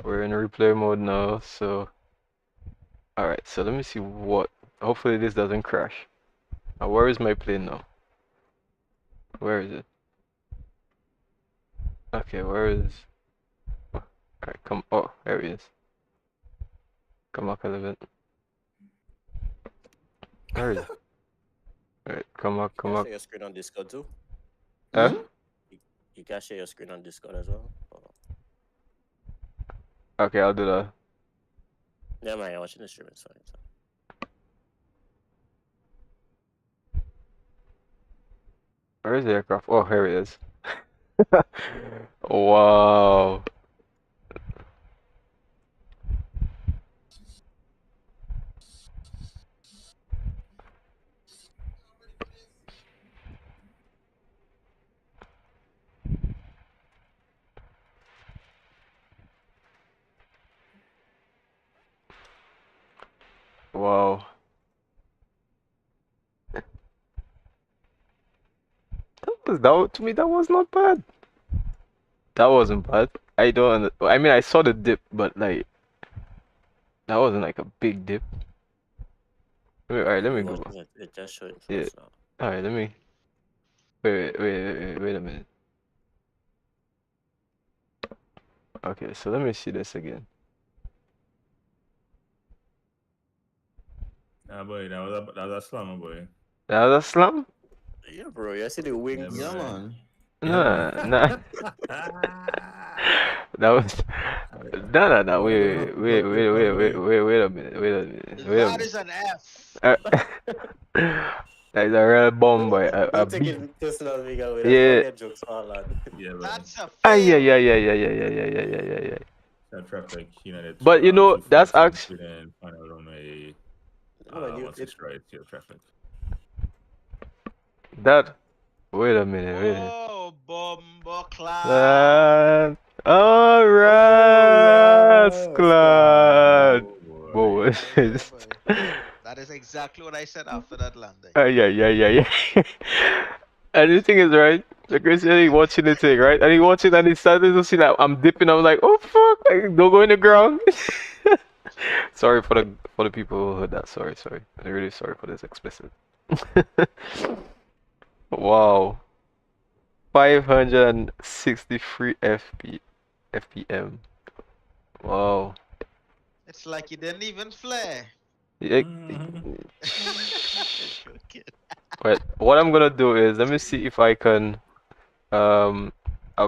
We're in replay mode now, so alright, so let me see what, hopefully this doesn't crash. Now where is my plane now? Where is it? Okay, where is, alright, come, oh, there he is. Come back a little bit. Where is it? Alright, come back. Share your screen on Discord too. Huh? You can share your screen on Discord as well. Okay, I'll do that. Never mind, I'm watching the stream. It's fine. Where is the aircraft? Oh, here it is. Wow. Wow. To me that was not bad. That wasn't bad. I mean I saw the dip, but like that wasn't like a big dip. Alright, let me go. It just showing. Yeah. Alright, let me. Wait a minute. Okay, so let me see this again. Ah boy, that was a slam, boy. That was a slam? Yeah, bro. You see the wings? Yeah, man. Nah. That was no. Wait a minute. That is an F. That is a real bomb, boy. Don't take it personal, Miguel. Yeah. Jokes all that. Yeah, That's a Yeah. That traffic, you know, But you know, that's actually traffic. That. Wait a minute. Oh, bomba clap. Oh, rascal! Boy. Yeah, boy. That is exactly what I said after that landing. Yeah. And the thing is, right? The crazy he watching the thing, right? And he watching and he started to see that I'm dipping. I'm like, oh fuck! Like, don't go in the ground. Sorry for the people who heard that. Sorry. I'm really sorry for this explicit. Wow. 563 FPM. Wow. It's like you didn't even flare. Yeah. But what I'm gonna do is let me see if I can. I'll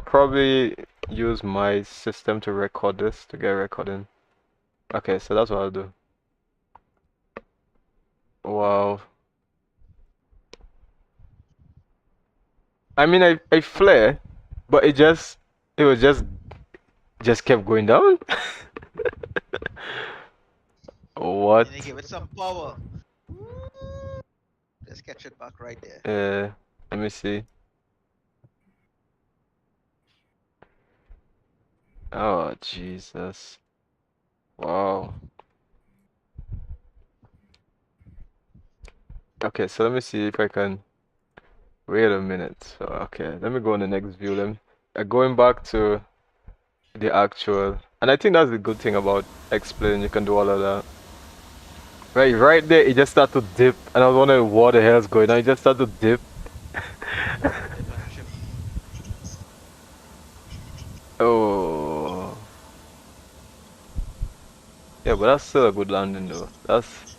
probably use my system to record this to get recording. Okay, so that's what I'll do. Wow. I mean, I flare, but it was just kept going down. What? And you give it some power. Just catch it back right there. Let me see. Oh, Jesus. Wow. Okay, so let me see if I can. Wait a minute. So, okay, let me go on the next view. Going back to the actual, and I think that's the good thing about Xplane. You can do all of that. Right there, it just started to dip, and I was wondering what the hell's going on. It just started to dip. Oh. Yeah, but that's still a good landing though. That's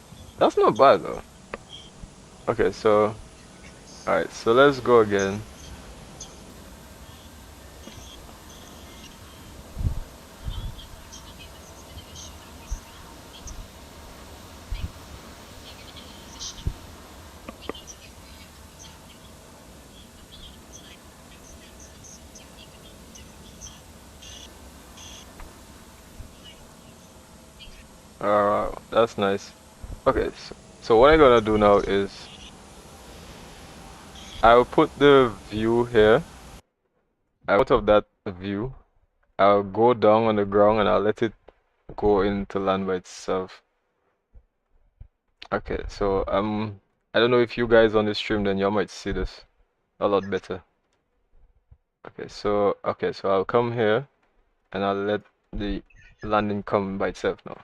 not bad though. Okay, so alright, so let's go again. That's nice. Okay, so what I'm gonna do now is I'll put the view here. Out of that view, I'll go down on the ground and I'll let it go into land by itself. Okay, so I don't know if you guys on the stream, then you might see this a lot better. Okay, so I'll come here and I'll let the landing come by itself now.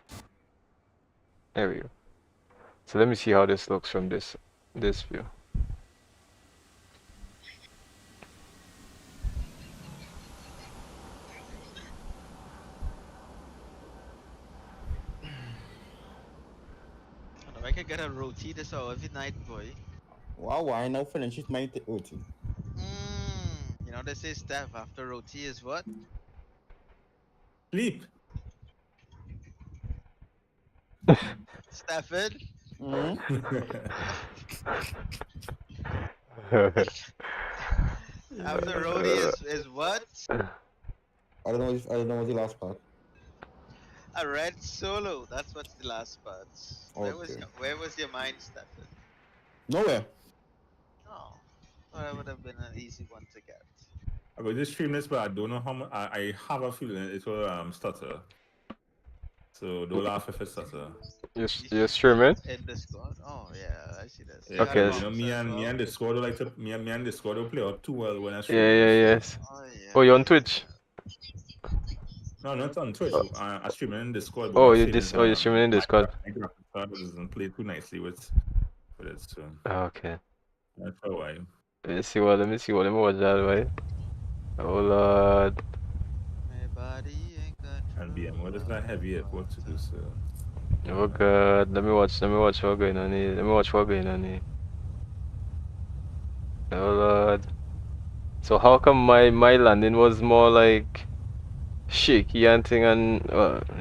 There we go. So let me see how this looks from this view. I could get a roti this hour every night, boy. Wow, why now finish it my roti? You know they say Steph after roti is what? Sleep. Stephen? After roti is what? I don't know what's the last part. A red solo. That's what's the last part. Okay. Where was your mind, Stephen? Nowhere. Oh, thought that would have been an easy one to get. I will just stream this, but I don't know how much. I have a feeling it will stutter. So don't laugh if it stutter. You're streaming? In Discord? Oh yeah, I see this. Yeah, Okay. You know, me and Discord like to me and Discord will play out too well when I stream. Yes. Oh yeah. Oh, you're on Twitch? No, not on Twitch. I stream in Discord. Oh, you're streaming in Discord. My graphics card doesn't play too nicely with it, so. Okay. That's for a while. Let me see what. Let me watch that way. Oh Lord. My body ain't got And BM, what is that heavy airport to do, so? Oh God. Let me watch what's going on here. Let me watch what's going on here. Oh Lord. So how come my landing was more like shaky and thing and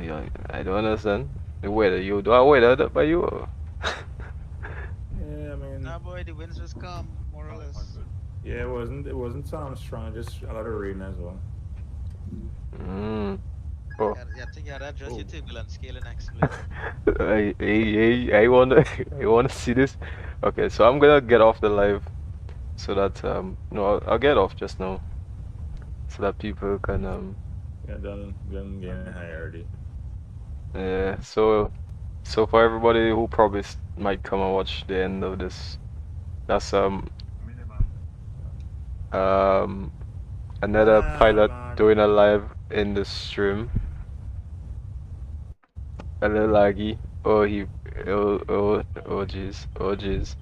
yeah, I don't understand. The weather you do I weather that by you or? Yeah, I mean. Nah boy, the winds was calm, more or less. Yeah, it wasn't strong, just a lot of rain as well. Oh. Yeah, I think you had to adjust your turbulence scale in Xplane. I wanna see this. Okay, so I'm gonna get off the live so that no, I'll get off just now so that people can Yeah, done getting high already. Yeah, so for everybody who probably might come and watch the end of this, that's another pilot doing a live in the stream. A little laggy. Oh jeez, oh jeez.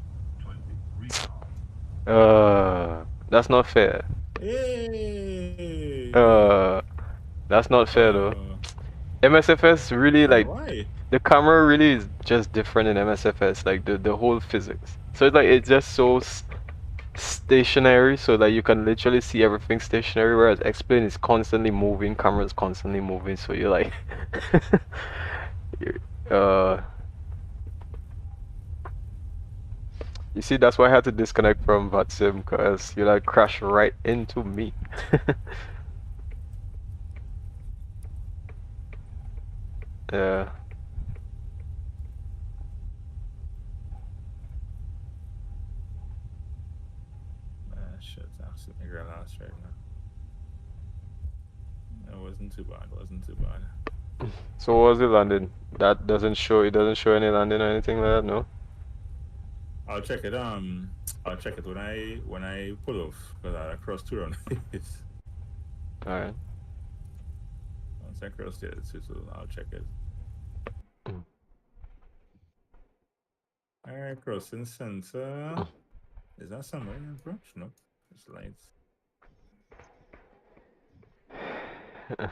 That's not fair. Hey. That's not fair though. Oh. MSFS really Man, like why? the camera really is just different in MSFS, like the whole physics. So it's like it's just so stationary, so that you can literally see everything stationary, whereas Xplane is constantly moving, camera is constantly moving, so you're like you're, you see, that's why I had to disconnect from Vatsim, because you like crash right into me. Yeah. Shit, absolutely lost right now. It wasn't too bad. Wasn't too bad. So what was it landing? That doesn't show. It doesn't show any landing or anything like that. No. I'll check it. I'll check it when I pull off, because I cross two rounds. All right. Once I cross the other two, so I'll check it. All right, crossing center. Is that somewhere in approach? Nope. It's lights. Fuck,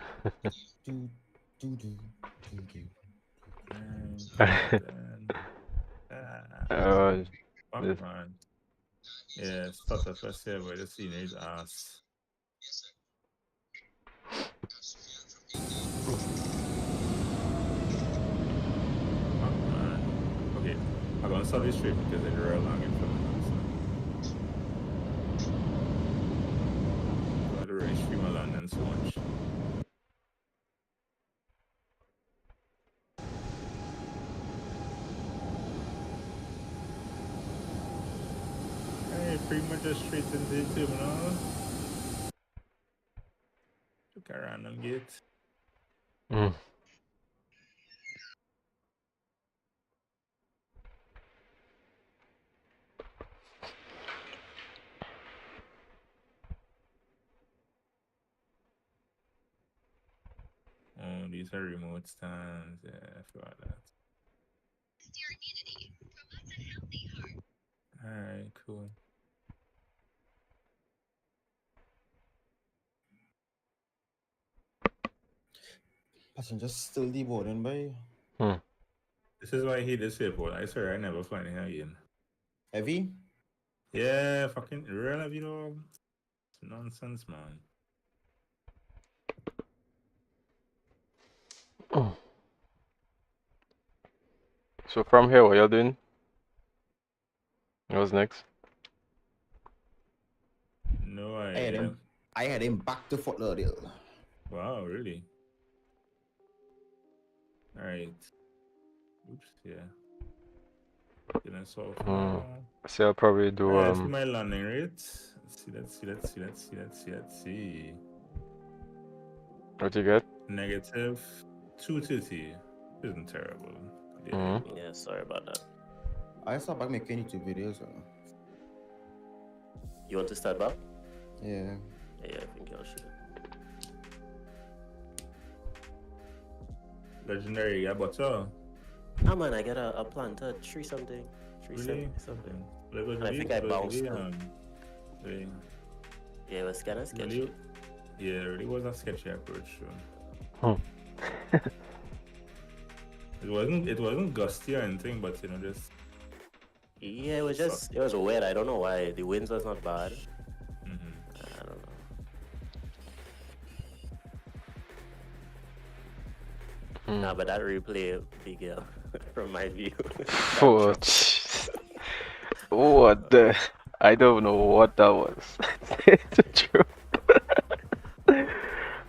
man. Yeah, start the first year where the scenery's ass. Fuck, man. Okay, I'm gonna start this straight because they're real long in front of us. I had to really stream a London so much. Hey, pretty much just straight into the terminal. Took a random gate. Oh, these are remote stands. Yeah, I forgot that. Alright, cool. Passengers still deboarding by This is why I hate this airport. I swear I never fly in here again. heavy. Yeah, fucking real heavy dog. It's nonsense, man. So from here, what y'all doing? What's next? No idea. I had him back to Fort Lauderdale. Wow, really? Alright. Oops, yeah. Gonna solve So I'll probably do Alright, see my landing rate. Let's see. What you get? Negative 230. Isn't terrible. Yeah, sorry about that. I start back making YouTube videos. You want to start back? Yeah. Yeah, I think I should. Legendary, yeah, but Ah man, I got a planter 3 something. 370 something. And I think I bounced them. Really? Yeah, it was kind of sketchy. Really? Yeah, it really was a sketchy approach. It wasn't gusty or anything, but just. Yeah, it was wet. I don't know why. The winds was not bad. I don't know. Nah, but that replay big from my view. What the? I don't know what that was. It's true.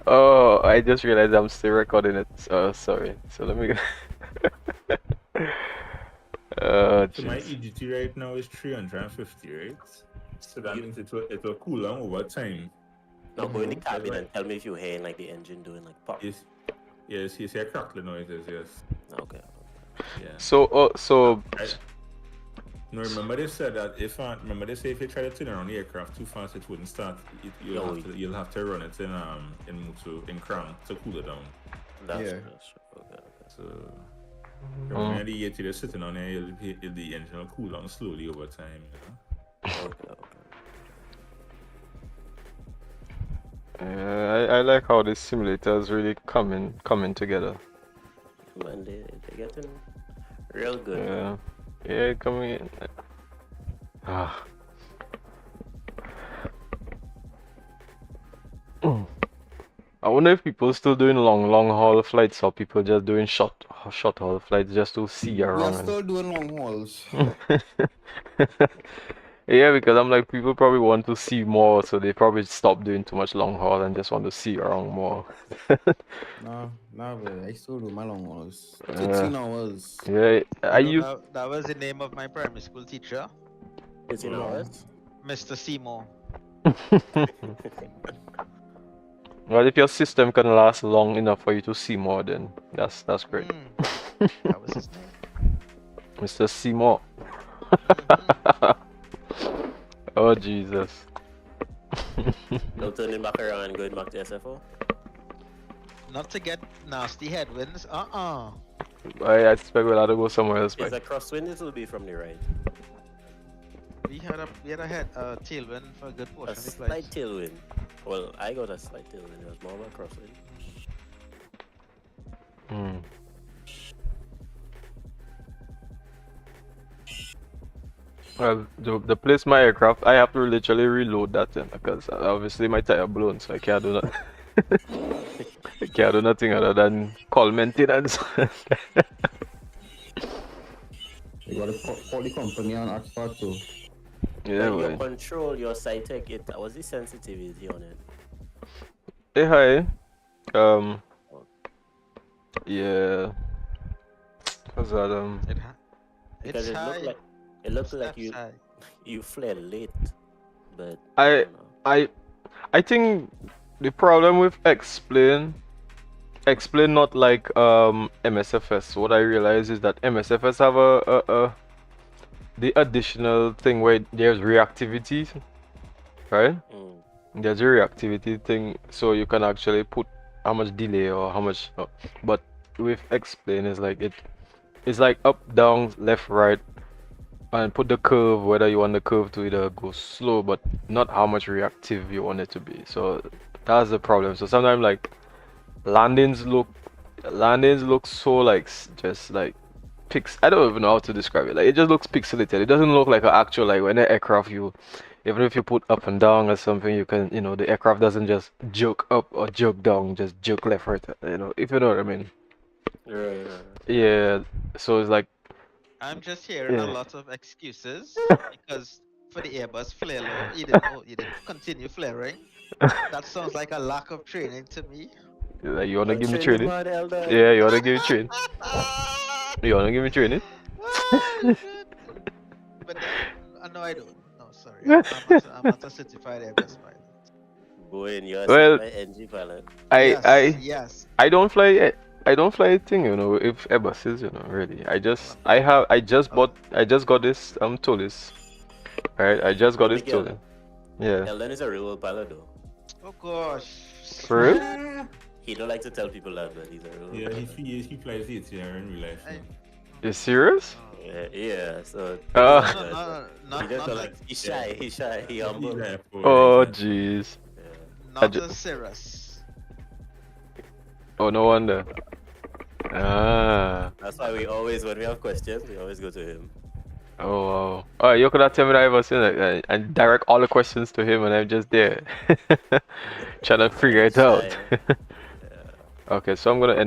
Oh, I just realized I'm still recording it. So sorry. So let me. So my EGT right now is 350, right? So that means it will cool down over time. Now go in the cabin and tell me if you're hearing like the engine doing like pop. Yes, yes, you hear crackling noises, yes. Okay. Yeah. So No, remember they said that remember they say if you try to turn around the aircraft too fast, it wouldn't start. You'll have to run it in crank to cool it down. That's Yeah. okay. So when the AT is sitting on there, the engine will cool down slowly over time. Okay. I like how this simulator is really coming together. Man, they're getting real good. Yeah, coming in. I wonder if people still doing long haul flights or people just doing short haul flights just to see around. We are still doing long hauls. Yeah, because I'm like, people probably want to see more, so they probably stop doing too much long haul and just want to see around more. No, but I still do my long hauls. 13 hours. Yeah, That was the name of my primary school teacher, 13 hours? Mr. Seymour. Well, if your system can last long enough for you to see more, then that's great. That was his name. Mr. Seymour. Oh Jesus. No turning back around and going back to SFO? Not to get nasty headwinds. I expect we'll have to go somewhere else. Is a crosswind? It will be from the right. We had a tailwind for a good portion A of the slight flight. tailwind. Well, I got a slight tailwind. It was more of a crosswind. Well, the place my aircraft, I have to literally reload that thing because obviously my tire blown, so I can't do nothing. I can't do nothing other than call maintenance. You gotta call the company and ask for too. Yeah, When you man. control your Cytec, what's the sensitivity on it? Hey, hi. Yeah. What's that? Because It's high. it looked like Steps high. you fled late, but I think the problem with Xplane not like MSFS. What I realize is that MSFS have the additional thing where there's reactivity, right? There's a reactivity thing, so you can actually put how much delay or how much. But with Xplane, it's like up, down, left, right, and put the curve whether you want the curve to either go slow, but not how much reactive you want it to be. So that's the problem. So sometimes like landings look so like just like I don't even know how to describe it. Like it just looks pixelated. It doesn't look like an actual, like when the aircraft even if you put up and down or something, you can, the aircraft doesn't just jerk up or jerk down, just jerk left, right, if you know what I mean. right. Yeah, so it's like I'm just hearing a lot of excuses because for the Airbus flare low, you didn't continue flaring. That sounds like a lack of training to me. Like, you wanna give me Train training? the man, elder. Yeah, you wanna give me training? You wanna give me training? But then, no, I don't. No, sorry. I'm not a certified Airbus pilot. Boy, and you're Well, my NG pilot. Yes. I don't fly a thing, if Airbuses, really. I just got this TOLISS. Right? I just got this TOLISS. Yeah. Eldon is a real world pilot though. Oh gosh. For real? He don't like to tell people that, but he's a real Yeah, world he flies it here in real life. You serious? pilot. Yeah, so No, he just don't like he's shy, he humble. Oh jeez. not as serious. Oh, no wonder. That's why when we have questions, we always go to him. Oh wow. Alright, you could have tell me that I was in and direct all the questions to him and I'm just there. Trying to figure it out. Okay, so I'm gonna end